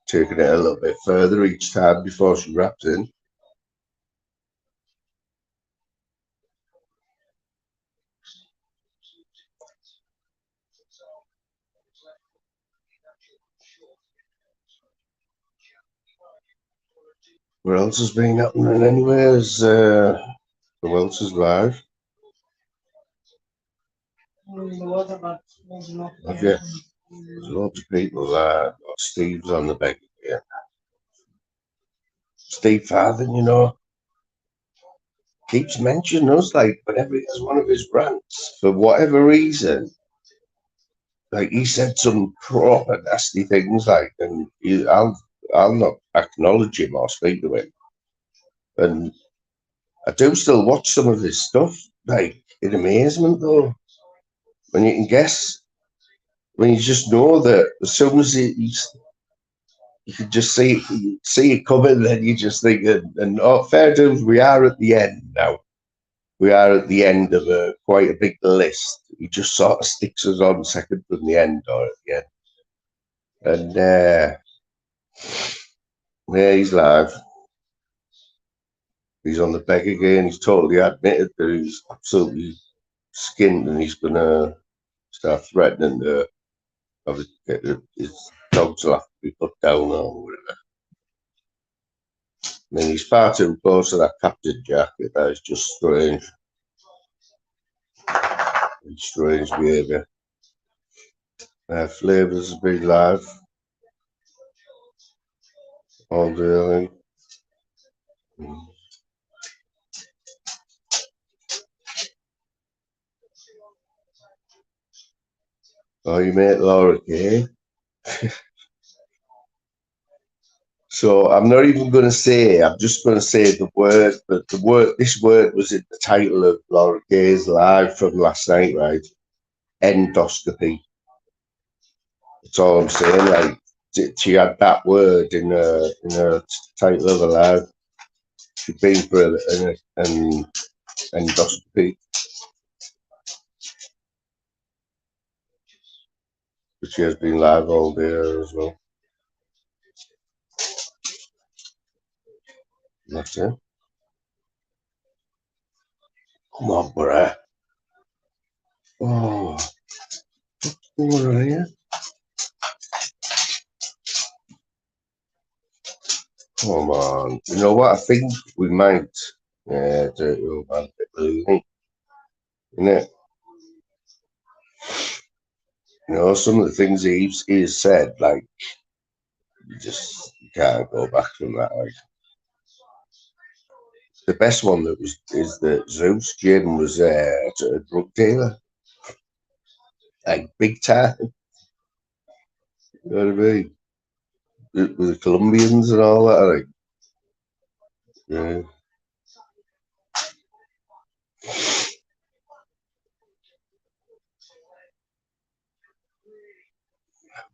taking it a little bit further each time before she wraps in. What else has been happening anyways? Who else is live? Have you? There's lots of people there. Steve's on the back again. Steve Farthing, you know, keeps mentioning us like whenever he has one of his rants for whatever reason. Like he said some proper nasty things, like, and I'll not acknowledge him or speak to him. And I do still watch some of his stuff, like in amazement though. When you can guess, when you just know that as soon as you can just see it coming, then you just think, and oh, fair dues, we are at the end now. We are at the end of quite a big list. He just sort of sticks us on second from the end or at the end. And Yeah, he's live. He's on the beg again. He's totally admitted that he's absolutely skinned and he's going to start threatening to get his dogs will have to be put down or whatever. I mean, he's far too close to that captain jacket. That is just strange. Strange behaviour. Flavours has been live all day, I think. Oh, you mate Laura Kay. So I'm not even going to say. I'm just going to say the word. But the word. This word was in the title of Laura Kay's live from last night, right? Endoscopy. That's all I'm saying. Like she had that word in her title of her live. She'd been for an endoscopy. But she has been live all day as well. That's it. Come on, bruh. Oh, what's going on here? Come on. You know what? I think we might. Yeah, dirty old man, bit loony, isn't it? You know, some of the things he's said, like, you can't go back from that. Like, the best one is that Zeus Jim was a drug dealer, like big time. You know what I mean? With the Colombians and all that. Like, yeah.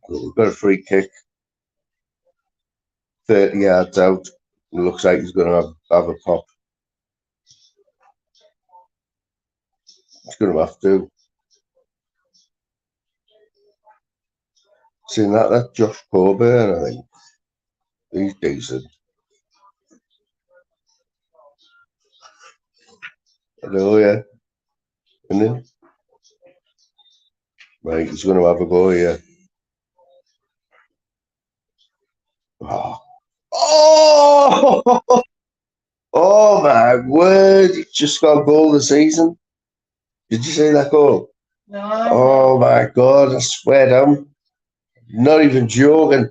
We've got a free kick, 30 yards out. It looks like he's going to have a pop. He's going to have to. Seen that Josh Coburn, I think. He's decent. I know, yeah. Isn't he? Right, he's going to have a go here. Oh! Oh! Oh my word! He just got a goal this season. Did you see that goal?
No.
Oh my God! I swear down. Not even joking.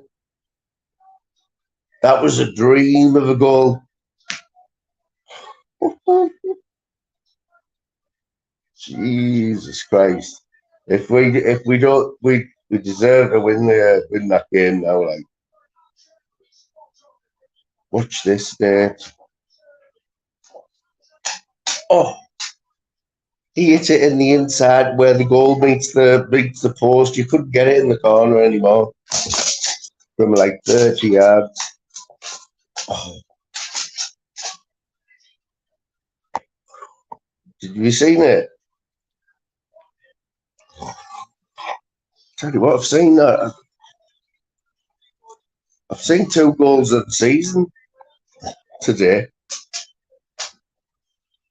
That was a dream of a goal. Jesus Christ! If we don't, we deserve to win that game now. Like, watch this there. Oh, he hit it in the inside where the goal meets the post. You couldn't get it in the corner anymore from like 30 yards. Oh. Have you seen it? Tell you what, I've seen that. I've seen 2 goals of the season today.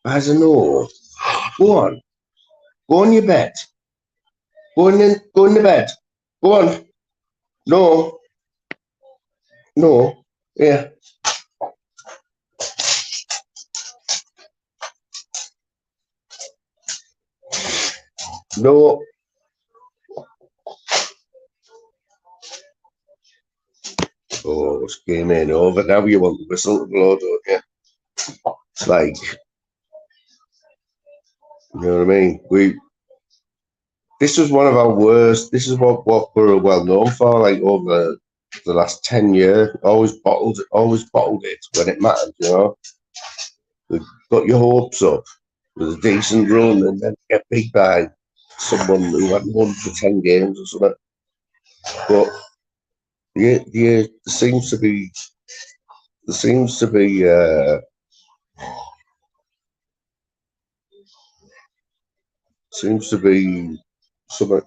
I don't know. Go on. Go on your bed. Go in the bed. Go on. No. No. Yeah. No. Oh, it's game ain't over. Now you want the whistle to blow, don't you? It's like, you know what I mean? This was one of our worst. This is what we're well known for, like over the last 10 years. Always bottled it when it mattered, you know. We got your hopes up with a decent run and then get beat by someone who hadn't won for 10 games or something. But yeah, there seems to be something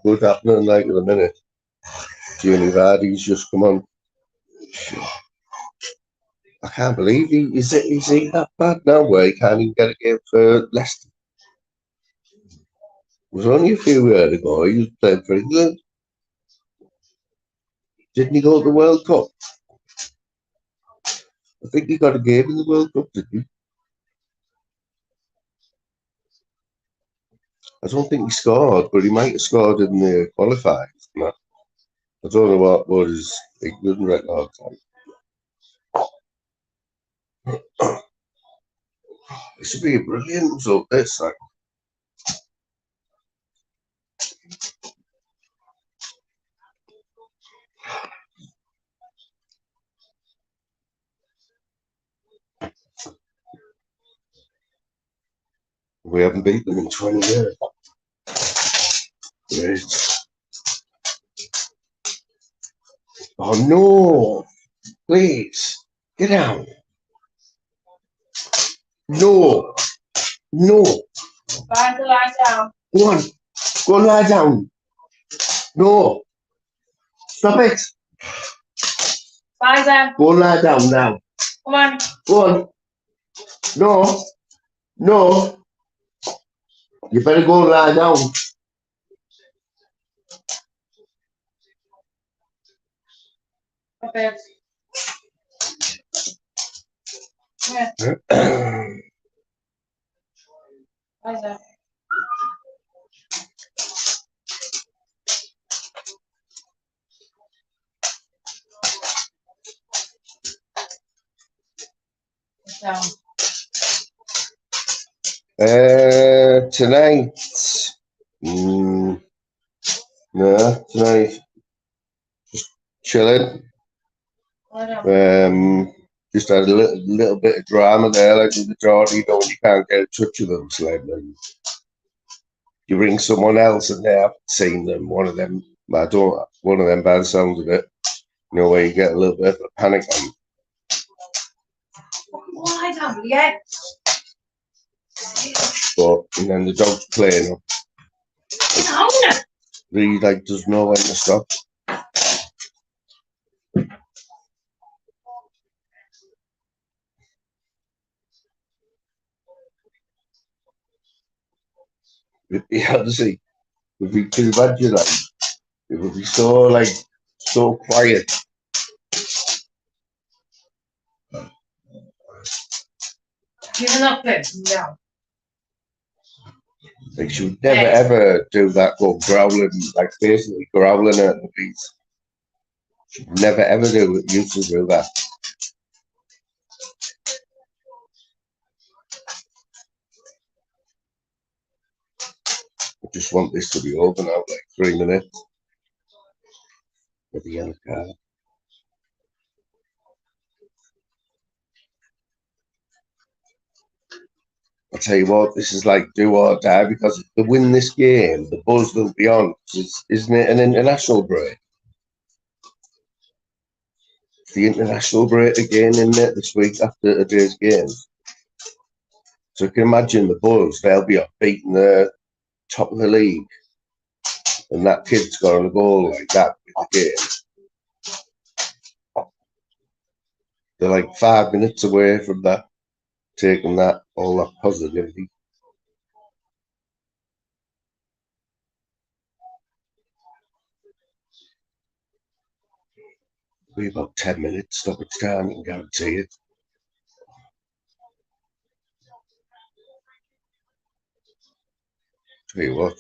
good happening like at the minute. Jamie Vardy's just come on. I can't believe is he that bad now where he can't even get a game for Leicester? It was only a few years ago he was playing for England. Didn't he go to the World Cup? I think he got a game in the World Cup, didn't he? I don't think he scored, but he might have scored in the qualifiers. I don't know what his England record like. It should be a brilliant result, this. Like. We haven't beat them in 20 years. Yes. Oh no! Please, get down. No! No!
Try to lie down.
Go on. Go and lie down. No! Stop it!
Lie down.
Go and lie down now.
Come on.
Go on. No! No! You better go and lie down.
Okay. Yeah. Lie down. Down.
Tonight. No, tonight. Just chilling.
Lie down.
Just had a little bit of drama there, like with the Geordie, you know, when you can't get in touch with them. So like, you ring someone else and they haven't seen them. One of them bad sounds of it. You know, where you get a little bit of a panic on.
Lie down, yeah.
But and then the dog's playing up.
Down.
He like doesn't know when to stop. Yeah, honestly, it would be too bad, you know. It would be so quiet.
Giving up it. No.
Like she would never ever do that, go growling, like basically growling at the beats. She'd never ever used to do that. I just want this to be over now, like 3 minutes. With the yellow card. I tell you what, this is like do or die because if they win this game, the buzz will be on. Isn't it an international break? It's the international break again, isn't it, this week after today's game? So you can imagine the Bulls, they'll be up beating the top of the league. And that kid's scoring a goal like that in the game. They're like 5 minutes away from that, taking that, all that positivity. Be about 10 minutes, stoppage time, I can guarantee it. Tell you what.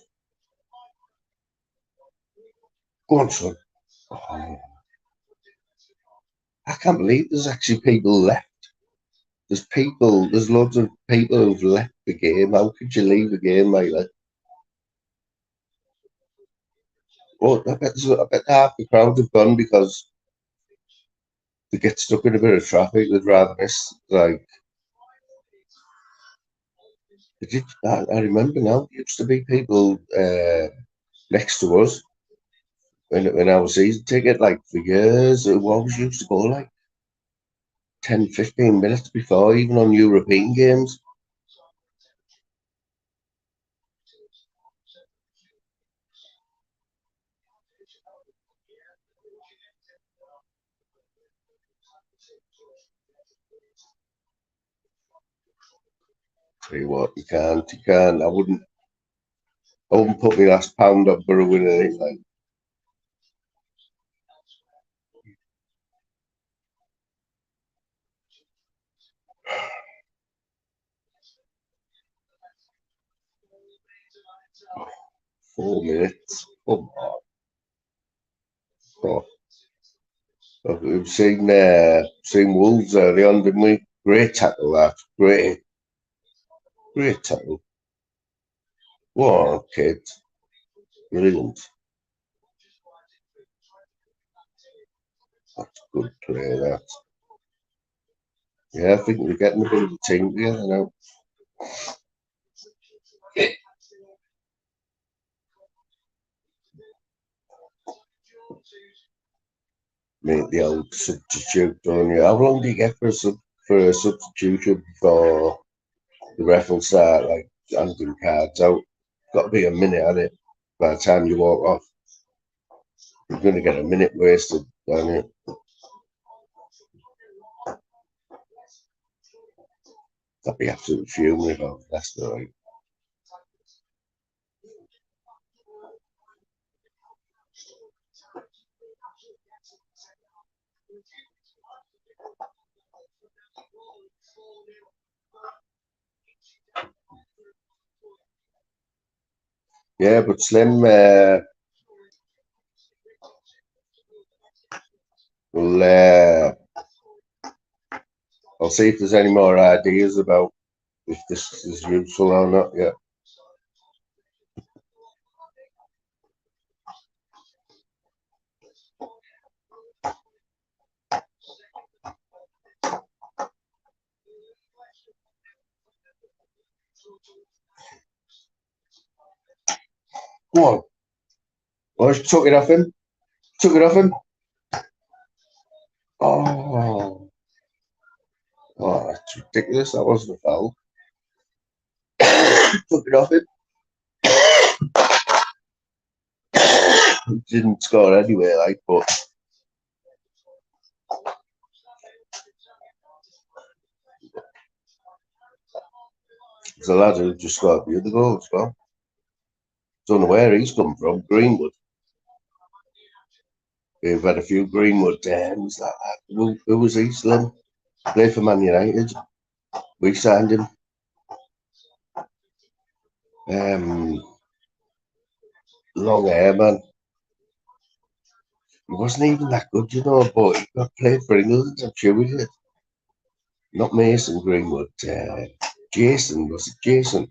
Go on, son. Oh. I can't believe there's actually people left. There's loads of people who've left the game. How could you leave the game like that? Oh, I bet half the crowd have gone because they get stuck in a bit of traffic. They'd rather miss. Like, I remember now. There used to be people next to us when I was season ticket, like for years. It always used to go like 10, 15 minutes before, even on European games. Tell you what, you can't. I wouldn't put my last pound on Borough winning anything. Like 4 minutes. Come on. Oh. We've seen Wolves early on, didn't we? Great tackle, that. Great tackle. What a kid. Brilliant. That's good play, that. Yeah, I think we're getting a bit of a team together now. Make the old substitute, don't you? How long do you get for a substitution before the ref will start like handing cards out? Got to be a minute at it by the time you walk off. You're going to get a minute wasted, don't you? I'd be absolutely fuming if I was Leicester, right? Yeah, but Slim will. I'll see if there's any more ideas about if this is useful or not. Yeah. Go on. Oh, she took it off him. Took it off him. Oh, that's ridiculous. That wasn't a foul. Took it off him. Didn't score anyway, like, but there's a lad who just scored the other goal as well. Don't know where he's come from. Greenwood. We've had a few Greenwood who's that lad? Who was he, Slim? Played for Man United. We signed him. Long hair, man. He wasn't even that good, you know, but he got played for England. I'm sure we did. Not Mason Greenwood. Jason, was it Jason?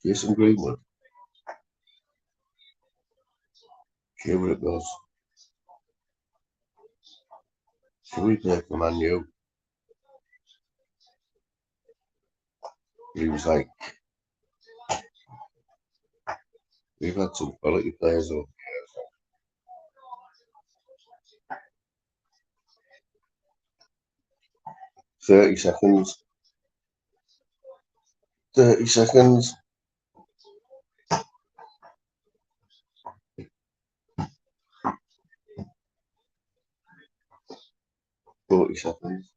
Jason Greenwood. Sure it was. Sure we played for Man U. He was like, we've had some quality players over here. 30 seconds. 30 seconds. Forty seconds.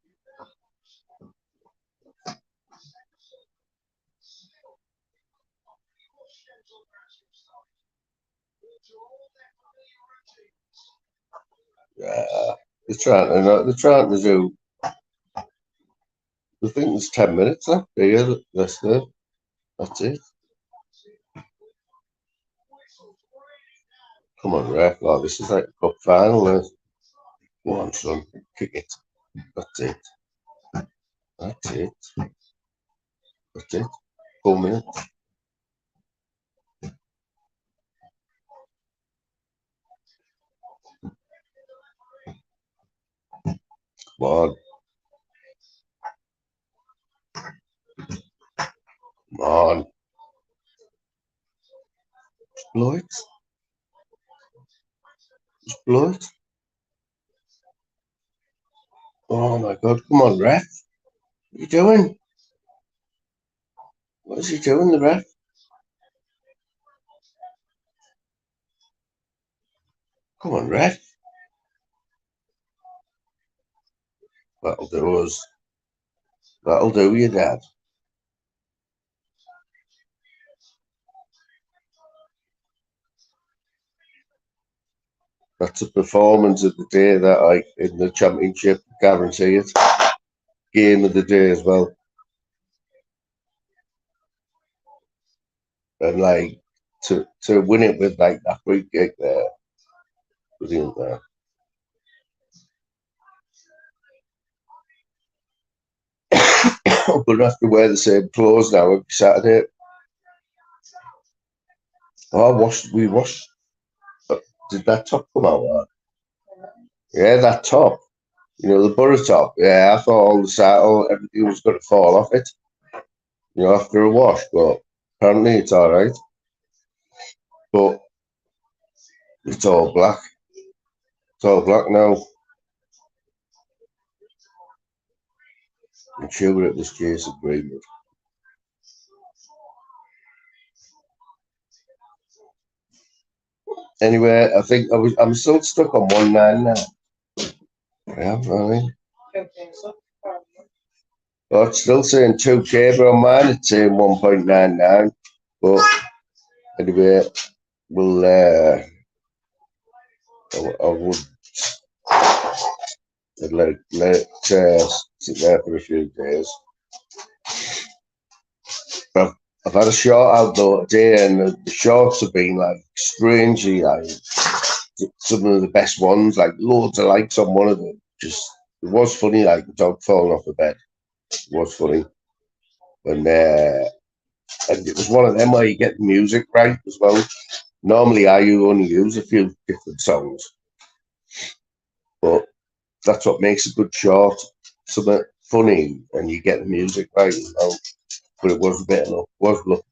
Yeah, they're trying to do. I think there's 10 minutes left here. That's it. That's it. Come on, ref. Oh, this is like a cup final. Go on, son. Kick it. That's it. That's it. That's it. 4 minutes. Come on. Come on. Just blow it. Just blow it. Oh my God. Come on, ref. What are you doing? What is he doing, the ref? Come on, ref. That'll do us. That'll do you, Dad. That's a performance of the day, that in the championship, guarantee it. Game of the day as well. And like to win it with like that free kick there. Brilliant there. I'm gonna have to wear the same clothes now every Saturday. Oh, we washed. Did that top come out? Yeah, that top. You know, the butter top. Yeah, I thought everything was going to fall off it. You know, after a wash, but apparently it's all right. But it's all black. It's all black now. I'm sure it was Jason Greenwood. Anyway, I think I'm still stuck on 199. Yeah, really.
Okay, so
Well, it's still saying 2K, but on mine it's saying 1.99. But anyway, we'll I would let it sit there for a few days. But I've had a short out though today, and the shorts have been like strangely like some of the best ones, like loads of likes on one of them. Just it was funny, like the dog falling off the bed. It was funny, and it was one of them where you get the music right as well. Normally, I only use a few different songs, but that's what makes a good short. Something funny, and you get the music right. You know? But it was a bit enough. Was look.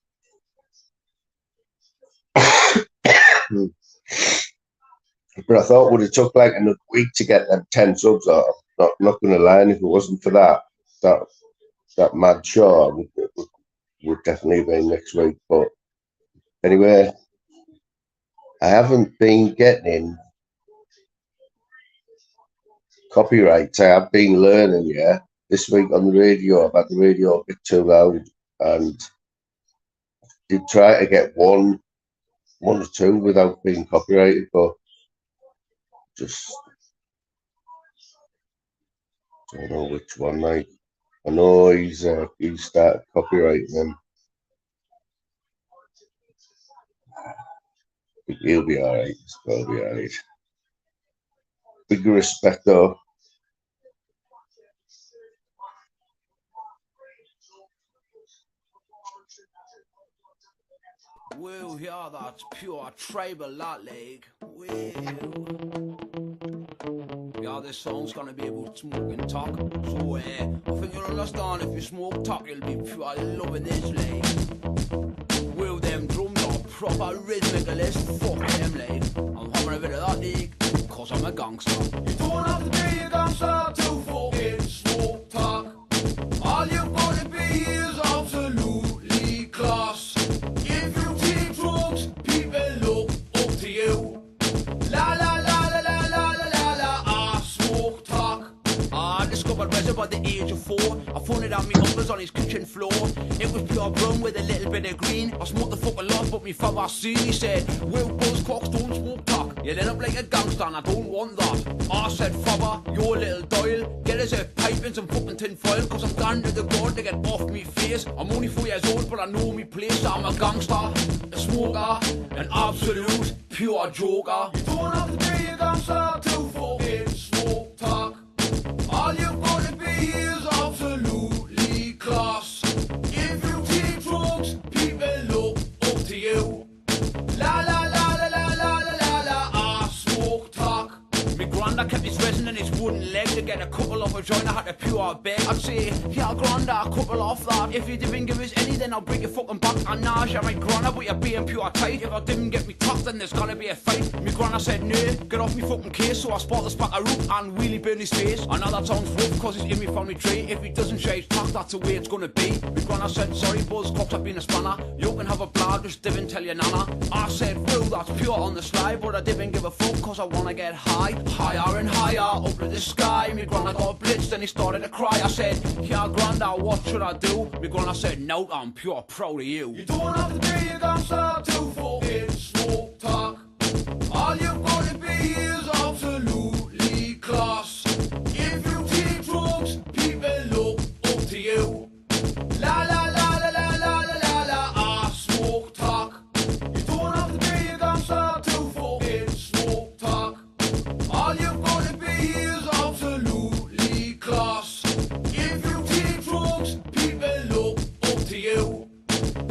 But I thought would it took like another week to get them 10 subs. Not going to lie, if it wasn't for that mad show, would definitely be next week. But anyway, I haven't been getting copyrights. I have been learning, this week on the radio. I've had the radio a bit too loud, and did try to get one or two without being copyrighted, but just don't know which one. Like, I know he's started copyrighting them. He'll be all right. He'll be all right. Big respect, though.
Well, yeah, that's pure tribal, that leg. Well, yeah, this song's gonna be about smoking talk. So, I think you'll understand if you smoke talk, you'll be pure loving this leg. Well, them drums are proper rhythmical as fuck them leg. I'm having a bit of that leg, cause I'm a gangster. You don't have to be a gangster to fucking smoke talk. All you've gotta be is absolutely class. By the age of 4, I found it on me uncle's on his kitchen floor. It was pure brown with a little bit of green. I smoked the fucking lot, but me father seen. He said, well, buzzcocks don't smoke talk. You end up like a gangster and I don't want that. I said, father, your little Doyle, get us a pipe and some fucking tin foil, cause I'm down to the god to get off me face. I'm only 4 years old, but I know me place. I'm a gangster, a smoker, an absolute pure joker. You don't have to be a gangster to fucking smoke talk. All you've got to be is absolutely class. If you take drugs, people look up to you. La la la la la la la la la. I smoke talk. My granda kept his resin and his wooden leg to get a couple of a joint. I had to pure beg. I'd say, yeah, granda, a couple off that. If you didn't give us any, then I'll break your fucking back. And now you're my granda, but you're being pure tight. If I didn't get me top, then there's gonna be a fight. My granda said, no, get off me fucking case. So I spot the spark a root and wheelie burn his face. I know that sounds rough, cause he's in me family tree. If he doesn't share his pack, that's the way it's gonna be. My granda said, sorry, buzzcocks, I've been a spanner. You can have a blood, just didn't tell your nana. I said, well, that's pure on the slide, but I didn't give a fuck, cause I wanna get high. Higher towering higher, up to the sky. Me grandad got blitzed and he started to cry. I said, yeah, grandad, what should I do? Me grandad said, no, I'm pure proud of you. You don't have to be a gangster to fucking smoke talk. All you've got to be is absolutely class. If you take drugs, people look up to you. La la la la la la la la la, ah, smoke talk. You don't have to be a gangster to fucking smoke talk. All you've got to be is absolutely class. If you take drugs, people look up to you.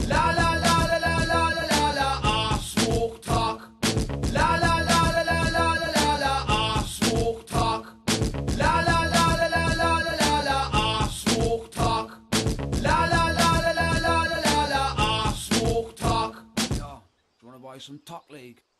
La la la la la la la la la, ah, smoke talk. La la la la la la la la la, ah, smoke talk. La la la la la la la la la, ah, smoke talk. La la la la la la la la la, ah, smoke talk. Yeah, do you wanna buy some talk, League?